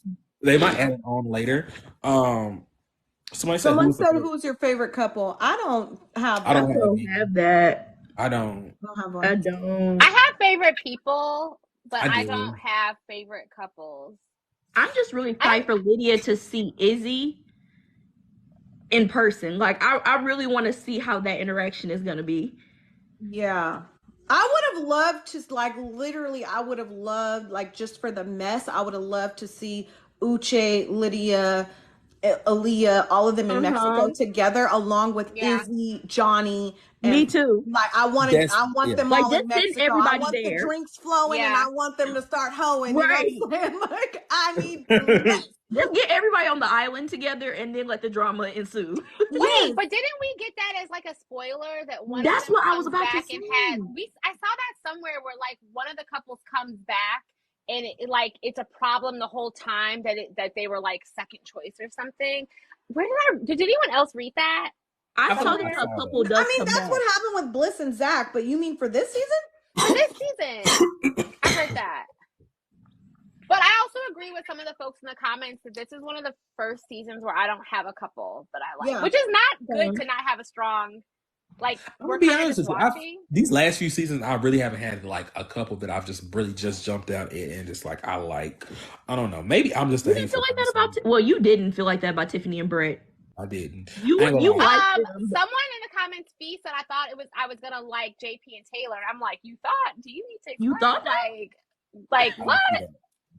They might add it on later. Somebody So said let's say who's your favorite couple. I don't have. I don't have that. I don't. have one. I don't. I have favorite people, but I I do. don't have favorite couples. I'm just really hyped for Lydia to see Izzy in person. Like I really want to see how that interaction is gonna be. Yeah. I would have loved to literally I would have loved just for the mess, I would have loved to see Uche, Lydia, Aaliyah, all of them in Mexico together along with Izzy, Johnny. And Me too. I want them all in Mexico. everybody I want there. the drinks flowing and I want them to start hoeing. Right. You know what I'm saying? I need the mess. Just get everybody on the island together and then let the drama ensue. Wait, but didn't we get that as like a spoiler that one That's of them what I comes was about to back and say. I saw that somewhere where one of the couples comes back and it's a problem the whole time that they were second choice or something. Did anyone else read that? I saw that a couple does. I mean, that's what happened with Bliss and Zach, but you mean for this season? For this season. I heard that. But I also agree with some of the folks in the comments that this is one of the first seasons where I don't have a couple that I like, which is not good to not have a strong, I'm gonna be honest with you. These last few seasons, I really haven't had a couple that I've just jumped out and just I like. I don't know. Maybe I'm just. You didn't feel like that about. Well, you didn't feel like that about Tiffany and Brett. I didn't. You like someone in the comments Fee said I was gonna like JP and Taylor. I'm like, you thought? Do you need to? Explain? You thought that? Like what?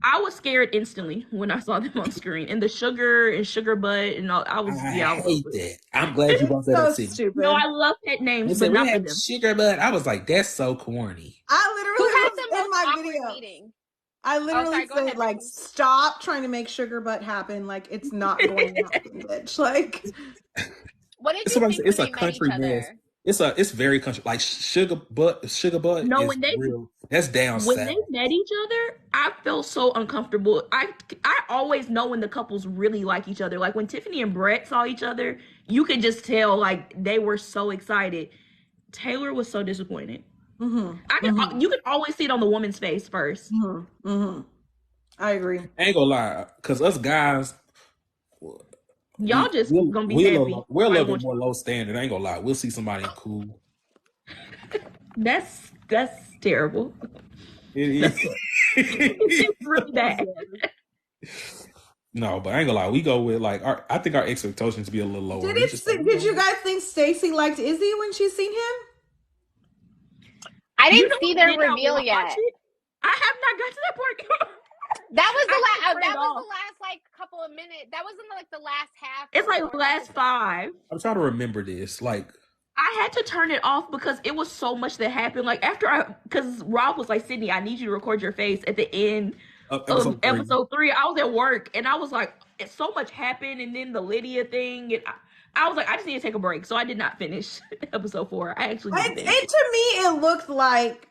I was scared instantly when I saw them on screen, and the sugar and sugar butt and all. I hate that. I'm glad you brought that up. So stupid. No, I love pet names, but not for them. Sugar butt. I was like, that's so corny. I literally in my video. Meeting? I literally said stop trying to make sugar butt happen. It's not going to happen, bitch. What did you think? It's a country mess. It's very country, sugar butt. No, when that's down when south. they met each other, I felt so uncomfortable. I always know when the couples really like each other. Like when Tiffany and Brett saw each other, you could just tell they were so excited. Taylor was so disappointed. Mm-hmm. You can always see it on the woman's face first. Mm-hmm. Mm-hmm. I agree. I ain't gonna lie, because us guys. Y'all just gonna be happy. We're a little bit more low standard. I ain't gonna lie. We'll see somebody cool. That's terrible. It is. It's really bad. No, but I ain't gonna lie. We go with I think our expectations be a little lower. Did you guys think Stacey liked Izzy when she seen him? I didn't see their reveal yet. I have not got to that part. That was the last couple of minutes. That wasn't the last half. It's the last 5. I'm trying to remember this. I had to turn it off because it was so much that happened. Because Rob was like, Sydney, I need you to record your face at the end of episode 3. I was at work and I was like, so much happened, and then the Lydia thing, and I was like, I just need to take a break. So I did not finish episode 4. I actually didn't finish. To me, it looked like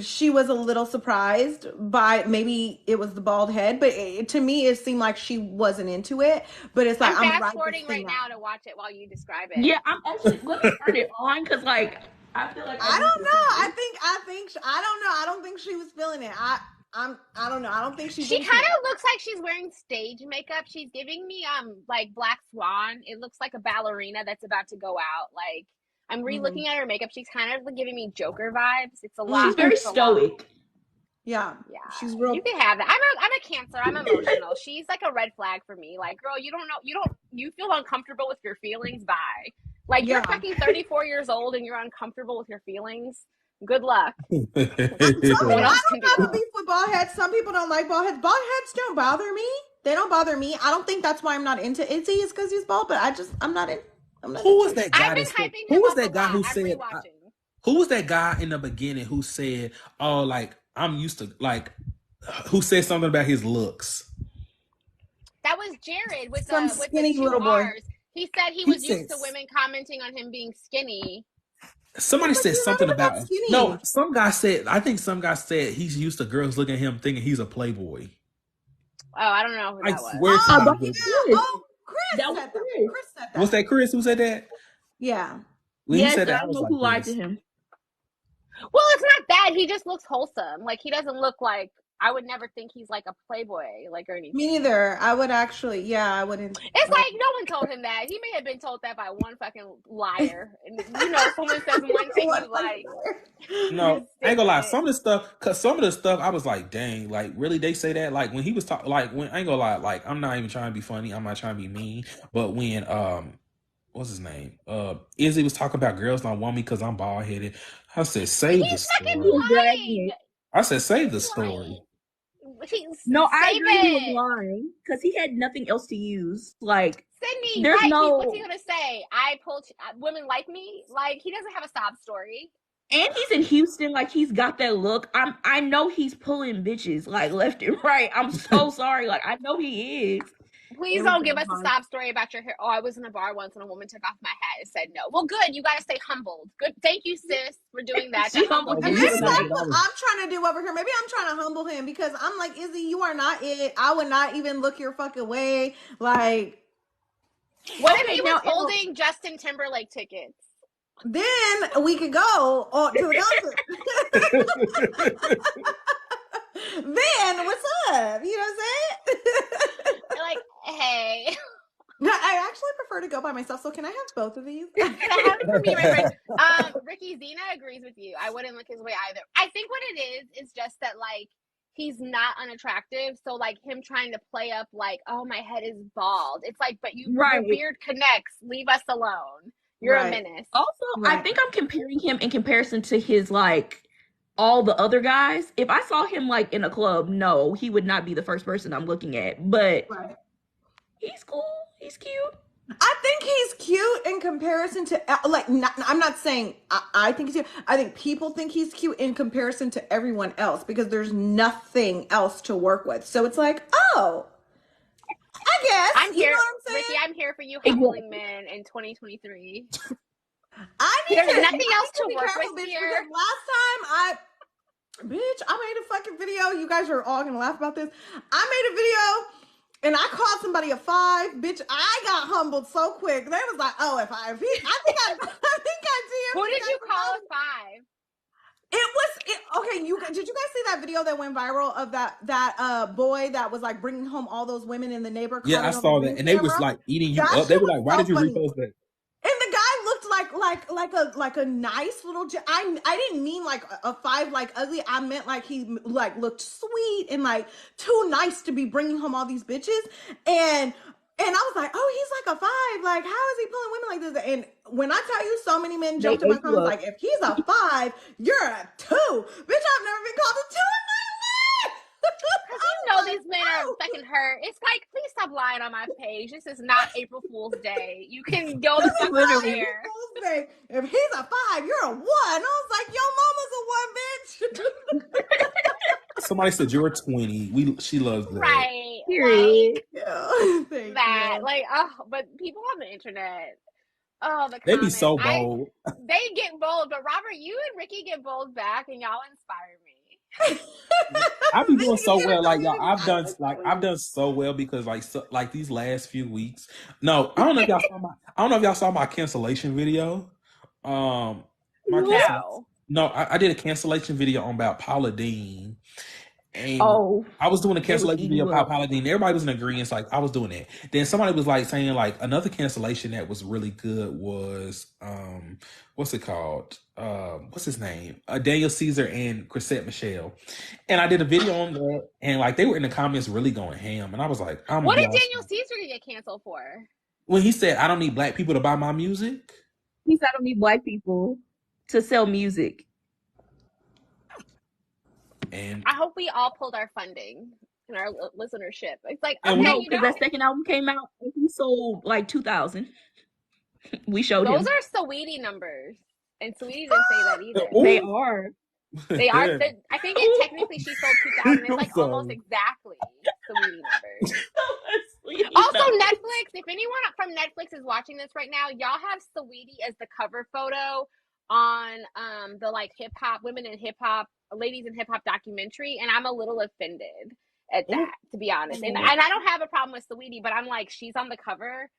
she was a little surprised by maybe it was the bald head, but to me it seemed like she wasn't into it. But it's I'm fast forwarding right now to watch it while you describe it. Yeah, I'm actually going to turn it on because I feel like I don't know. I don't know. I don't think she was feeling it. I don't know. I don't think she kind of looks like she's wearing stage makeup. She's giving me Black Swan. It looks like a ballerina that's about to go out. I'm re-looking at her makeup. She's kind of giving me Joker vibes. It's a lot. She's very stoic. Yeah. Yeah, She's real. you can have that. I'm a Cancer. I'm emotional. She's like a red flag for me. Like, girl, you feel uncomfortable with your feelings. Bye. Like, you're fucking 34 years old and you're uncomfortable with your feelings. Good luck. I don't have a beef with bald heads. Some people don't like bald heads. Bald heads don't bother me. They don't bother me. I don't think that's why I'm not into Izzy is because he's bald, but I'm not in. Who was that guy? I've been hyping him who was up that a guy lot. who I'm said? rewatching. Who was that guy in the beginning who said, "Oh, like I'm used to like," who said something about his looks? That was Jared with Some the skinny 2 little boy. R's. He said he was used to women commenting on him being skinny. Somebody said something about skinny. No, some guy said, I think some guy said he's used to girls looking at him thinking he's a playboy. Oh, I don't know who that was. Swear Chris said that. Chris said that. Was that Chris who said that? Yeah. When yes, he said that, I don't know who lied to him. Well, it's not that. He just looks wholesome. Like, he doesn't look like, I would never think he's like a playboy, like, or anything. Me neither. I would actually, I wouldn't. It's like, no one told him that. He may have been told that by one fucking liar. And, someone says one thing you like. No, I ain't gonna lie. Some of the stuff, I was like, dang, like, really, they say that? Like, when he was talking, like, when, I ain't gonna lie, like, I'm not even trying to be funny. I'm not trying to be mean. But when, what's his name? Izzy was talking about girls don't want me because I'm bald headed. I said, save the story. I said, save the story. No, I agree he was lying because he had nothing else to use. Like, Sydney, there's what's he gonna say? I pulled women like me. Like, he doesn't have a sob story. And he's in Houston, like he's got that look. I know he's pulling bitches like left and right. I'm so sorry. Like, I know he is. Please don't give us a sob story about your hair. Oh, I was in a bar once and a woman took off my hat and said no. Well, good. You got to stay humbled. Good. Thank you, sis, for doing that. Maybe that's what I'm trying to do over here. Maybe I'm trying to humble him because I'm like, Izzy, you are not it. I would not even look your fucking way. Like, what if he was holding Justin Timberlake tickets? Then we could go to the concert. Then what's up? You know what I'm saying? Like, hey. I actually prefer to go by myself. So can I have both of these? Can I have it for me, right? Ricky Zena agrees with you. I wouldn't look his way either. I think what it is just that, like, he's not unattractive. So, like, him trying to play up, like, oh, my head is bald. It's like, but your beard connects. Leave us alone. You're a menace. Also, I think I'm comparing him in comparison to his, like, all the other guys. If I saw him, like, in a club, no, he would not be the first person I'm looking at. But he's cool. He's cute. I think he's cute in comparison to, like, I'm not saying I think he's cute. I think people think he's cute in comparison to everyone else because there's nothing else to work with. So it's like, oh, I guess. I'm here, you know what I'm saying? Ricky, I'm here for you humbling men in 2023. There's nothing else to work with here. Last time I made a fucking video. You guys are all gonna laugh about this. I made a video and I called somebody a 5. Bitch, I got humbled so quick. They was like, oh, I think I did. Who did you call a 5? Okay. Did you guys see that video that went viral of that boy that was like bringing home all those women in the neighborhood? Yeah, I saw that, and they was like eating you up. They were like, "Why did you repost that?" And the guy looked like a nice little. I didn't mean like a 5 like ugly. I meant like he like looked sweet and like too nice to be bringing home all these bitches. And I was like, oh, he's like a 5. Like, how is he pulling women like this? And when I tell you, so many men jumped in my comments like, if he's a 5, you're a 2. Bitch, I've never been called a 2 in my life. Because you know these men are fucking hurt. It's like, please stop lying on my page. This is not April Fool's Day. You can go the fuck out here. If he's a 5, you're a 1. I was like, your mama's a 1, bitch. Somebody said you're 20. She loves that. Right. Period. Like, that. Like, but people on the internet. Oh, they be so bold. They get bold, but Robert, you and Ricky get bold back, and y'all inspire me. I be doing so well, like y'all. I've done so well because like these last few weeks. No, I don't know if y'all saw my cancellation video. I did a cancellation video about Paula Deen, And Oh, I was doing a they was cancellation eating video you about up. Paladine. Everybody was in agreement. Like I was doing it. Then somebody was like saying like another cancellation that was really good was what's it called? What's his name? Daniel Caesar and Chrisette Michelle. And I did a video on that, and like they were in the comments really going ham. And I was like, what did Daniel Caesar get canceled for? When he said, "I don't need black people to buy my music." He said, "I don't need black people to sell music." And I hope we all pulled our funding and our listenership. It's like, And okay, No, you because know, that second album came out and he sold like 2,000. We showed those him. are Saweetie numbers, and Saweetie didn't say that either. They are. They are. I think it technically she sold 2,000. It's like almost exactly Saweetie numbers. Also, Netflix. If anyone from Netflix is watching this right now, y'all have Saweetie as the cover photo on the like hip hop, women in hip hop, ladies in hip hop documentary, and I'm a little offended at that, to be honest. And I don't have a problem with Saweetie, but I'm like, she's on the cover,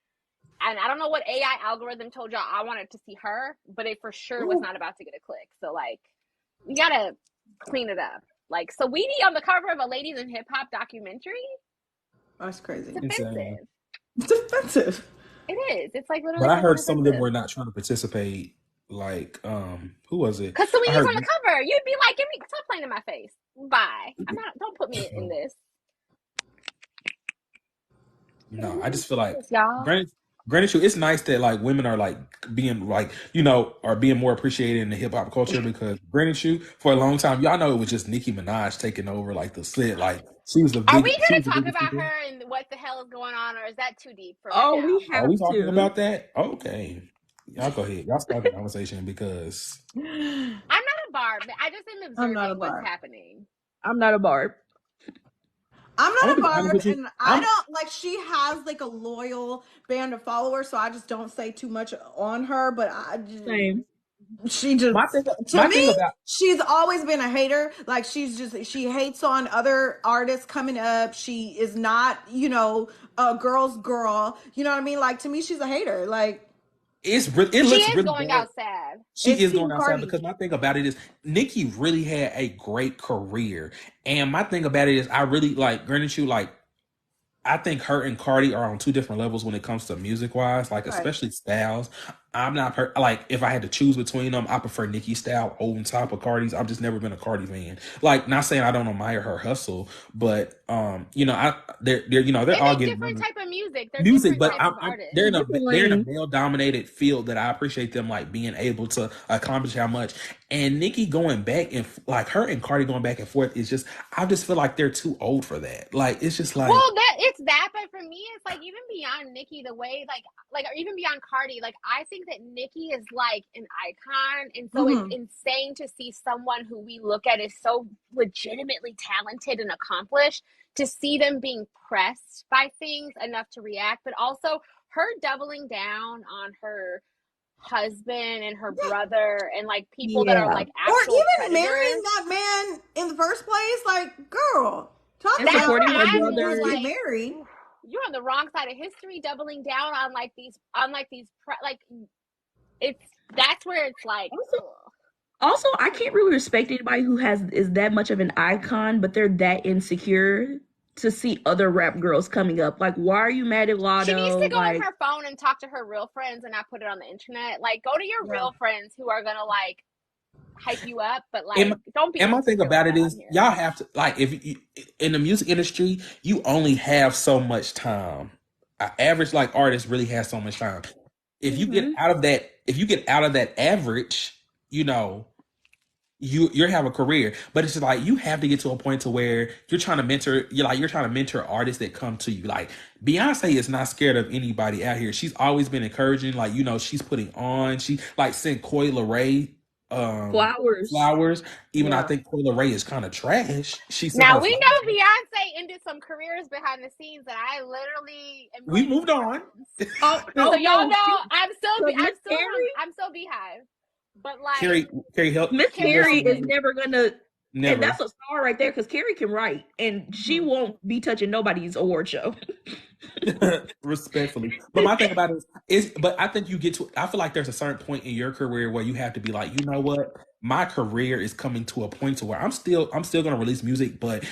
and I don't know what AI algorithm told y'all I wanted to see her, but it for sure was not about to get a click. So like, you gotta clean it up. Like Saweetie on the cover of a ladies in hip hop documentary. That's crazy. It's offensive. It's offensive. It is. It's like literally. But I heard some of them were not trying to participate. Like, who was it? Because Saweetie's on the cover. You'd be like, stop playing in my face. Bye. I'm not. Don't put me in this. No, I just feel like, y'all. Granted, it's nice that like women are like being like, you know, are being more appreciated in the hip hop culture, because granted, for a long time, y'all know it was just Nicki Minaj taking over like the slit. Like she was the big. Are we going to talk about her and what the hell is going on, or is that too deep for? Oh, right we now? have Are we to. talking about that? Okay, y'all go ahead. Y'all start the conversation because I'm not a Barb. I just am observing what's happening. I'm not a Barb. I'm not a Barb, and I don't like. She has like a loyal band of followers, so I just don't say too much on her. But Same. She just to me, she's always been a hater. Like she hates on other artists coming up. She is not, you know, a girl's girl. You know what I mean? Like to me, she's a hater. Like she is really going out sad. She is going outside because my thing about it is Nicki really had a great career, and my thing about it is I really like granted like I think her and Cardi are on two different levels when it comes to music wise, like especially styles. I'm not like if I had to choose between them, I prefer Nicki's style on top of Cardi's. I've just never been a Cardi fan. Like, not saying I don't admire her hustle, but you know, they're you know, they're all getting different type of music. But they're in a male dominated field that I appreciate them like being able to accomplish how much. And Nicki going back and like her and Cardi going back and forth is just, I just feel like they're too old for that. Like it's just like, well, it's that, but for me, it's like even beyond Nicki, the way like or even beyond Cardi, like I think that Nicki is like an icon, and so it's insane to see someone who we look at as so legitimately talented and accomplished, to see them being pressed by things enough to react, but also her doubling down on her husband and her brother and like people that are like actual or even predators. marrying that man in the first place. Like, girl, talk and about supporting her brother. Like, married. You're on the wrong side of history, doubling down on like these that's where it's like. Also, I can't really respect anybody who is that much of an icon, but they're that insecure to see other rap girls coming up. Like, why are you mad at Lotto? She needs to go on her phone and talk to her real friends and not put it on the internet. Like, go to your real friends who are gonna like hype you up, but like don't be. And my thing about it is, y'all have to like, if you, in the music industry, you only have so much time. An average like artist really has so much time. If you get out of that average, you know, you have a career. But it's just like you have to get to a point to where you're trying to mentor artists that come to you. Like Beyonce is not scared of anybody out here. She's always been encouraging. Like, you know, she's putting on. She like sent Coi Leray flowers. Even I think Coi Leray is kind of trash. Now we know Beyonce ended some careers behind the scenes that I literally we moved on. So y'all know I'm still Beehive. But like Carrie help. Miss Carrie is never gonna. And that's a star right there, because Carrie can write, and she won't be touching nobody's award show. Respectfully, but my thing about it is, but I think you get to. I feel like there's a certain point in your career where you have to be like, you know what, my career is coming to a point to where I'm still gonna release music, but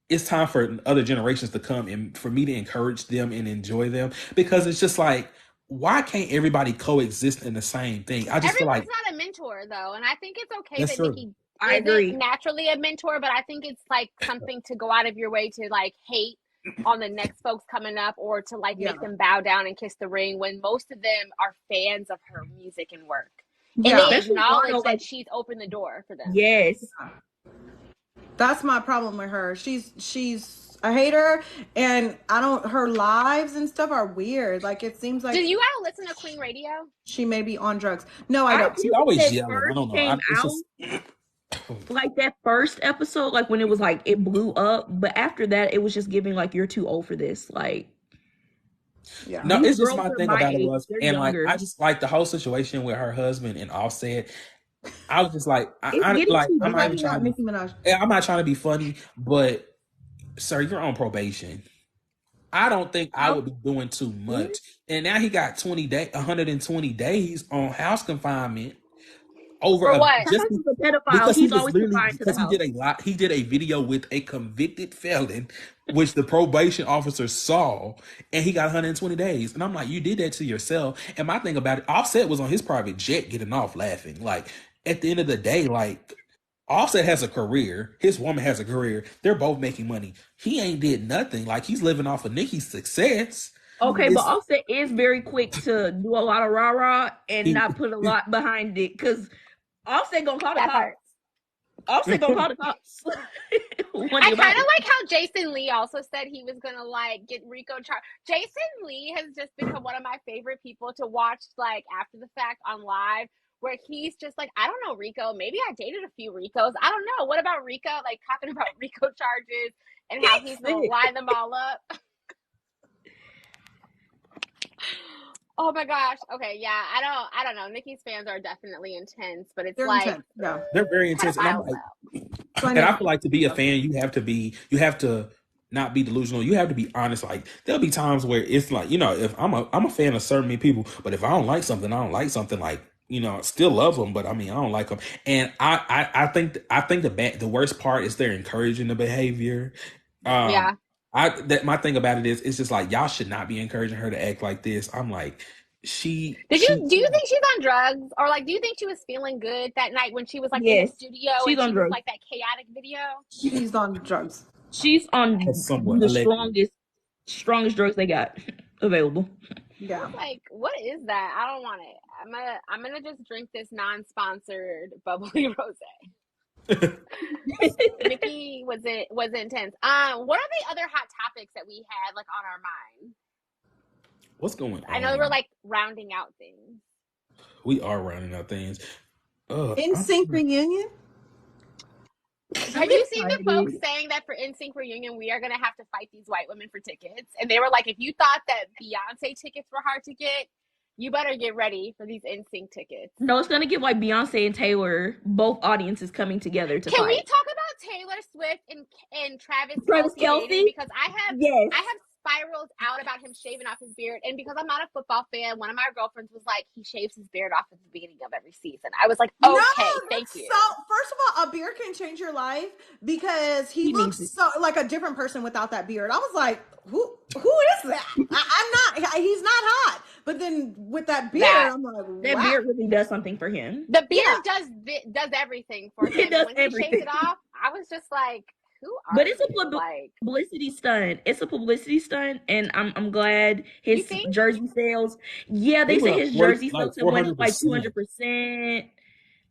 it's time for other generations to come and for me to encourage them and enjoy them, because it's just like, why can't everybody coexist in the same thing? I just feel like everyone's not a mentor though, and I think it's okay that's that true. Nicki I agree. isn't naturally a mentor, but I think it's like something to go out of your way to like hate on the next folks coming up, or to like make them bow down and kiss the ring, when most of them are fans of her music and work. And they Especially acknowledge Lana, that like, she's opened the door for them. yes. That's my problem with her. She's a hater, and her lives and stuff are weird. Like, it seems like Do you ever listen to Queen Radio? she may be on drugs. No, I don't. She always that yelling. I first don't know. came It's out, just like that first episode, like when it was like it blew up, but after that it was just giving like, you're too old for this. Like, Yeah. no, these it's just girls my are thing my about it age, was, they're and like younger. I just like the whole situation with her husband and Offset. I was just like, It's I getting like too I'm not even Talking about trying Nicki to. Minaj. I'm not trying to be funny, but sir, you're on probation. I don't think I would be doing too much. And now he got 120 days on house confinement over For what? just He's a pedophile. because He's he was always literally confined to the because he house. did a lot. He did a video with a convicted felon, which the probation officer saw, and he got 120 days. And I'm like, you did that to yourself. And my thing about it, Offset was on his private jet getting off laughing. Like, at the end of the day, like, Offset has a career. His woman has a career. They're both making money. He ain't did nothing. Like, he's living off of Nicki's success. Okay, but Offset is very quick to do a lot of rah-rah and not put a lot behind it, because Offset gonna call the That cops. part. Offset gonna call the cops. I kind of like how Jason Lee also said he was gonna like get Rico charged. Jason Lee has just become one of my favorite people to watch, like after the fact on live, where he's just like, I don't know, Rico. Maybe I dated a few Ricos. I don't know. What about Rico? Like talking about Rico charges and how he's gonna line them all up. Oh my gosh. Okay, yeah. I don't know. Nicki's fans are definitely intense, but it's They're like intense. Yeah. They're very intense. And I'm like, and I feel like to be a fan, you have to not be delusional. You have to be honest. Like, there'll be times where it's like, if I'm a fan of certain many people, but if I don't like something, I don't like something. Like, I still love them, but I mean, I don't like them. And I think the worst part is they're encouraging the behavior. Yeah. My thing about it is, it's just like, y'all should not be encouraging her to act like this. I'm like, do you think she's on drugs, or like do you think she was feeling good that night when she was like in the studio she's on and she drugs. was like that chaotic video? She's on drugs. She's on the strongest drugs they got available. Yeah. Like, what is that? I don't want it. I'm gonna just drink this non-sponsored bubbly rosé. Nicki was intense. What are the other hot topics that we had like on our mind? What's going on? I know we're like rounding out things. We are rounding out things. NSYNC reunion. Have you seen the folks saying that for NSYNC reunion we are gonna have to fight these white women for tickets? And they were like, if you thought that Beyonce tickets were hard to get, you better get ready for these NSYNC tickets. No, it's gonna get like Beyonce and Taylor, both audiences coming together to fight. Can we talk about Taylor Swift and Travis Kelce? Because I have spiraled out about him shaving off his beard, and because I'm not a football fan, one of my girlfriends was like, he shaves his beard off at the beginning of every season. I was like, okay, thank you. So first of all, a beard can change your life, because he looks so like a different person without that beard. I was like, who is that? He's not hot. But then with that beard, I'm like, wow. That beard really does something for him. The beard does everything for him. It does when everything. He shaved it off, I was just like, but it's a publicity stunt. It's a publicity stunt, and I'm glad his jersey sales. Yeah, they say his jersey sales went up like 200%.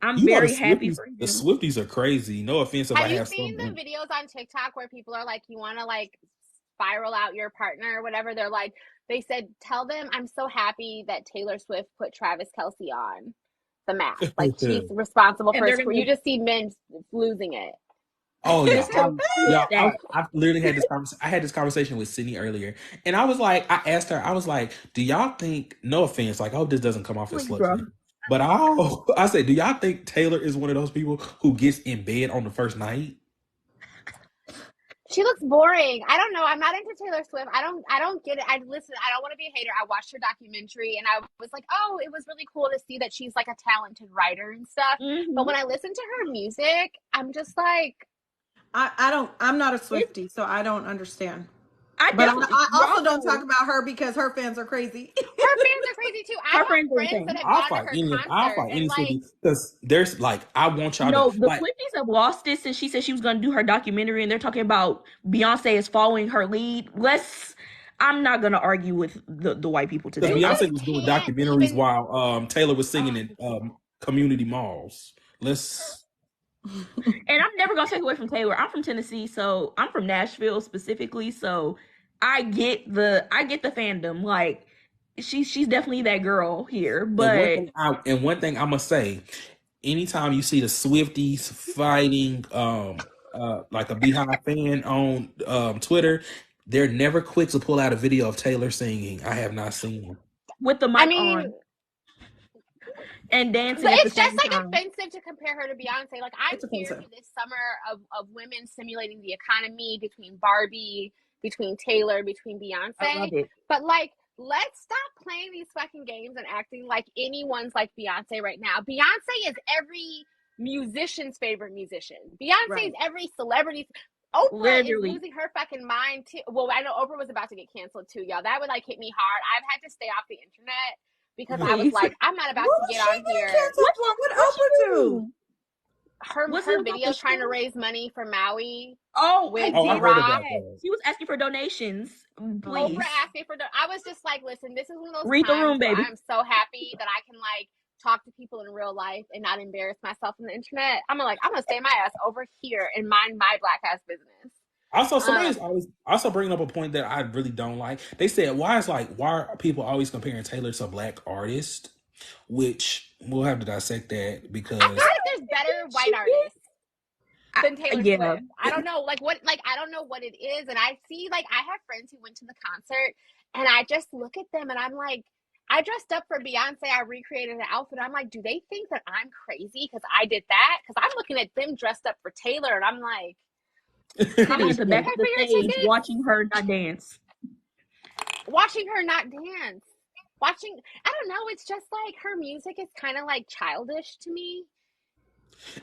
I'm very happy for him. The Swifties are crazy. No offense if I have seen the videos on TikTok where people are like, you want to like spiral out your partner or whatever? They're like, they said, tell them I'm so happy that Taylor Swift put Travis Kelce on the map. Like, she's responsible for it. You just see men losing it. Oh yeah, I've literally had this conversation. I had this conversation with Sydney earlier, and I asked her, I was like, do y'all think? No offense, like, I hope this doesn't come off as slut, but I said, do y'all think Taylor is one of those people who gets in bed on the first night? She looks boring. I don't know. I'm not into Taylor Swift. I don't get it. I don't want to be a hater. I watched her documentary and I was like, oh, it was really cool to see that she's like a talented writer and stuff. But when I listen to her music, I'm just like, I'm not a Swiftie, so I don't understand. I also don't talk about her because her fans are crazy. Her fans are crazy too. I have friends that have gone to her concert. I'll fight any Swiftie because there's like, I want y'all No, to. the Swifties have lost it since she said she was going to do her documentary, and they're talking about Beyonce is following her lead. I'm not going to argue with the white people today. Because Beyonce was doing documentaries while Taylor was singing in community malls. And I'm never gonna take away from Taylor. I'm from Tennessee, so I'm from Nashville specifically. So I get the fandom. Like she's definitely that girl here. But one thing I must say, anytime you see the Swifties fighting like a Beehive fan on Twitter, they're never quick to pull out a video of Taylor singing. I have not seen them with the mic on. And dancing. But it's just like offensive to compare her to Beyonce. Like I'm here for this summer of women simulating the economy between Barbie, between Taylor, between Beyonce. But like, let's stop playing these fucking games and acting like anyone's like Beyonce right now. Beyonce is every musician's favorite musician. Beyonce is every celebrity's. Oprah is losing her fucking mind too. Well, I know Oprah was about to get canceled too, y'all. That would like hit me hard. I've had to stay off the internet. Because I was like, I'm not about to get on here. What Oprah do? Her video trying to raise money for Maui. Oh, with D-Rock. She was asking for donations. Please. Oprah asking for I was just like, listen, this is one of those Read times the room, baby. I'm so happy that I can like talk to people in real life and not embarrass myself on the internet. I'm gonna stay my ass over here and mind my black ass business. Also, somebody's always also bringing up a point that I really don't like. They said, why are people always comparing Taylor to black artists? Which we'll have to dissect that because I feel like there's better white artists than Taylor Swift. I don't know, I don't know what it is. And I see, I have friends who went to the concert and I just look at them and I'm like, I dressed up for Beyonce. I recreated an outfit. I'm like, do they think that I'm crazy because I did that? Because I'm looking at them dressed up for Taylor and I'm like, I'm at the back of the stage watching her not dance. I don't know, it's just like her music is kind of like childish to me.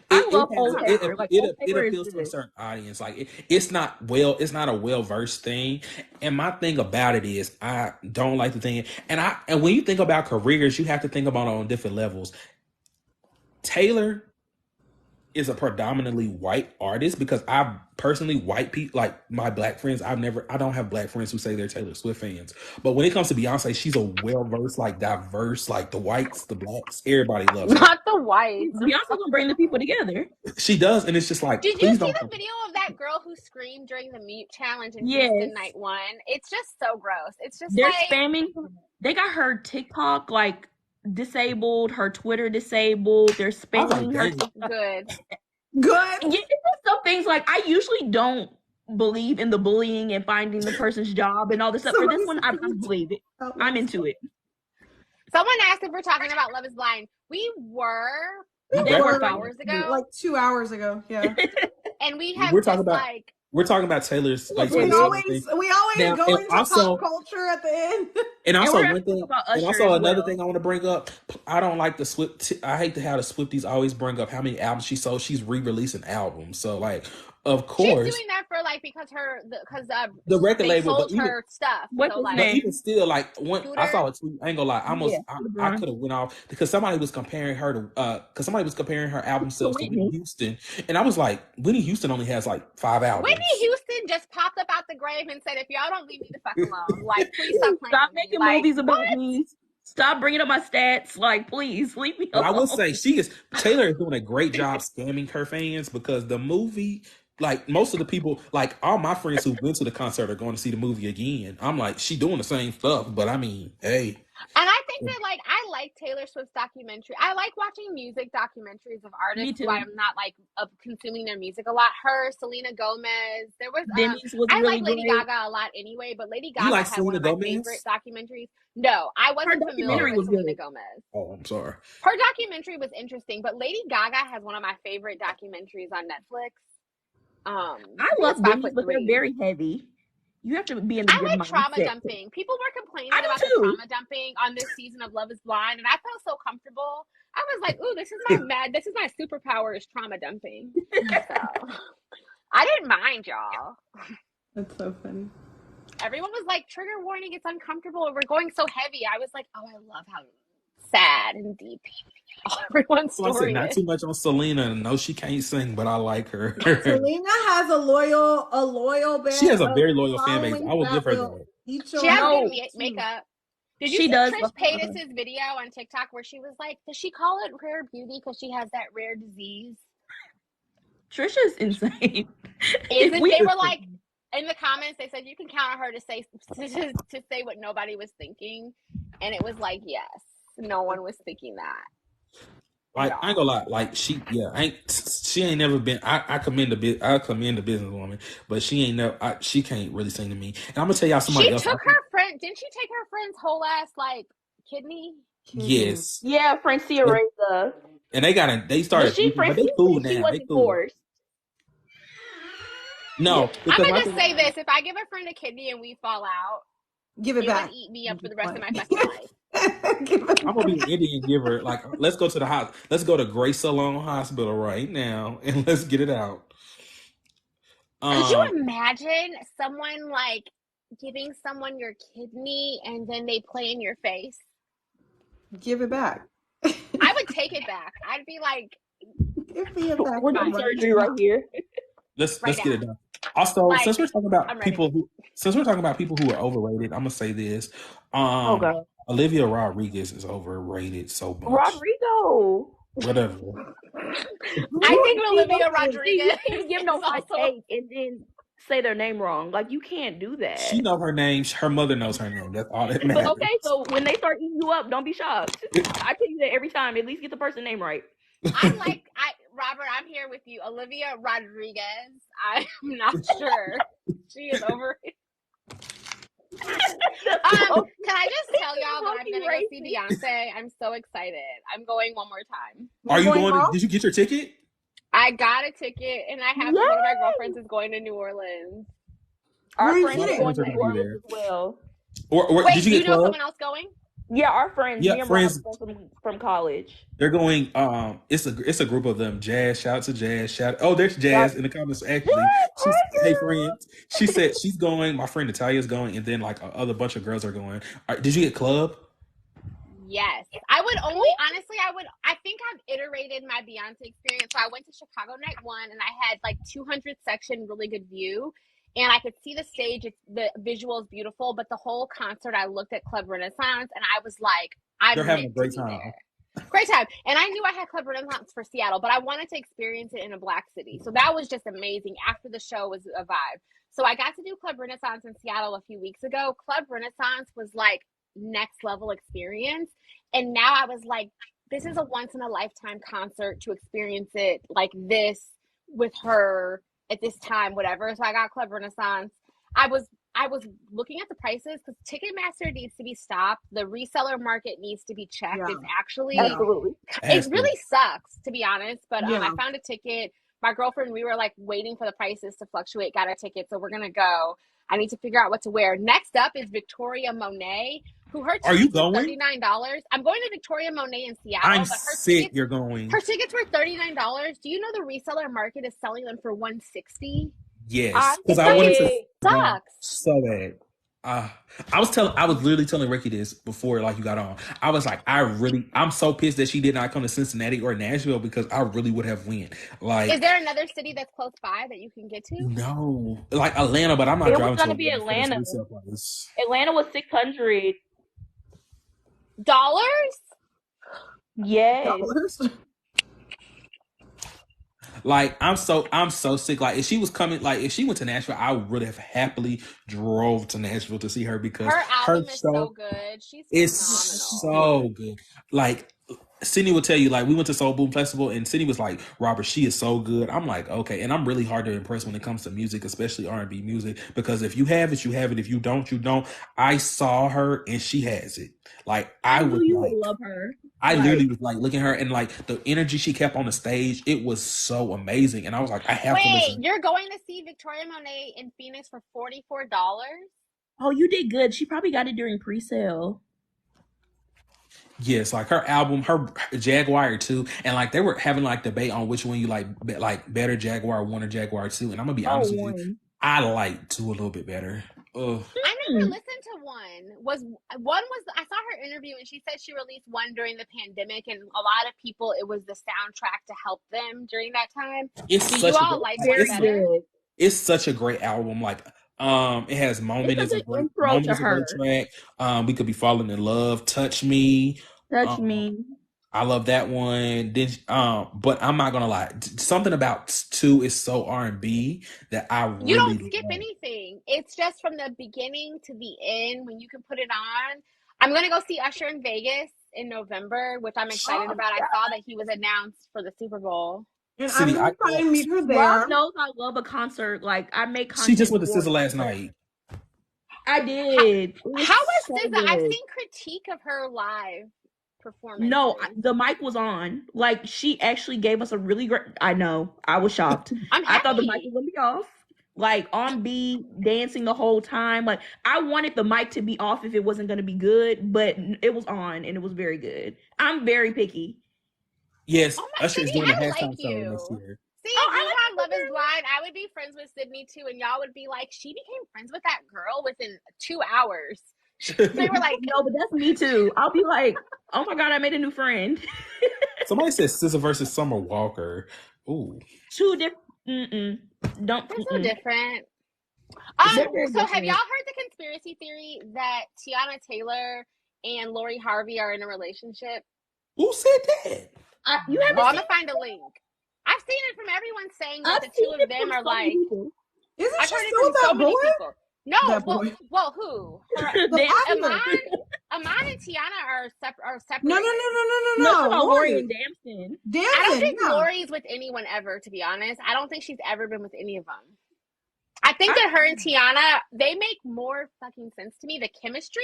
I love old Taylor. It appeals to a certain audience. Like it's not a well-versed thing. And my thing about it is I don't like the thing. And when you think about careers, you have to think about it on different levels. Taylor is a predominantly white artist because I personally, white people, like my black friends, I don't have black friends who say they're Taylor Swift fans. But when it comes to Beyonce, she's a well-versed, diverse, the whites, the blacks, everybody loves her. Not the whites. Beyonce gonna bring the people together. She does, and it's just like, did you see the video of that girl who screamed during the mute challenge in Houston night 1? It's just so gross. It's just they're spamming. They got her TikTok disabled, her Twitter disabled. They're spamming her. Good. Yeah, it's some things I usually don't believe in the bullying and finding the person's job and all this stuff. For this one, I believe it. I'm into it. Someone asked if we're talking about Love is Blind. We were 2 hours ago. 2 hours ago, yeah. And we have we're talking about Taylor's. We always now, go into pop culture at the end. And also another thing I want to bring up. I don't like the Swift. I hate to have the Swifties always bring up how many albums she sold. She's re-releasing albums, so of course she's doing that for because the record label sold her stuff. But even still, when I saw a tweet, I ain't gonna lie, I could have went off because somebody was comparing her to album sales to Whitney Houston, and I was like, Whitney Houston only has 5 albums. Whitney Houston just popped up out the grave and said, "If y'all don't leave me the fuck alone, please stop playing. Stop making movies about me. Stop bringing up my stats. Please leave me alone." But I will say Taylor is doing a great job scamming her fans because the movie. Most of the people, all my friends who went to the concert are going to see the movie again. I'm she doing the same stuff, but I mean, hey. And I think that I like Taylor Swift's documentary. I like watching music documentaries of artists who I'm not consuming their music a lot. Her, Selena Gomez. There was I really like Lady Gaga a lot anyway, but Lady Gaga had one of my favorite documentaries. No, I wasn't familiar with Selena Gomez. Oh, I'm sorry. Her documentary was interesting, but Lady Gaga has one of my favorite documentaries on Netflix. I love booties, but they're very heavy. You have to be in the good mindset. Trauma dumping. People were complaining about the trauma dumping on this season of Love is Blind, and I felt so comfortable. I was like, ooh, this is my superpower is trauma dumping. So I didn't mind, y'all. That's so funny. Everyone was like, trigger warning, it's uncomfortable. We're going so heavy. I was like, oh, I love how sad and deep everyone's story not too much on Selena. No, she can't sing, but I like her. Selena has a loyal band. She has a very loyal fan base. I will give her that. She has good makeup. Did you see Trish Paytas' video on TikTok where she was like, does she call it rare beauty because she has that rare disease? Trisha's insane. They were like, in the comments, they said you can count on her to say what nobody was thinking. And it was like, yes, no one was thinking that. Like, I ain't gonna lie, like she ain't never been. I commend the businesswoman, but she ain't never. She can't really sing to me. And I'm gonna tell y'all somebody else. Didn't she take her friend's whole ass like kidney? Yes. Yeah, Francia Reza. And they started. But they cool now. She wasn't forced. No, I'm gonna just say this: if I give a friend a kidney and we fall out, give it back. Would eat me up for the rest of my fucking life. I'm gonna be an Indian giver. Like, let's go to the hospital. Let's go to Grace Salone Hospital right now and let's get it out. Could you imagine someone like giving someone your kidney and then they play in your face? Give it back. I would take it back. I'd be like, give me it back. We're doing surgery right here. Let's get it done. Also, like, since we're talking about people who are overrated, I'm gonna say this. Olivia Rodrigo is overrated so much. Rodrigo. Whatever. I think Olivia Rodrigo. You can't give no hot take and then say their name wrong. Like, you can't do that. She knows her name. Her mother knows her name. That's all that matters. But okay, so when they start eating you up, don't be shocked. I tell you that every time. At least get the person name right. Robert, I'm here with you. Olivia Rodrigo. I'm not sure. She is overrated. Can I just tell y'all that I'm gonna go see Beyonce? I'm so excited. I'm going one more time. Are you going? Did you get your ticket? I got a ticket, and I have one of my girlfriends is going to New Orleans. Our friends are going to New Orleans as well. Wait, did you know someone else going? Yeah, our friends. Yeah, friends from college. They're going. It's a group of them. Jazz, shout out to Jazz. There's Jazz in the comments. Actually, hey friends. She said she's going. My friend Natalia's going, and then like other bunch of girls are going. Did you get club? Yes, I would only honestly. I think I've iterated my Beyonce experience. So I went to Chicago night one, and I had like 200 section, really good view. And I could see the stage. The visual is beautiful, but the whole concert, I looked at Club Renaissance, and I was like, they're having a great time. Great time. And I knew I had Club Renaissance for Seattle, but I wanted to experience it in a black city. So that was just amazing. After the show was a vibe. So I got to do Club Renaissance in Seattle a few weeks ago. Club Renaissance was like next level experience. And now I was like, this is a once in a lifetime concert to experience it like this with her at this time, whatever. So I got Club Renaissance. I was looking at the prices because Ticketmaster needs to be stopped. The reseller market needs to be checked. Yeah. It's actually it really sucks, to be honest. But I found a ticket. My girlfriend, we were like waiting for the prices to fluctuate, got a ticket, so we're gonna go. I need to figure out what to wear. Next up is Victoria Monet, who her tickets were $39. I'm going to Victoria Monet in Seattle. I'm sick. You're going. Her tickets were $39. Do you know the reseller market is selling them for $160? Yes, because I wanted to. Sucks so bad. I was literally telling Ricky this before, like, you got on. I was like, I'm so pissed that she did not come to Cincinnati or Nashville because I really would have went. Like, is there another city that's close by that you can get to? No, like Atlanta, but I'm not driving. It was going to be Atlanta. Atlanta was $600. Yes. Like, I'm so sick. Like, if she was coming, like, if she went to Nashville, I would have happily drove to Nashville to see her because her album is so good. She's so good. Like, Sydney will tell you, like, we went to Soul Boom Festival and Sydney was like, Robert, she is so good. I'm like, okay. And I'm really hard to impress when it comes to music, especially R&B music, because if you have it, you have it. If you don't, you don't. I saw her and she has it. Like, I was you like, would love her. I literally was like looking at her and like the energy she kept on the stage, it was so amazing. And I was like, I have to listen. Wait, you're going to see Victoria Monet in Phoenix for $44? Oh, you did good. She probably got it during pre-sale. Yes, like her album, her Jaguar 2, and like they were having like debate on which one you like better, Jaguar 1 or Jaguar 2. And I'm gonna be honest with you, I like 2 a little bit better. Ugh. I never listened to one. I saw her interview and she said she released one during the pandemic, and a lot of people, it was the soundtrack to help them during that time. It's such a great album. Like, it has Moment is a great track. We Could Be Falling in Love, Touch Me. I love that one. Then, but I'm not gonna lie. Something about 2 is so R&B that I really you don't skip anything. It's just from the beginning to the end when you can put it on. I'm gonna go see Usher in Vegas in November, which I'm excited about. I saw that he was announced for the Super Bowl. And I'm gonna try and meet her there. Rob knows I love a concert. Like, I make content. She just went to SZA last night. I did. How was SZA? I've seen critique of her live performance. No, the mic was on. Like, she actually gave us a really great. I know. I was shocked. I thought the mic was gonna be off. Like, on beat, dancing the whole time. Like, I wanted the mic to be off if it wasn't gonna be good, but it was on and it was very good. I'm very picky. Yes, Usher is doing a halftime show next year. See, if you had Love Is Blind, I would be friends with Sydney too, and y'all would be like, she became friends with that girl within 2 hours. They were like, no, but that's me too. I'll be like, oh my God, I made a new friend. Somebody said SZA versus Summer Walker. Ooh. 2 different. They're so different. So have y'all heard the conspiracy theory that Tiana Taylor and Lori Harvey are in a relationship? Who said that? You haven't I'm gonna find a link. I've seen it from everyone saying that the 2 of them are like. Isn't I've she heard it still from so that many boy? people. No, well, who? Aman and Tiana are separate. No. Lori and Damson. I don't think Lori's with anyone ever, to be honest. I don't think she's ever been with any of them. I think that her and Tiana, they make more fucking sense to me. The chemistry.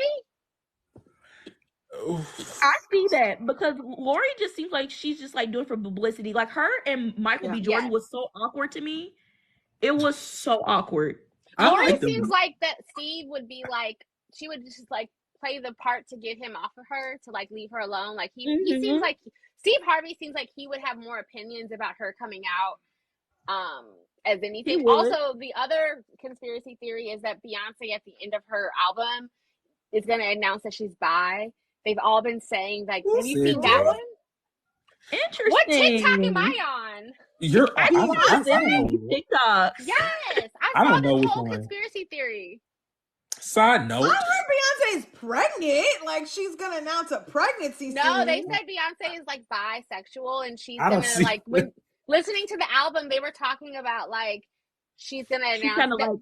I see that because Lori just seems like she's just like doing for publicity. Like, her and Michael B. Jordan was so awkward to me. It was so awkward. Lori seems like that Steve would be like, she would just like play the part to get him off of her, to like leave her alone. Like he seems like Steve Harvey seems like he would have more opinions about her coming out as anything. Also, the other conspiracy theory is that Beyonce at the end of her album is going to announce that she's bi. They've all been saying, like, have you seen that one? Interesting. What TikTok am I on? I don't know. TikTok. Yes, I saw this whole conspiracy theory. Side note, I heard Beyonce's pregnant. Like, she's gonna announce a pregnancy. No, they said Beyonce is like bisexual, and she's gonna like. When listening to the album, they were talking about like she's gonna announce.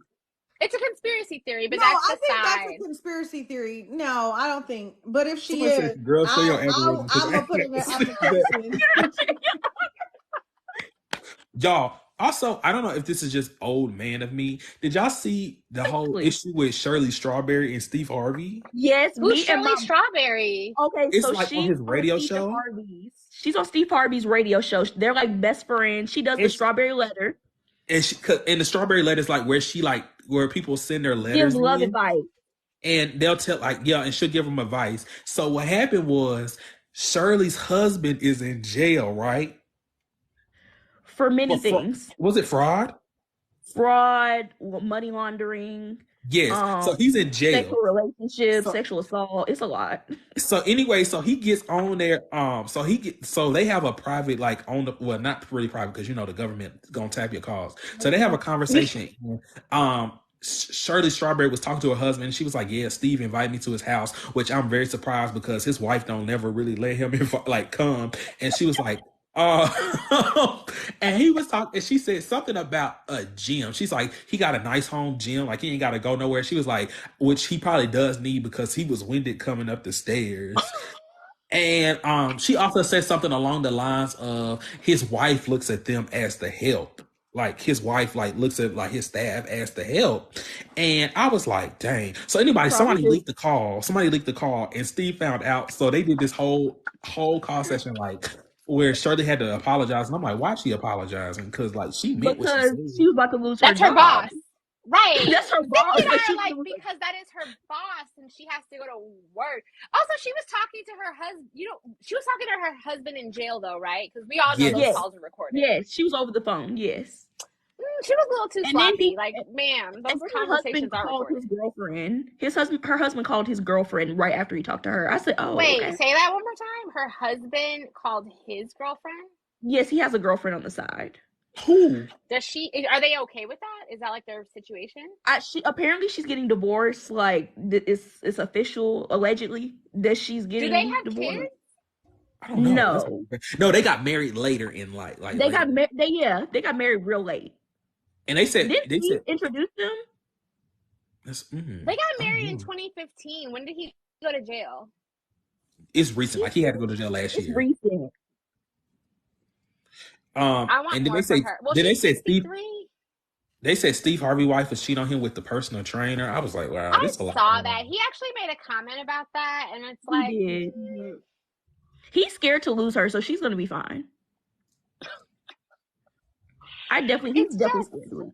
It's a conspiracy theory, but that's the side. That's a conspiracy theory. No, I don't think. But if she is, girl, I'm gonna put in an application. Y'all, also, I don't know if this is just old man of me. Did y'all see the whole issue with Shirley Strawberry and Steve Harvey? Yes, who's Shirley Strawberry? Okay, it's so like on his radio show. She's on Steve Harvey's radio show. They're like best friends. She does the Strawberry Letter. And the Strawberry Letter is like where people send their letters. Gives love advice. And they'll tell and she'll give them advice. So what happened was Shirley's husband is in jail, right? For many things. Was it fraud? Fraud, money laundering. Yes. So he's in jail. Sexual relationships, sexual assault. It's a lot. So anyway, so he gets on there. So they have a private, like, on the, well, not really private, because you know the government gonna tap your calls. So they have a conversation. Shirley Strawberry was talking to her husband, and she was like, yeah, Steve invited me to his house, which I'm very surprised because his wife don't never really let him come. And she was like, and he was talking, and she said something about a gym. She's like, he got a nice home gym, like he ain't got to go nowhere. She was like, which he probably does need because he was winded coming up the stairs. And she also said something along the lines of his wife looks at them as the help. Like his wife looks at his staff as the help. And I was like, dang. So somebody leaked the call. Somebody leaked the call and Steve found out. So they did this whole call session where Shirley had to apologize. And I'm like, why is she apologizing? Because she meant what she said. Because she was about to lose That's her her job. boss. Right. That's her boss. Because that is her boss and she has to go to work. Also, she was talking to her husband. She was talking to her husband in jail though, right? Because we all know those calls are recorded. Yes, she was over the phone. Yes. She was a little too sloppy. Ma'am, those conversations are recorded. His girlfriend. Her husband called his girlfriend right after he talked to her. I said, "Oh, wait, okay. Say that one more time." Her husband called his girlfriend. Yes, he has a girlfriend on the side. Who? Does she? Are they okay with that? Is that their situation? Apparently she's getting divorced. It's official. Allegedly that she's getting. Do they have divorced. kids? I don't know. No, they got married later in life. They got married real late. And they said introduce them. They got married in 2015. When did he go to jail? It's recent. He had to go to jail last year. It's recent. I want more from her. Well, they said Steve Harvey's wife was cheating on him with the personal trainer. I was like, wow, I saw that. He actually made a comment about that, and it's like he's scared to lose her, so she's gonna be fine. He's definitely scared to lose.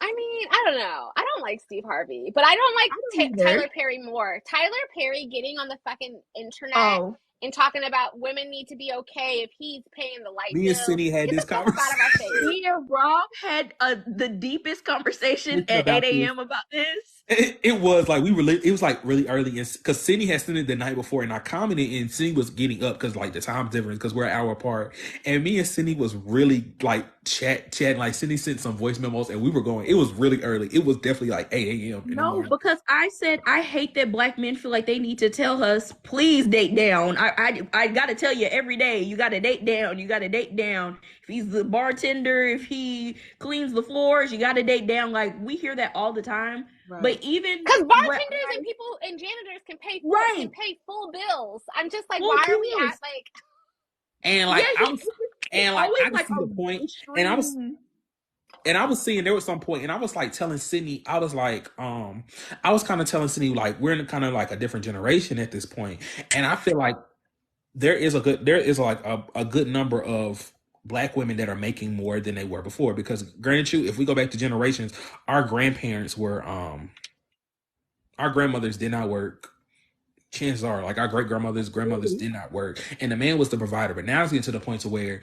I mean, I don't know. I don't like Steve Harvey, but I don't like Tyler Perry more. Tyler Perry getting on the fucking internet and talking about women need to be okay if he's paying the light bill. Me and Cindy had this conversation. Me and Rob had the deepest conversation at 8 a.m. about this. It was it was really early because Cindy had sent it the night before and I commented and Cindy was getting up because the time difference because we're an hour apart and me and Cindy was really chatting. Cindy sent some voice memos and we were going. It was really early. It was definitely 8 a.m. No, because I said I hate that black men feel like they need to tell us please date down. I gotta tell you every day you gotta date down. You gotta date down. If he's the bartender, if he cleans the floors, you gotta date down. We hear that all the time. Right. But even because bartenders and people and janitors can pay full bills. I'm just why are we at and I can see the point. And I was seeing there was some point, and I was telling Sydney, I was kind of telling Sydney we're in kind of a different generation at this point, and I feel like there is a good number of Black women that are making more than they were before. Because granted, if we go back to generations, our grandparents were our grandmothers did not work. Chances are, our great grandmothers did not work, and the man was the provider. But now it's getting to the point to where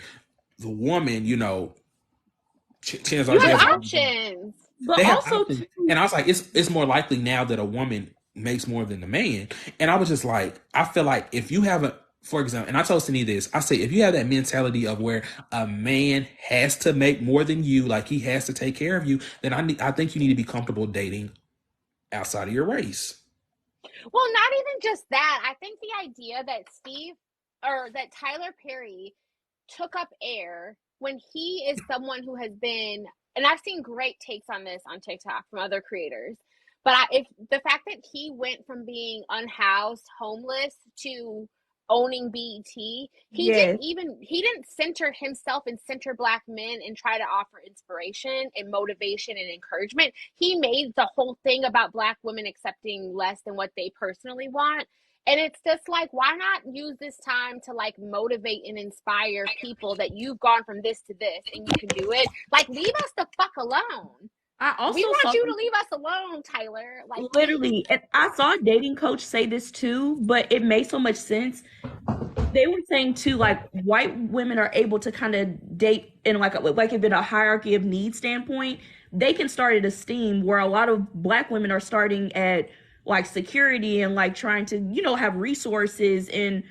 the woman, chances are they have options. But also, and I was like, it's more likely now that a woman makes more than the man. And I was just I feel like if you have for example, and I told Cindy this, I say, if you have that mentality of where a man has to make more than you, he has to take care of you, then I think you need to be comfortable dating outside of your race. Well, not even just that. I think the idea that Tyler Perry took up air when he is someone who has been, and I've seen great takes on this on TikTok from other creators, but if the fact that he went from being unhoused, homeless to owning BET, he didn't center himself and center Black men and try to offer inspiration and motivation and encouragement. He made the whole thing about Black women accepting less than what they personally want. And it's just why not use this time to motivate and inspire people that you've gone from this to this and you can do it. Leave us the fuck alone. We want you to leave us alone, Tyler. Literally, and I saw a dating coach say this too, but it made so much sense. They were saying too, white women are able to kind of date in in a hierarchy of need standpoint. They can start at esteem, where a lot of Black women are starting at security and trying to have resources, and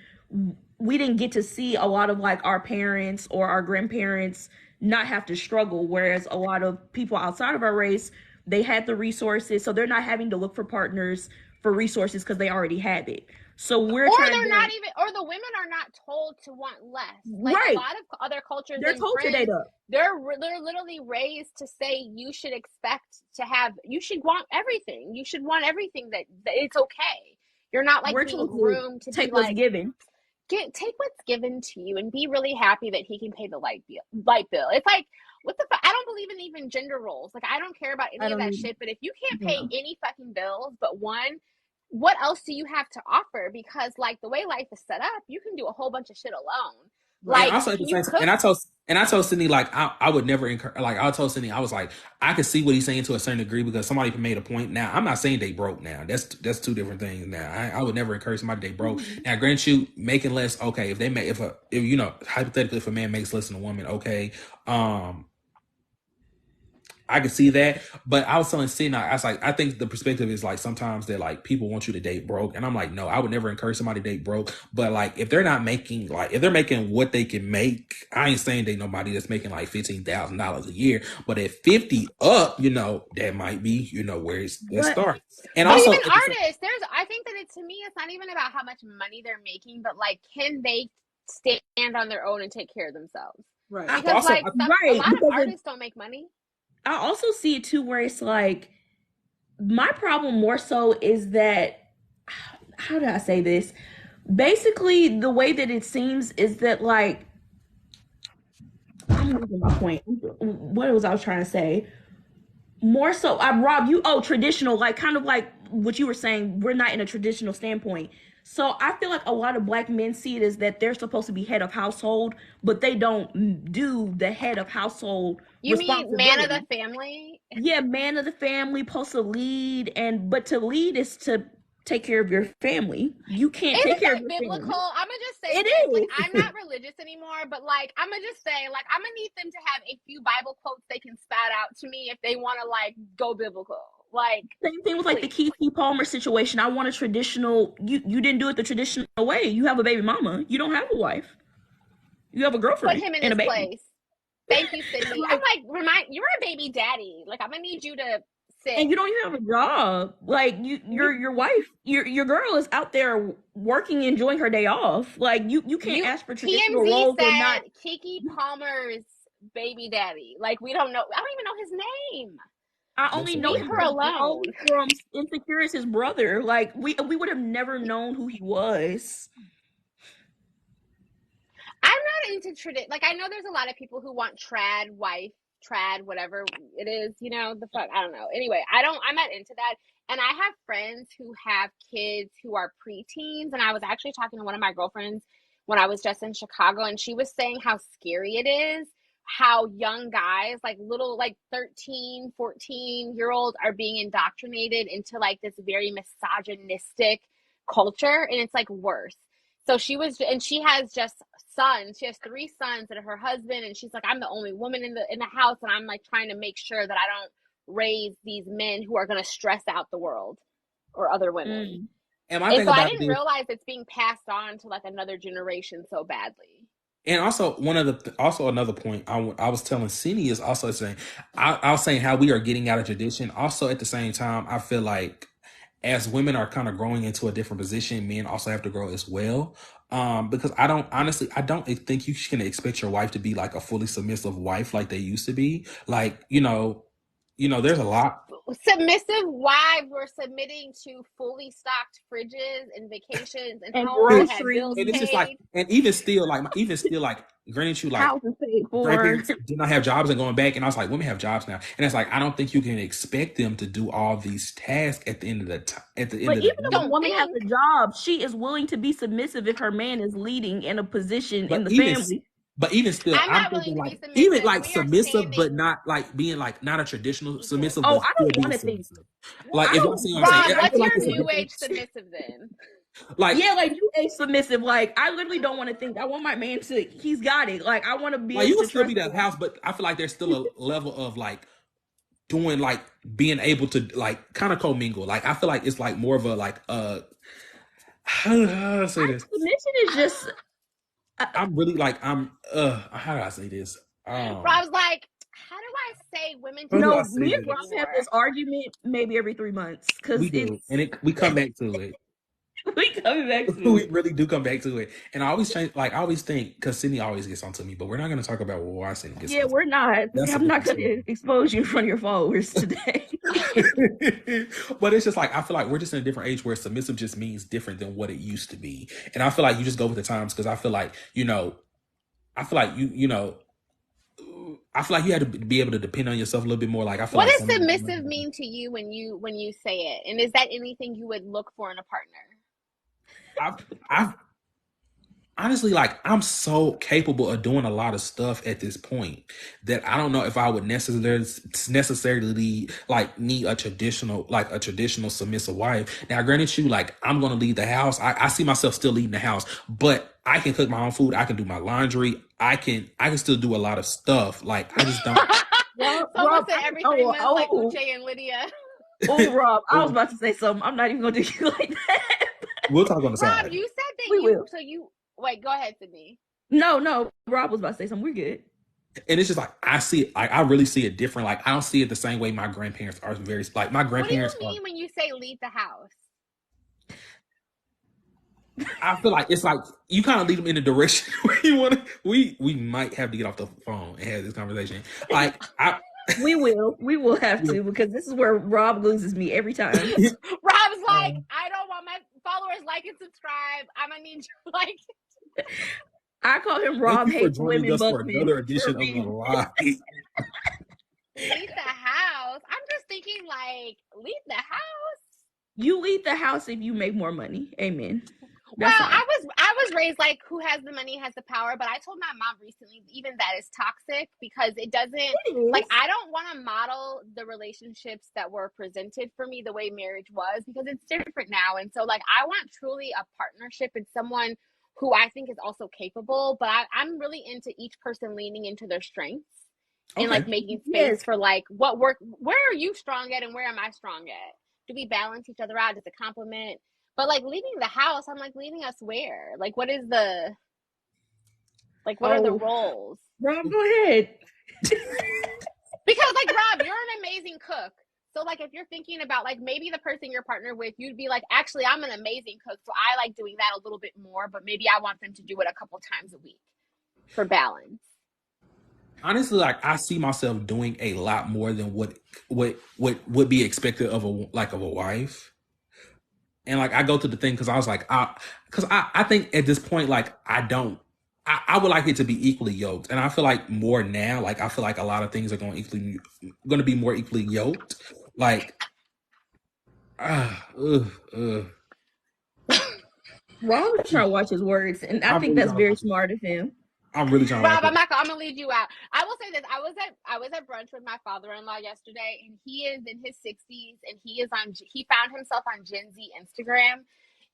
we didn't get to see a lot of our parents or our grandparents not have to struggle, whereas a lot of people outside of our race, they had the resources, so they're not having to look for partners for resources because they already have it. So the women are not told to want less. Right. A lot of other cultures, they're told to date up. They're literally raised to say you should you should want everything. You should want everything that it's okay. You're not being groomed to take what's given. take what's given to you and be really happy that he can pay the light bill. It's like, what the fuck? I don't believe in even gender roles. Like, I don't care about any of that shit. But if you can't pay any fucking bills but one, what else do you have to offer? Because like the way life is set up, you can do a whole bunch of shit alone. Like, and also I told Sydney, like, I would never encourage, like, I told Sydney, I was like, I could see what he's saying to a certain degree because somebody made a point. Now, I'm not saying they broke now. That's two different things now. I would never encourage somebody they broke. Now, grant you, making less, okay, if they make, if you know, hypothetically, if a man makes less than a woman, okay, I could see that, but I was telling Sydney, I was like, I think the perspective is like sometimes that like people want you to date broke, and I'm like, no, I would never encourage somebody to date broke. But like, if they're not making, like, if they're making what they can make, I ain't saying date nobody that's making like $15,000 a year, but at 50 up, you know, that might be, you know, where it starts. And but also, even artists, I think that to me, it's not even about how much money they're making, but like, can they stand on their own and take care of themselves? Right. Because also, like, a lot of artists don't make money. I also see it too where it's like, my problem more so is that, how do I say this? Basically, the way that it seems is that, like, I'm losing my point. What was I trying to say? More so, Rob, traditional, like, kind of like what you were saying, we're not in a traditional standpoint. So I feel like a lot of Black men see it as that they're supposed to be head of household, but they don't do the head of household. You mean man of the family? Yeah, man of the family, supposed to lead, but to lead is to take care of your family. You can't take care of your biblical? family. I'm gonna just say it this. Is. Like, I'm not religious anymore, but like, I'm gonna just say, like, I'm gonna need them to have a few Bible quotes they can spout out to me if they want to like go biblical. Like, same thing with like the Keith Palmer situation. I want a traditional. You didn't do it the traditional way. You have a baby mama. You don't have a wife. You have a girlfriend. Put him in his place. Thank you, Sydney. I'm like, you're a baby daddy. Like, I'm gonna need you to sit. And you don't even have a job. Like, your wife, your girl is out there working, enjoying her day off. Like, you can't ask for traditional roles said or not. Keke Palmer's baby daddy. Like, we don't know. I don't even know his name. I only know him from Insecure as his brother. Like, we would have never known who he was. I'm not into tradition. Like, I know there's a lot of people who want trad wife, trad whatever it is, you know, the fuck, I don't know. Anyway, I'm not into that. And I have friends who have kids who are preteens, and I was actually talking to one of my girlfriends when I was just in Chicago, and she was saying how scary it is, how young guys, like little, like 13, 14-year-olds are being indoctrinated into like this very misogynistic culture, and it's like worse. So she has just sons. She has 3 sons that are her husband, and she's like, I'm the only woman in the house, and I'm like trying to make sure that I don't raise these men who are going to stress out the world or other women. And I didn't realize it's being passed on to like another generation so badly. And also another point I was telling Sydney is also saying, I was saying how we are getting out of tradition. Also at the same time, I feel like as women are kind of growing into a different position, men also have to grow as well. Because I don't think you can expect your wife to be like a fully submissive wife like they used to be. Like, you know, there's a lot. Submissive wives were submitting to fully stocked fridges and vacations and homes that had bills paid. It's just like, and even still, granted you like grandparents did not have jobs and going back, and I was like, women have jobs now, and it's like I don't think you can expect them to do all these tasks at the end of the time. But even if a woman has a job, she is willing to be submissive if her man is leading in a position in the family. But even still, I'm thinking like even like submissive, but not like being like not a traditional submissive. Oh, I don't want to think. Like if I'm saying, what's your new age submissive then? Like new age submissive. Like I literally don't want to think. I want my man to. He's got it. Like I want to be. Like you can still be that house, but I feel like there's still a level of like doing like being able to like kind of commingle. Like I feel like it's like more of a like how do I say this? Submission is just. I'm really like how do I say this? I was like, how do I say women? No, me and Rob have this argument maybe every 3 months because we do, and we come back to it. We coming back to We it. really do come back to it. And I always change, like, I always think, because Sydney always gets onto me, but we're not going to talk about why Sydney gets Yeah, onto we're not. That's a I'm not different going to expose you in front of your followers today. me. But it's just like, I feel like we're just in a different age where submissive just means different than what it used to be. And I feel like you just go with the times, because I feel like, you know, I feel like you know, I feel like you had to be able to depend on yourself a little bit more. Like, I feel What like does submissive mean to you when you say it? And is that anything you would look for in a partner? I've honestly, like, I'm so capable of doing a lot of stuff at this point that I don't know if I would necessarily like need a traditional submissive wife. Now, granted, you, like, I'm gonna leave the house. I see myself still leaving the house, but I can cook my own food. I can do my laundry. I can still do a lot of stuff. Like, I just don't. Someone said every 3 months, like Uche and Lydia. Oh, Rob, I was about to say something. I'm not even gonna do you like that. We'll talk on the side. Rob, you said that We will. So you wait. Go ahead, Sydney. No. Rob was about to say something. We're good. And it's just like, I see it, I really see it different. Like, I don't see it the same way my grandparents are. Very, like, my grandparents. What do you mean when you say leave the house? I feel like it's like you kind of lead them in the direction where you want to. We might have to get off the phone and have this conversation. Like, we will have to, because this is where Rob loses me every time. Rob's like, I don't want my followers like and subscribe. I'm gonna need you like. I call him Rob hates women, for another edition of the live. Leave the house. I'm just thinking, like, leave the house. You leave the house if you make more money. Amen. That's well, I was raised like, who has the money has the power. But I told my mom recently, even that is toxic, because it doesn't, like, I don't want to model the relationships that were presented for me the way marriage was, because it's different now. And so, like, I want truly a partnership and someone who I think is also capable. But I'm really into each person leaning into their strengths and like making space for like what work. Where are you strong at and where am I strong at? Do we balance each other out? Does it complement? But like leaving the house, I'm like, leaving us where? Like, what is the, like, what are the roles? Rob, go ahead. Because like, Rob, you're an amazing cook. So like, if you're thinking about like maybe the person you're partnered with, you'd be like, actually, I'm an amazing cook. So I like doing that a little bit more, but maybe I want them to do it a couple times a week for balance. Honestly, like, I see myself doing a lot more than what would be expected of a wife. And like, I go to the thing because I was like, I think at this point, like, I would like it to be equally yoked. And I feel like more now, like, I feel like a lot of things are going to be more equally yoked. Like, Rob is trying to watch his words, and I think that's very smart of him. I'm really trying. Rob, I'm gonna lead you out. I will say this: I was at brunch with my father-in-law yesterday, and he is in his 60s, and he found himself on Gen Z Instagram,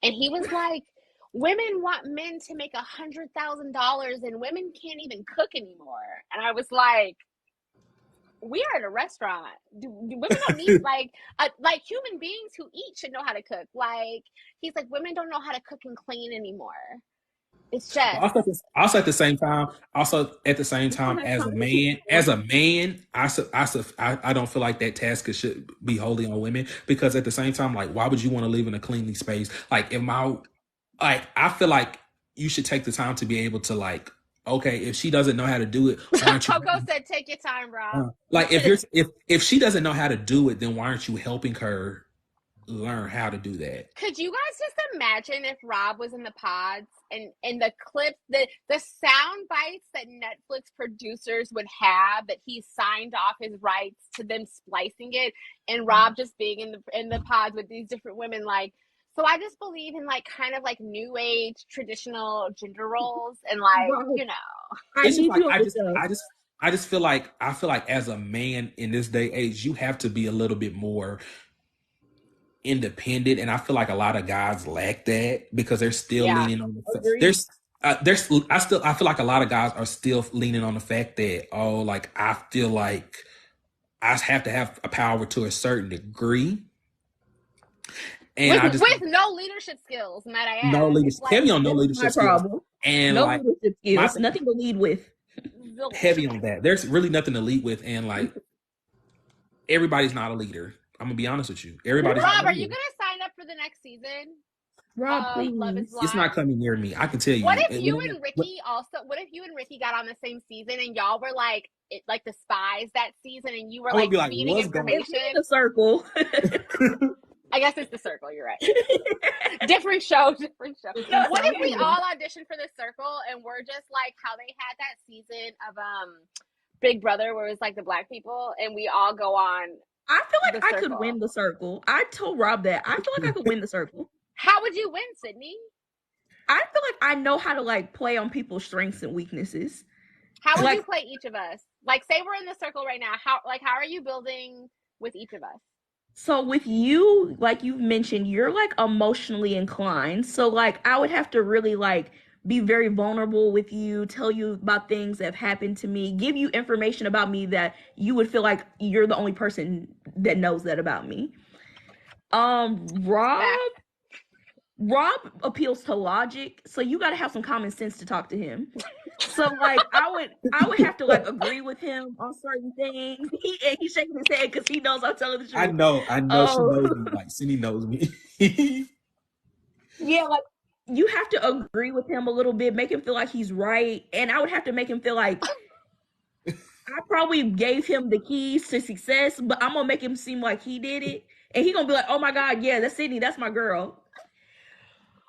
and he was like, "Women want men to make $100,000, and women can't even cook anymore." And I was like, "We are at a restaurant. Women don't need like human beings who eat should know how to cook." Like, he's like, "Women don't know how to cook and clean anymore." It's just also at the same time, as a man, I don't feel like that task should be wholly on women, because at the same time, like, why would you want to live in a cleanly space? Like, I feel like you should take the time to be able to, like, okay, if she doesn't know how to do it, why aren't you? Coco said, "Take your time, Rob." Like, if she doesn't know how to do it, then why aren't you helping her learn how to do that? Could you guys just imagine if Rob was in the pods and the clips, the sound bites that Netflix producers would have, that he signed off his rights to them splicing it, and Rob just being in the pods with these different women, like. So I just believe in like kind of like new age traditional gender roles, and like, you know, I just feel like as a man in this day age, you have to be a little bit more independent, and I feel like a lot of guys lack that because they're still leaning on I feel like a lot of guys are still leaning on the fact that, oh, like, I feel like I have to have a power to a certain degree, and with no leadership skills, might I add. No leadership. Like, heavy on no leadership skills. Problem. And no like, leadership skills, nothing to lead with. Heavy on that. There's really nothing to lead with, and like, everybody's not a leader. I'm gonna be honest with you. Everybody's Rob, are you gonna sign up for the next season? Rob, of Love is please. Blind? It's not coming near me. I can tell you. What if you and Ricky got on the same season and y'all were like the spies that season and you were like feeding information? In the circle. I guess it's The Circle. You're right. different show. What if we all auditioned for The Circle and we're just like how they had that season of Big Brother where it was like the black people and we all go on? I feel like I could win The Circle. I told Rob that. I feel like I could win The Circle. How would you win, Sydney? I feel like I know how to like play on people's strengths and weaknesses. How would you play each of us? Like, say we're in The Circle right now. How are you building with each of us? So with you, like you've mentioned, you're like emotionally inclined. So like I would have to really like be very vulnerable with you, tell you about things that have happened to me, give you information about me that you would feel like you're the only person that knows that about me. Rob appeals to logic, so you got to have some common sense to talk to him. So like I would have to like agree with him on certain things. He's shaking his head because he knows I'm telling the truth. I know she knows me. Like Cindy knows me. Yeah, like you have to agree with him a little bit, make him feel like he's right, and I would have to make him feel like I probably gave him the keys to success, but I'm gonna make him seem like he did it, and he gonna be like, "Oh my God, yeah, that's Sydney, that's my girl."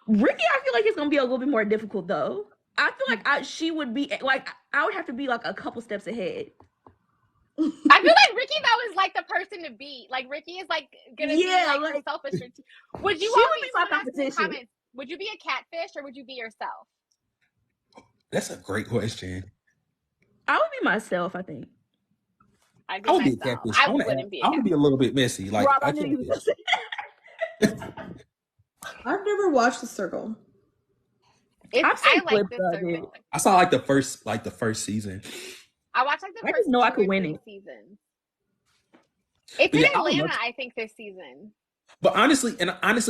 Ricky, I feel like it's gonna be a little bit more difficult though. I feel like she would be like I would have to be like a couple steps ahead. I feel like Ricky though is like the person to beat. Like Ricky is like gonna be like selfish. Would you be my competition? Would you be a catfish or would you be yourself? That's a great question. I would be myself, I think. I would be a catfish. I would be a little bit messy. Like Rob, I knew you were gonna say. I've never watched The Circle. I like The Circle. I saw like the first season. I watched like the first. I just know I could win it. Season. It's in Atlanta, I think, this season. But honestly,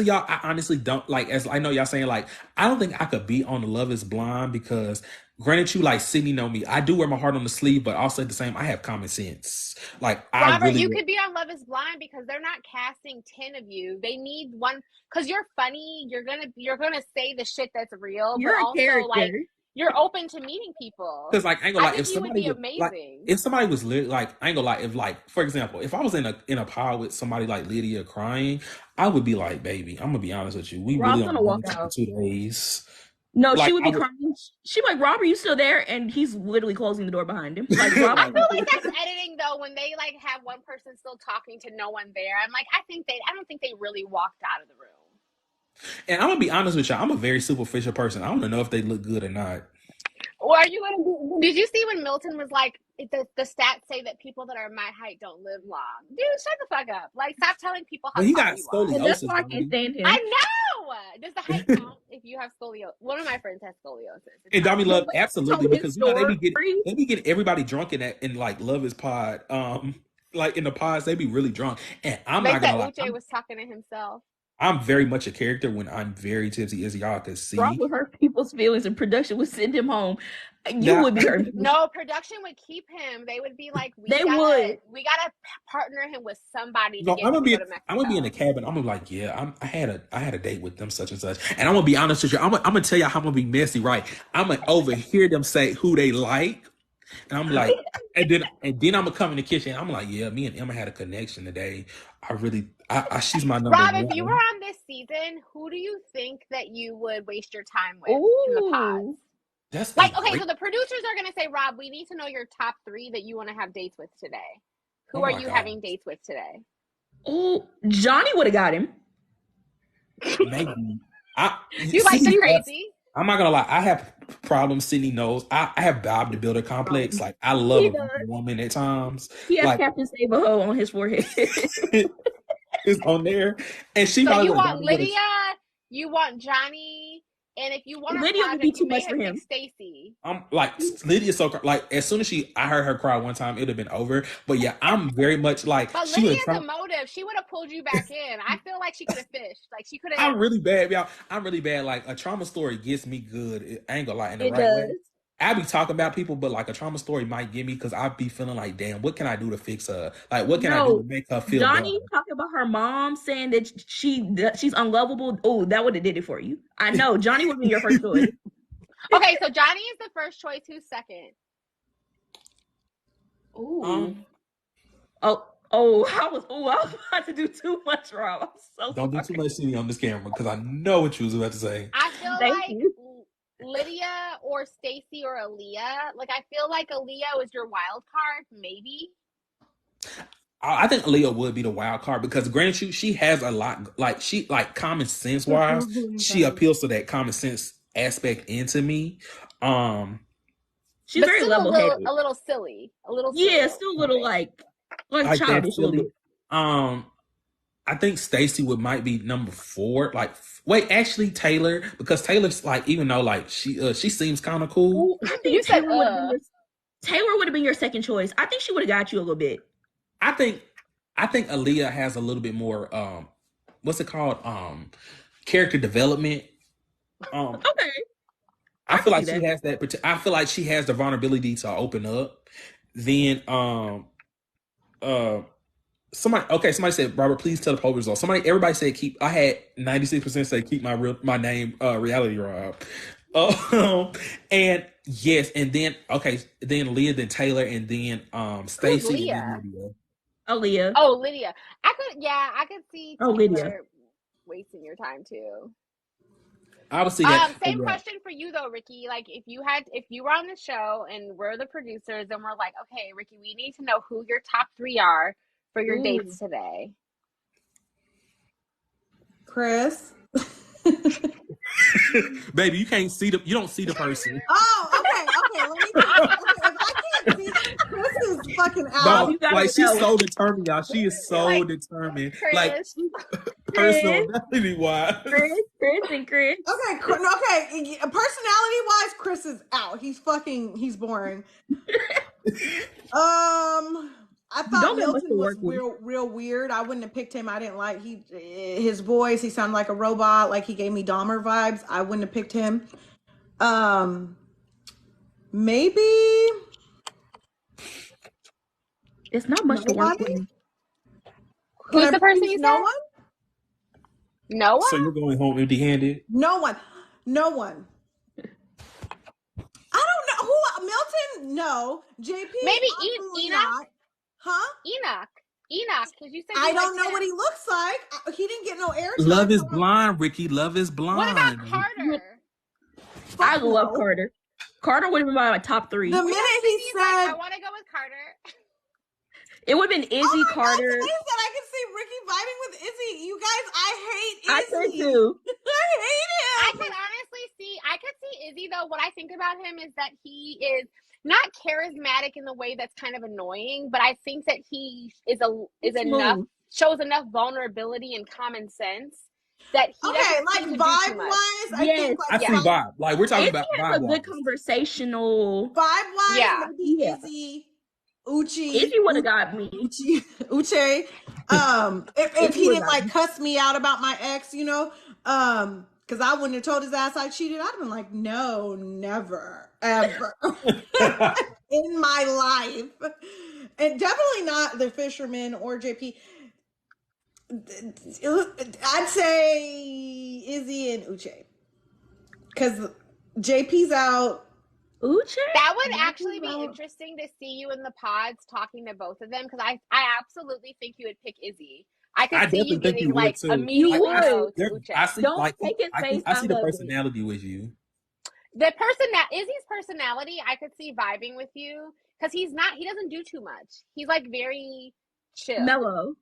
y'all, I honestly don't like. As I know y'all saying, like, I don't think I could be on the Love Is Blind because, granted, you like Sydney know me. I do wear my heart on the sleeve, but also at the same, I have common sense. Like, Robert, you could be on Love Is Blind because they're not casting 10 of you. They need one because you're funny. You're gonna say the shit that's real. You're but a also, character. like, you're open to meeting people. Because like I ain't gonna lie, if somebody would be amazing. Like, if somebody was like I ain't gonna lie, if like for example, if I was in a pod with somebody like Lydia crying, I would be like, baby, I'm gonna be honest with you, we Rob's really gonna walk out for 2 days. No, like, she would be crying. She'd be like, Rob, are you still there? And he's literally closing the door behind him. Like, Rob, I feel like that's editing though, when they like have one person still talking to no one there. I'm like, I don't think they really walked out of the room. And I'm gonna be honest with y'all, I'm a very superficial person. I don't know if they look good or not. Or are you gonna did you see when Milton was like, the stats say that people that are my height don't live long? Dude, shut the fuck up. Like, stop telling people how he tall got you scoliosis. are. That's why I can't stand him. I know. Does the height count if you have scoliosis? One of my friends has scoliosis. And Dami Love, absolutely, because you know they be getting everybody drunk in like Love Is Pod. Like in the pods, they be really drunk. And I'm not gonna lie. Uche was talking to himself. I'm very much a character when I'm very tipsy, as y'all can see. Rob would hurt people's feelings and production would send him home. You would be hurt. No, production would keep him. They would be like, we gotta partner him with somebody. No, I'm gonna be in the cabin. I'm gonna be like, yeah, I had a date with them such and such. And I'm gonna be honest with you. I'm gonna tell y'all how I'm gonna be messy, right? I'm gonna overhear them say who they like. And I'm like, and then I'm gonna come in the kitchen. And I'm like, yeah, me and Emma had a connection today. She's my number Rob, one. if you were on this season, who do you think that you would waste your time with in the pods? That's like, okay, so the producers are gonna say, Rob, we need to know your top 3 that you want to have dates with today. Who are you having dates with today? Oh, Johnny would have got him. Maybe. You like the crazy? I'm not gonna lie, I have problems. Sydney knows. I have Bob the Builder complex. Like, I love a woman at times. He has like, Captain Save-A-Ho on his forehead. It's on there, and she. So you want Lydia? You want Johnny? And if you want Lydia, would be too much for him. Stacey. I'm like Lydia. So like, as soon as I heard her cry one time, it'd have been over. But yeah, I'm very much like. But Lydia's a motive. She would have pulled you back in. I feel like she could have fished. Like she could have. I'm really bad, y'all. I'm really bad. Like, a trauma story gets me good. I ain't gonna lie, in the It right does. way. I be talking about people, but like a trauma story might get me because I be feeling like, damn, what can I do to fix her? Like, what can I do to make her feel Johnny better? talking about her mom saying that she's unlovable, oh, that would have did it for you. I know Johnny would be your first choice. Okay, so Johnny is the first choice. Who's second? Ooh. I was about to do too much, Rob. I'm so Don't sorry. do too much singing on this camera because I know what you was about to say. I feel Thank like you. Lydia or Stacy or Aaliyah. Like, I feel like Aaliyah was your wild card, maybe. I think Aaliyah would be the wild card because granted, she has a lot, like common sense wise, she appeals to that common sense aspect into me. She's But very still level headed. a little silly. Yeah, still a little like childish a little bit. I think Stacy might be number 4. Like, wait, actually Taylor, because Taylor's like, even though like she seems kind of cool. Ooh, I think Taylor would have been your second choice. I think she would have got you a little bit. I think Aaliyah has a little bit more what's it called? Character development. Okay. I feel like she has that. I feel like she has the vulnerability to open up. Then somebody said, Robert, please tell the poll results. Everybody said I had 96% say keep my name Reality Rob. And yes, and then then Leah, then Taylor, and then Stacy, and then Lydia. Oh, Lydia. I could see Taylor Lydia wasting your time too. I would see that. Same question for you though, Ricky. Like, if you were on the show and we're the producers and we're like, okay, Ricky, we need to know who your top 3 are for your dates today. Chris. Baby, you don't see the person. Oh, okay. Let me if I can't see Chris is fucking out. No, like, she's so determined, y'all. She is so determined. Chris. Like, personality wise. Chris. Okay, personality wise, Chris is out. He's boring. I thought Milton was real weird. I wouldn't have picked him. I didn't like his voice. He sounded like a robot. Like, he gave me Dahmer vibes. I wouldn't have picked him. Maybe it's not much to work with. Who's the person you said? No one? No one? So you're going home empty-handed? No one. I don't know who. Milton? No. JP? Maybe Enoch? Not. Huh? Enoch, because you said I don't know what he looks like. He didn't get no airtime. Love is blind, Ricky. Love is blind. What about Carter? I love Carter. Carter would have been my top 3. The minute he said, I want to go with Carter. It would have been Izzy, Carter. God, I can see Ricky vibing with Izzy. You guys, I hate Izzy. I could too. I hate him. I could see Izzy though. What I think about him is that he is not charismatic in the way that's kind of annoying, but I think that he shows enough vulnerability and common sense that he doesn't like vibe wise. Yes, I see vibe. Like, we're talking about vibe. A good conversational vibe wise. Yeah. Maybe Izzy. Uchi. Izzy would have got me. Uche. If he didn't like cuss me out about my ex, because I wouldn't have told his ass I cheated. I'd have been like, no, never, ever in my life. And definitely not the fisherman or JP. I'd say Izzy and Uche. Because JP's out. Uche? That would actually be interesting to see you in the pods talking to both of them, because I absolutely think you would pick Izzy. I could see you giving like immediate to Uche. I see, Don't take his face. I see the personality with you. Izzy's personality, I could see vibing with you, because he doesn't do too much. He's like very chill. Mellow.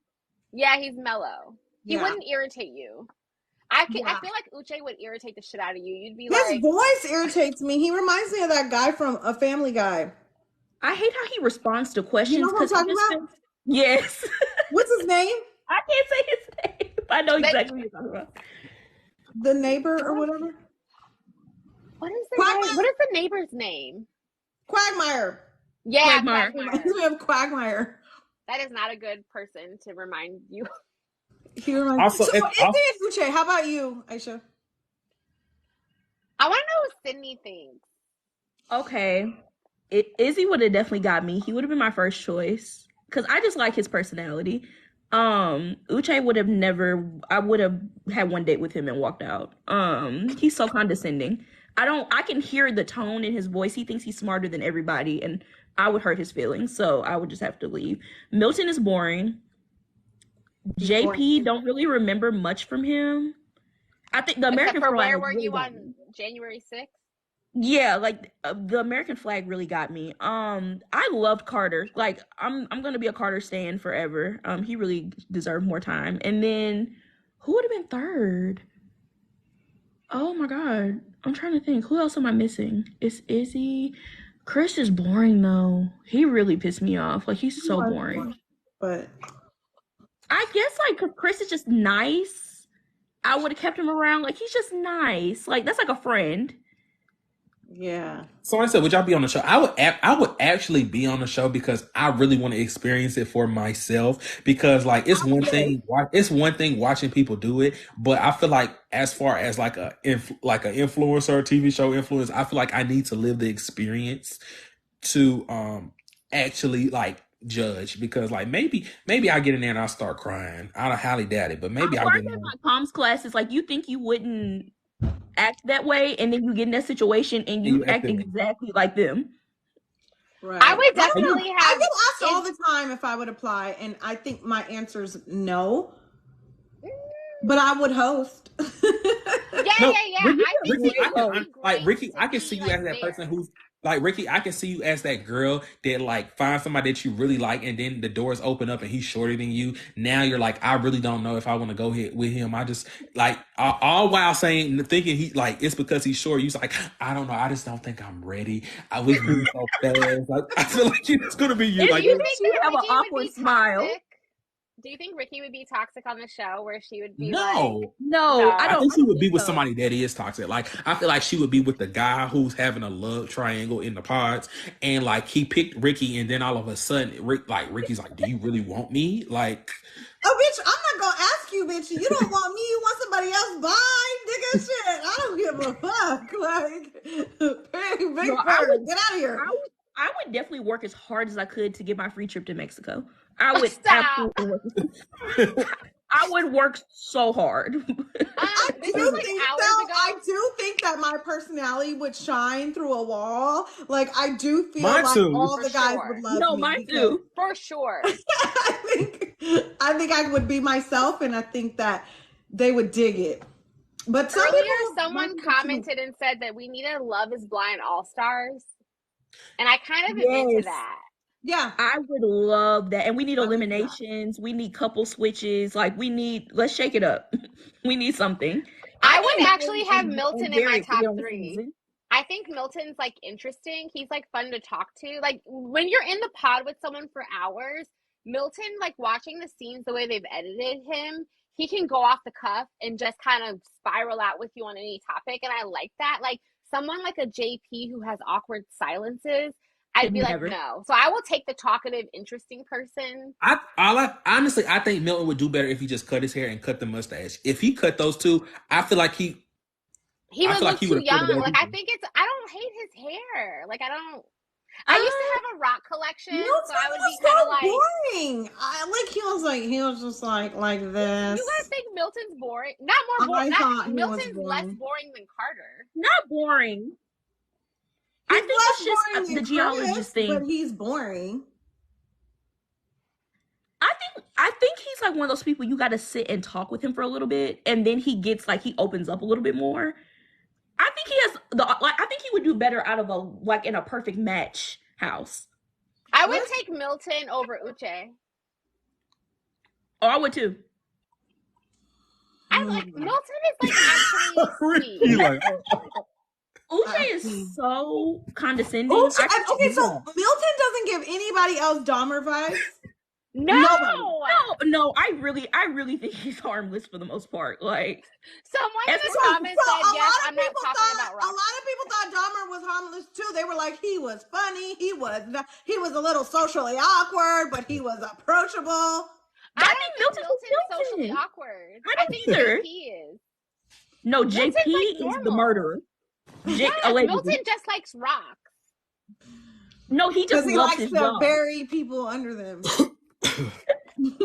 Yeah, he's mellow. He wouldn't irritate you. I feel like Uche would irritate the shit out of you. You'd be like, his voice irritates me. He reminds me of that guy from A Family Guy. I hate how he responds to questions. You know what I'm talking about? Yes. What's his name? I can't say his name. I know exactly what you're talking about. The neighbor or whatever. What is the neighbor's name? Quagmire. Yeah, Quagmire. Quagmire. That is not a good person to remind you. He reminds Izzy and Uche. How about you, Aisha? I want to know what Sydney thinks. Okay. Izzy would have definitely got me. He would have been my first choice, because I just like his personality. Uche would have never. I would have had one date with him and walked out. He's so condescending. I can hear the tone in his voice. He thinks he's smarter than everybody, and I would hurt his feelings, so I would just have to leave. Milton is boring. JP, don't really remember much from him. I think the American flag. Where were you on January 6th? Yeah, like the American flag really got me. I loved Carter. Like I'm gonna be a Carter stan forever. He really deserved more time. And then who would have been third? Oh my god, I'm trying to think. Who else am I missing? It's Izzy. Chris is boring though. He really pissed me off. Like he's so boring. But I guess like 'cause Chris is just nice. I would have kept him around. Like he's just nice. Like that's like a friend. yeah. So I said, would y'all be on the show? I would actually be on the show because I really want to experience it for myself. Because like it's one thing watching people do it, but I feel like as far as like a influencer, TV show influence, I feel like I need to live the experience to actually like judge. Because like maybe I get in there and I start crying. I highly doubt it, but maybe I'll get in there. My comms classes, like you think you wouldn't act that way, and then you get in that situation and you act exactly like them. Right. I would definitely I get asked all the time if I would apply, and I think my answer is no. But I would host. Yeah. Ricky, I can see you as that person who's like Ricky. I can see you as that girl that like finds somebody that you really like, and then the doors open up and he's shorter than you. Now you're like, I really don't know if I want to go hit with him. I just like all while thinking he like it's because he's short. You're like, I don't know. I just don't think I'm ready. I was moving so fast. Like, I feel like it's gonna be you. Like you have an awkward smile. Do you think Ricky would be toxic on the show where she would be No, I think she would be with somebody that is toxic. Like I feel like she would be with the guy who's having a love triangle in the pods, and like he picked Ricky, and then all of a sudden Ricky's like, do you really want me? Like, oh bitch, I'm not gonna ask you, bitch. You don't want me, you want somebody else. Bye, nigga. Shit, I don't give a fuck. Like, big bird, get out of here. I would definitely work as hard as I could to get my free trip to Mexico. I would absolutely work. I would work so hard. I do think that my personality would shine through a wall. Like I do feel mine like too. all the guys would love me. No, mine too. For sure. I think I would be myself, and I think that they would dig it. But someone commented and said that we need a Love Is Blind All-Stars. And I kind of am into that. Yeah. I would love that. And we need eliminations. We need couple switches. Like let's shake it up. We need something. I would actually have Milton in my top 3. I think Milton's like interesting. He's like fun to talk to. Like when you're in the pod with someone for hours, Milton, like watching the scenes, the way they've edited him, he can go off the cuff and just kind of spiral out with you on any topic. And I like that. Like someone like a JP who has awkward silences, I'd be like, no. So I will take the talkative, interesting person. Honestly, I think Milton would do better if he just cut his hair and cut the mustache. If he cut those two, I feel like he would look too young. Like I don't hate his hair. Like I used to have a rock collection, so I would be kind of like boring. He was just like this. You guys think Milton's boring? Not more boring. Milton's less boring than Carter. Not boring. I think it's just the geologist thing. But he's boring. I think he's like one of those people you got to sit and talk with him for a little bit, and then he opens up a little bit more. I think he has I think he would do better out of in a perfect match house. I would take Milton over Uche. Oh, I would too. I like Milton is like actually sweet. Uche is so condescending. So Milton doesn't give anybody else Dahmer vibes. No. I really think he's harmless for the most part. Like someone in the comments said, "Yes, I'm not talking about Rock." A lot of people thought Dahmer was harmless too. They were like, he was funny. He was a little socially awkward, but he was approachable. I think Milton's socially awkward. I don't either. JP is. No, JP is the murderer. Milton just likes rocks. No, he just loves his likes to bury people under them.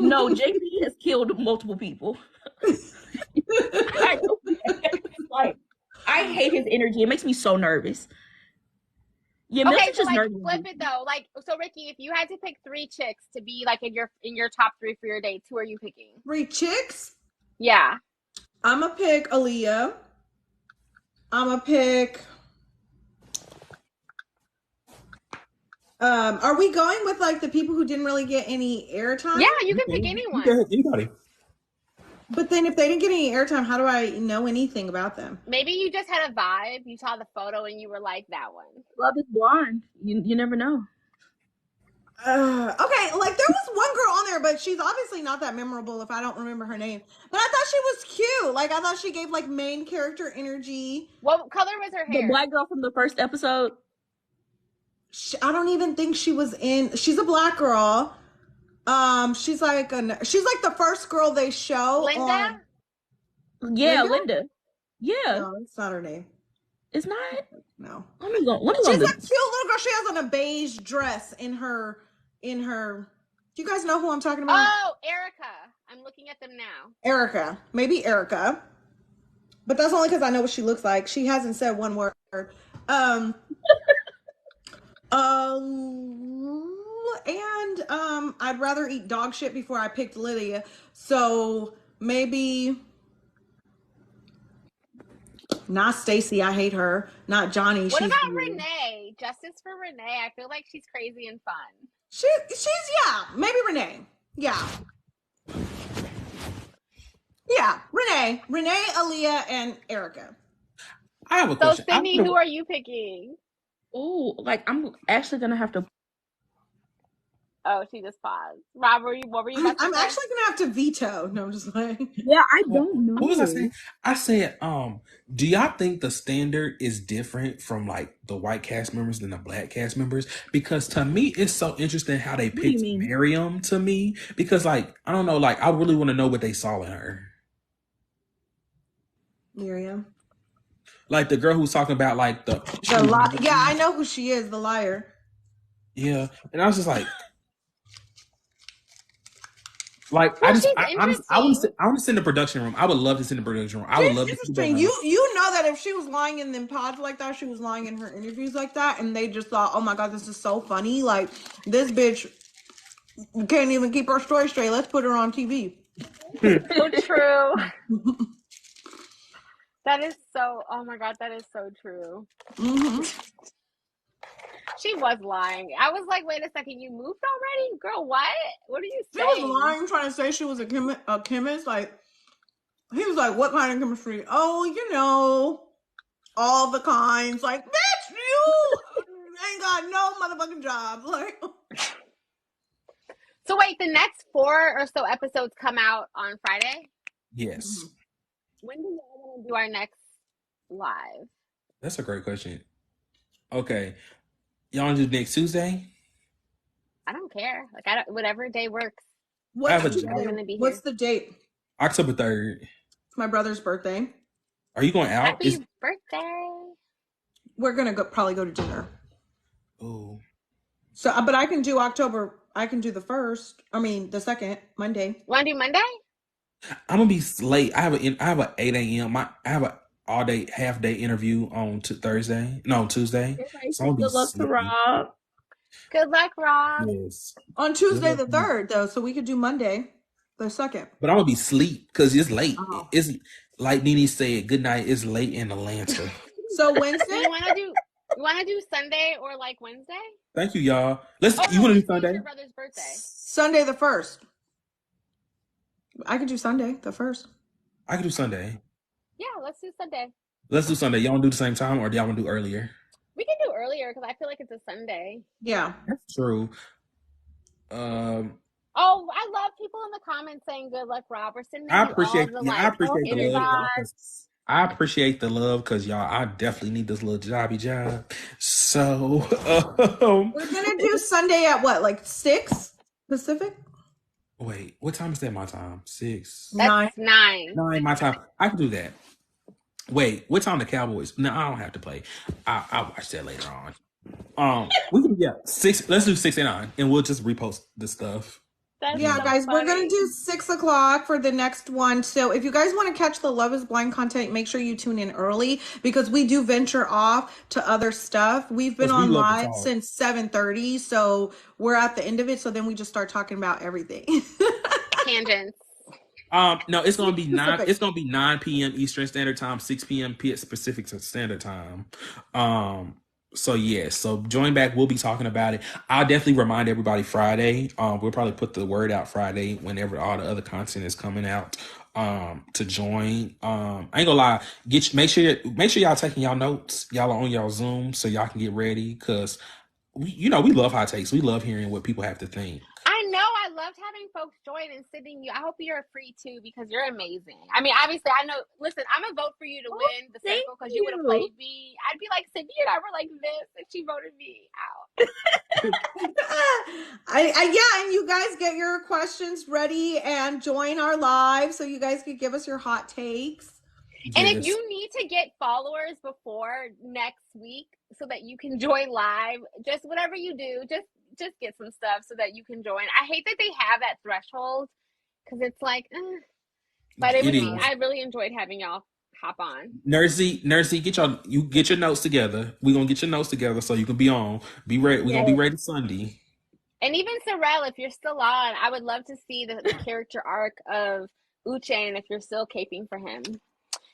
No, JP has killed multiple people. I hate his energy. It makes me so nervous. Yeah, okay, so like flip it though. Like, so Ricky, if you had to pick 3 chicks to be like in your top 3 for your dates, who are you picking? 3 chicks? Yeah. I'm gonna pick Aaliyah. I'm gonna pick. Are we going with like the people who didn't really get any airtime? Yeah, you can pick anyone. Anybody. But then if they didn't get any airtime, how do I know anything about them? Maybe you just had a vibe. You saw the photo and you were like, that one. Love is blind. You never know. Okay, like there was one girl on there, but she's obviously not that memorable if I don't remember her name. But I thought she was cute. Like I thought she gave like main character energy. What color was her hair? The black girl from the first episode? I don't even think she was in. She's a black girl. She's like the first girl they show. Linda? Yeah, Linda. Yeah. No, it's not her name. It's not? No. She's like cute little girl. She has on a beige dress in her. Do you guys know who I'm talking about? Oh, Erica. I'm looking at them now. Erica. Maybe Erica. But that's only because I know what she looks like. She hasn't said one word. And I'd rather eat dog shit before I picked Lydia. So maybe not Stacy. I hate her. Not Johnny. What about Renee? Justice for Renee. I feel like she's crazy and fun. She's maybe Renee. Yeah. Yeah, Renee, Aaliyah, and Erica. I have a question. So, Sydney, who are you picking? Oh, like I'm actually gonna have to. Oh, she just paused. Rob, what were you about to I'm say? actually gonna have to veto. No, I'm just like. Yeah, I don't know. What was I saying? I said, do y'all think the standard is different from like the white cast members than the black cast members? Because to me, it's so interesting how they picked Miriam to me. Because like, I don't know, like I really want to know what they saw in her. Miriam. Like the girl who's talking about like the yeah, I know who she is, the liar. Yeah, and I was just like I want to sit in the production room. I would love to sit in the production room. I would love to see you know that if she was lying in them pods like that, she was lying in her interviews like that, and they just thought, oh my god, this is so funny. Like this bitch can't even keep her story straight. Let's put her on TV. So true. That is so, oh my god, that is so true. Mm-hmm. She was lying. I was like, wait a second, you moved already? Girl, what? What are you saying? She was lying, trying to say she was a chemist. Like, he was like, what kind of chemistry? Oh, you know, all the kinds. Like, bitch, you ain't got no motherfucking job. Like. So wait, the next 4 or so episodes come out on Friday? Yes. When do y'all want to do our next live? That's a great question. Okay. Y'all want to do next Tuesday? I don't care. Like, whatever day works. What's the date? October 3rd. It's my brother's birthday. Are you going out? Happy birthday. We're going to probably go to dinner. Oh. So, but I can do October. I can do the 1st. I mean, the 2nd, Monday. Want to do Monday? I'm gonna be late. I have a 8 a.m. I have a all day, half day interview on Tuesday. So good luck to Rob. Good luck, Rob. Yes. On Tuesday the 3rd, though, so we could do Monday the 2nd. But I'm gonna be asleep because it's late. Oh. It's like Nene said. Good night. It's late in Atlanta. So Wednesday. You want to do Sunday or like Wednesday? Thank you, y'all. You want to do Sunday? Your brother's birthday. Sunday the 1st. I could do Sunday the 1st. I could do Sunday. Yeah, let's do Sunday. Let's do Sunday. Y'all want to do the same time, or do y'all want to do earlier? We can do earlier because I feel like it's a Sunday. Yeah, that's true. Oh, I love people in the comments saying "Good luck, Rob." We're sending I appreciate the love. I appreciate the love because y'all, I definitely need this little jobby job. So we're gonna do Sunday at what, like 6 Pacific? Wait, what time is that my time? 6. That's 9. 9 my time. I can do that. Wait, what time the Cowboys? No, I don't have to play. I'll watch that later on. We can 6. Let's do 6 and 9, and we'll just repost the stuff. Yeah, so guys, we're funny. gonna do 6 o'clock for the next one. So if you guys want to catch the Love is Blind content, make sure you tune in early because we do venture off to other stuff. We've been 'Cause we on love to live talk. since 7:30, so we're at the end of it. So then we just start talking about everything. Tangents. No, it's gonna be Specific. It's gonna be 9 p.m. Eastern Standard Time, 6 p.m. Pacific Standard Time. So yeah, so join back. We'll be talking about it. I'll definitely remind everybody Friday. We'll probably put the word out Friday whenever all the other content is coming out. To join. I ain't gonna lie. Make sure y'all taking y'all notes. Y'all are on y'all Zoom so y'all can get ready because we love hot takes. We love hearing what people have to think. I know. I loved having folks join and sitting you. I hope you're free too because you're amazing. I mean, obviously, I know. Listen, I'm gonna vote for you to win the circle because you would have played me. I'd be like, Sydney and I were like this, and she voted me out. Yeah, and you guys get your questions ready and join our live so you guys can give us your hot takes. And if you need to get followers before next week so that you can join live, just whatever you do, just get some stuff so that you can join. I hate that they have that threshold because it's like, but I really enjoyed having y'all hop on. Nursey, get your notes together. We're gonna get your notes together so you can be on. Be ready. We're gonna be ready Sunday. And even Sorrel, if you're still on, I would love to see the character arc of Uche and if you're still caping for him.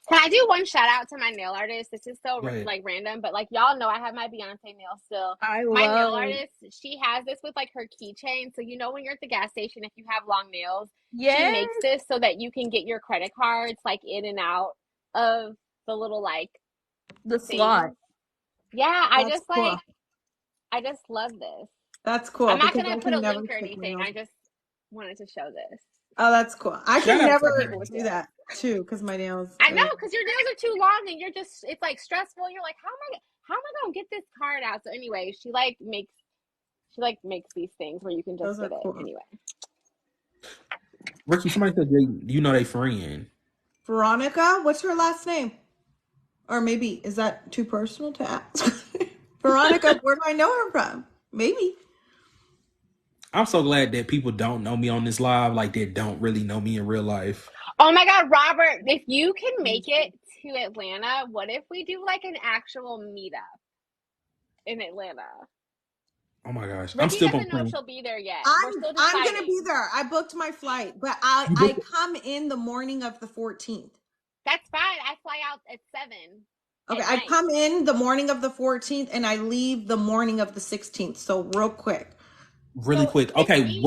Can I do one shout out to my nail artist? This is so like random, but like y'all know I have my Beyonce nail still. My nail artist, she has this with like her keychain. So you know when you're at the gas station, if you have long nails, she makes this so that you can get your credit cards like in and out of the little like the slot. Yeah, I just love this. That's cool. I'm not gonna put a link or anything. I just wanted to show this. Oh, that's cool. I can never do that too because my nails. I know because your nails are too long and you're just. It's like stressful. You're like, how am I gonna get this card out? So anyway, she makes these things where you can just get it anyway. Ricky, somebody said they friend. Veronica, what's her last name? Or maybe is that too personal to ask? Veronica, where do I know her from? Maybe. I'm so glad that people don't know me on this live, like they don't really know me in real life. Oh my God, Robert, if you can make it to Atlanta, what if we do like an actual meetup in Atlanta? Oh my gosh. Ricky I'm still doesn't know she'll be there yet. I'm gonna be there. I booked my flight, but I come in the morning of the 14th. That's fine. I fly out at 7. Okay, I come in the morning of the 14th and I leave the morning of the 16th. So real quick. Quick. Okay,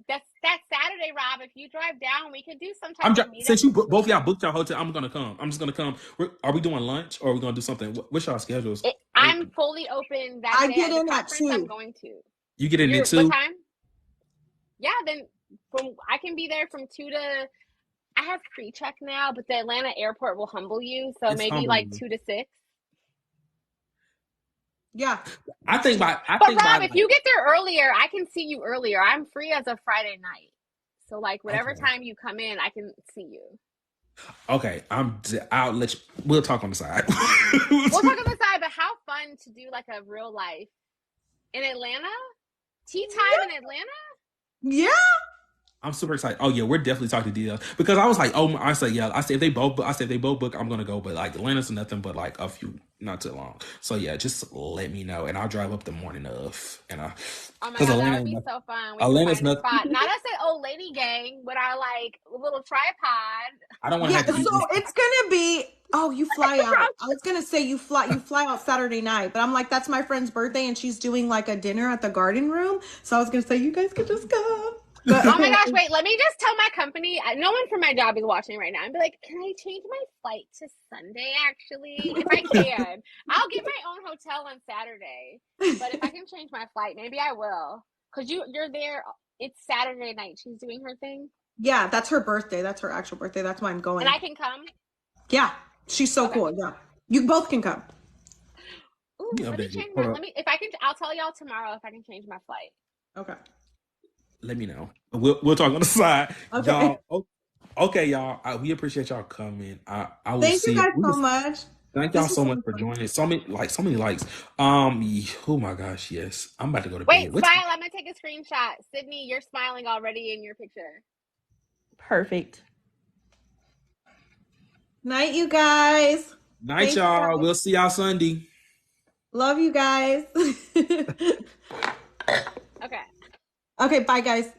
That's Saturday, Rob. If you drive down, we could do some type of meetup. Since you both y'all booked your hotel, I'm just gonna come. Are we doing lunch or are we gonna do something? What's y'all schedules? I'm fully open that day. I get in at 2. I'm going to. You get in at 2? What time? Yeah, then I can be there from 2 to. I have pre-check now, but the Atlanta airport will humble you, so maybe like 2 to 6. Yeah, I think Rob, if you get there earlier, I can see you earlier. I'm free as of Friday night, so like whatever time you come in, I can see you. Okay, I'll let you. We'll talk on the side. We'll talk on the side, but how fun to do like a real life in Atlanta, tea time in Atlanta. Yeah. I'm super excited. Oh yeah, we're definitely talking details because I was like, I said if they both book, I'm gonna go. But like Atlanta's nothing but like a few, not too long. So yeah, just let me know and I'll drive up the morning of. And oh my God, that would be so fun. Atlanta's nothing. Not us at Old Lady Gang with our like little tripod. I don't want to. Yeah, so it's gonna be. Oh, you fly out. I was gonna say you fly out Saturday night, but I'm like, that's my friend's birthday and she's doing like a dinner at the Garden Room. So I was gonna say you guys could just come. But, oh my gosh, wait, let me just tell my company, no one from my job is watching right now. I'd be like, can I change my flight to Sunday, actually? If I can. I'll get my own hotel on Saturday. But if I can change my flight, maybe I will. Because you're there, it's Saturday night. She's doing her thing. Yeah, that's her birthday. That's her actual birthday. That's why I'm going. And I can come? Yeah, she's so cool. Yeah, you both can come. Ooh, let me change my, I'll tell y'all tomorrow if I can change my flight. Okay. Let me know. We'll talk on the side. Okay. Y'all. Okay, y'all. We appreciate y'all coming. I will Thank you guys so much. Thank y'all so much for joining. So many likes. Oh my gosh, yes. I'm about to go to Wait, bed. smile. I'm gonna take a screenshot. Sydney, you're smiling already in your picture. Perfect. Night, you guys. Night, Thank y'all. you. We'll see y'all Sunday. Love you guys. Okay. Okay, bye guys.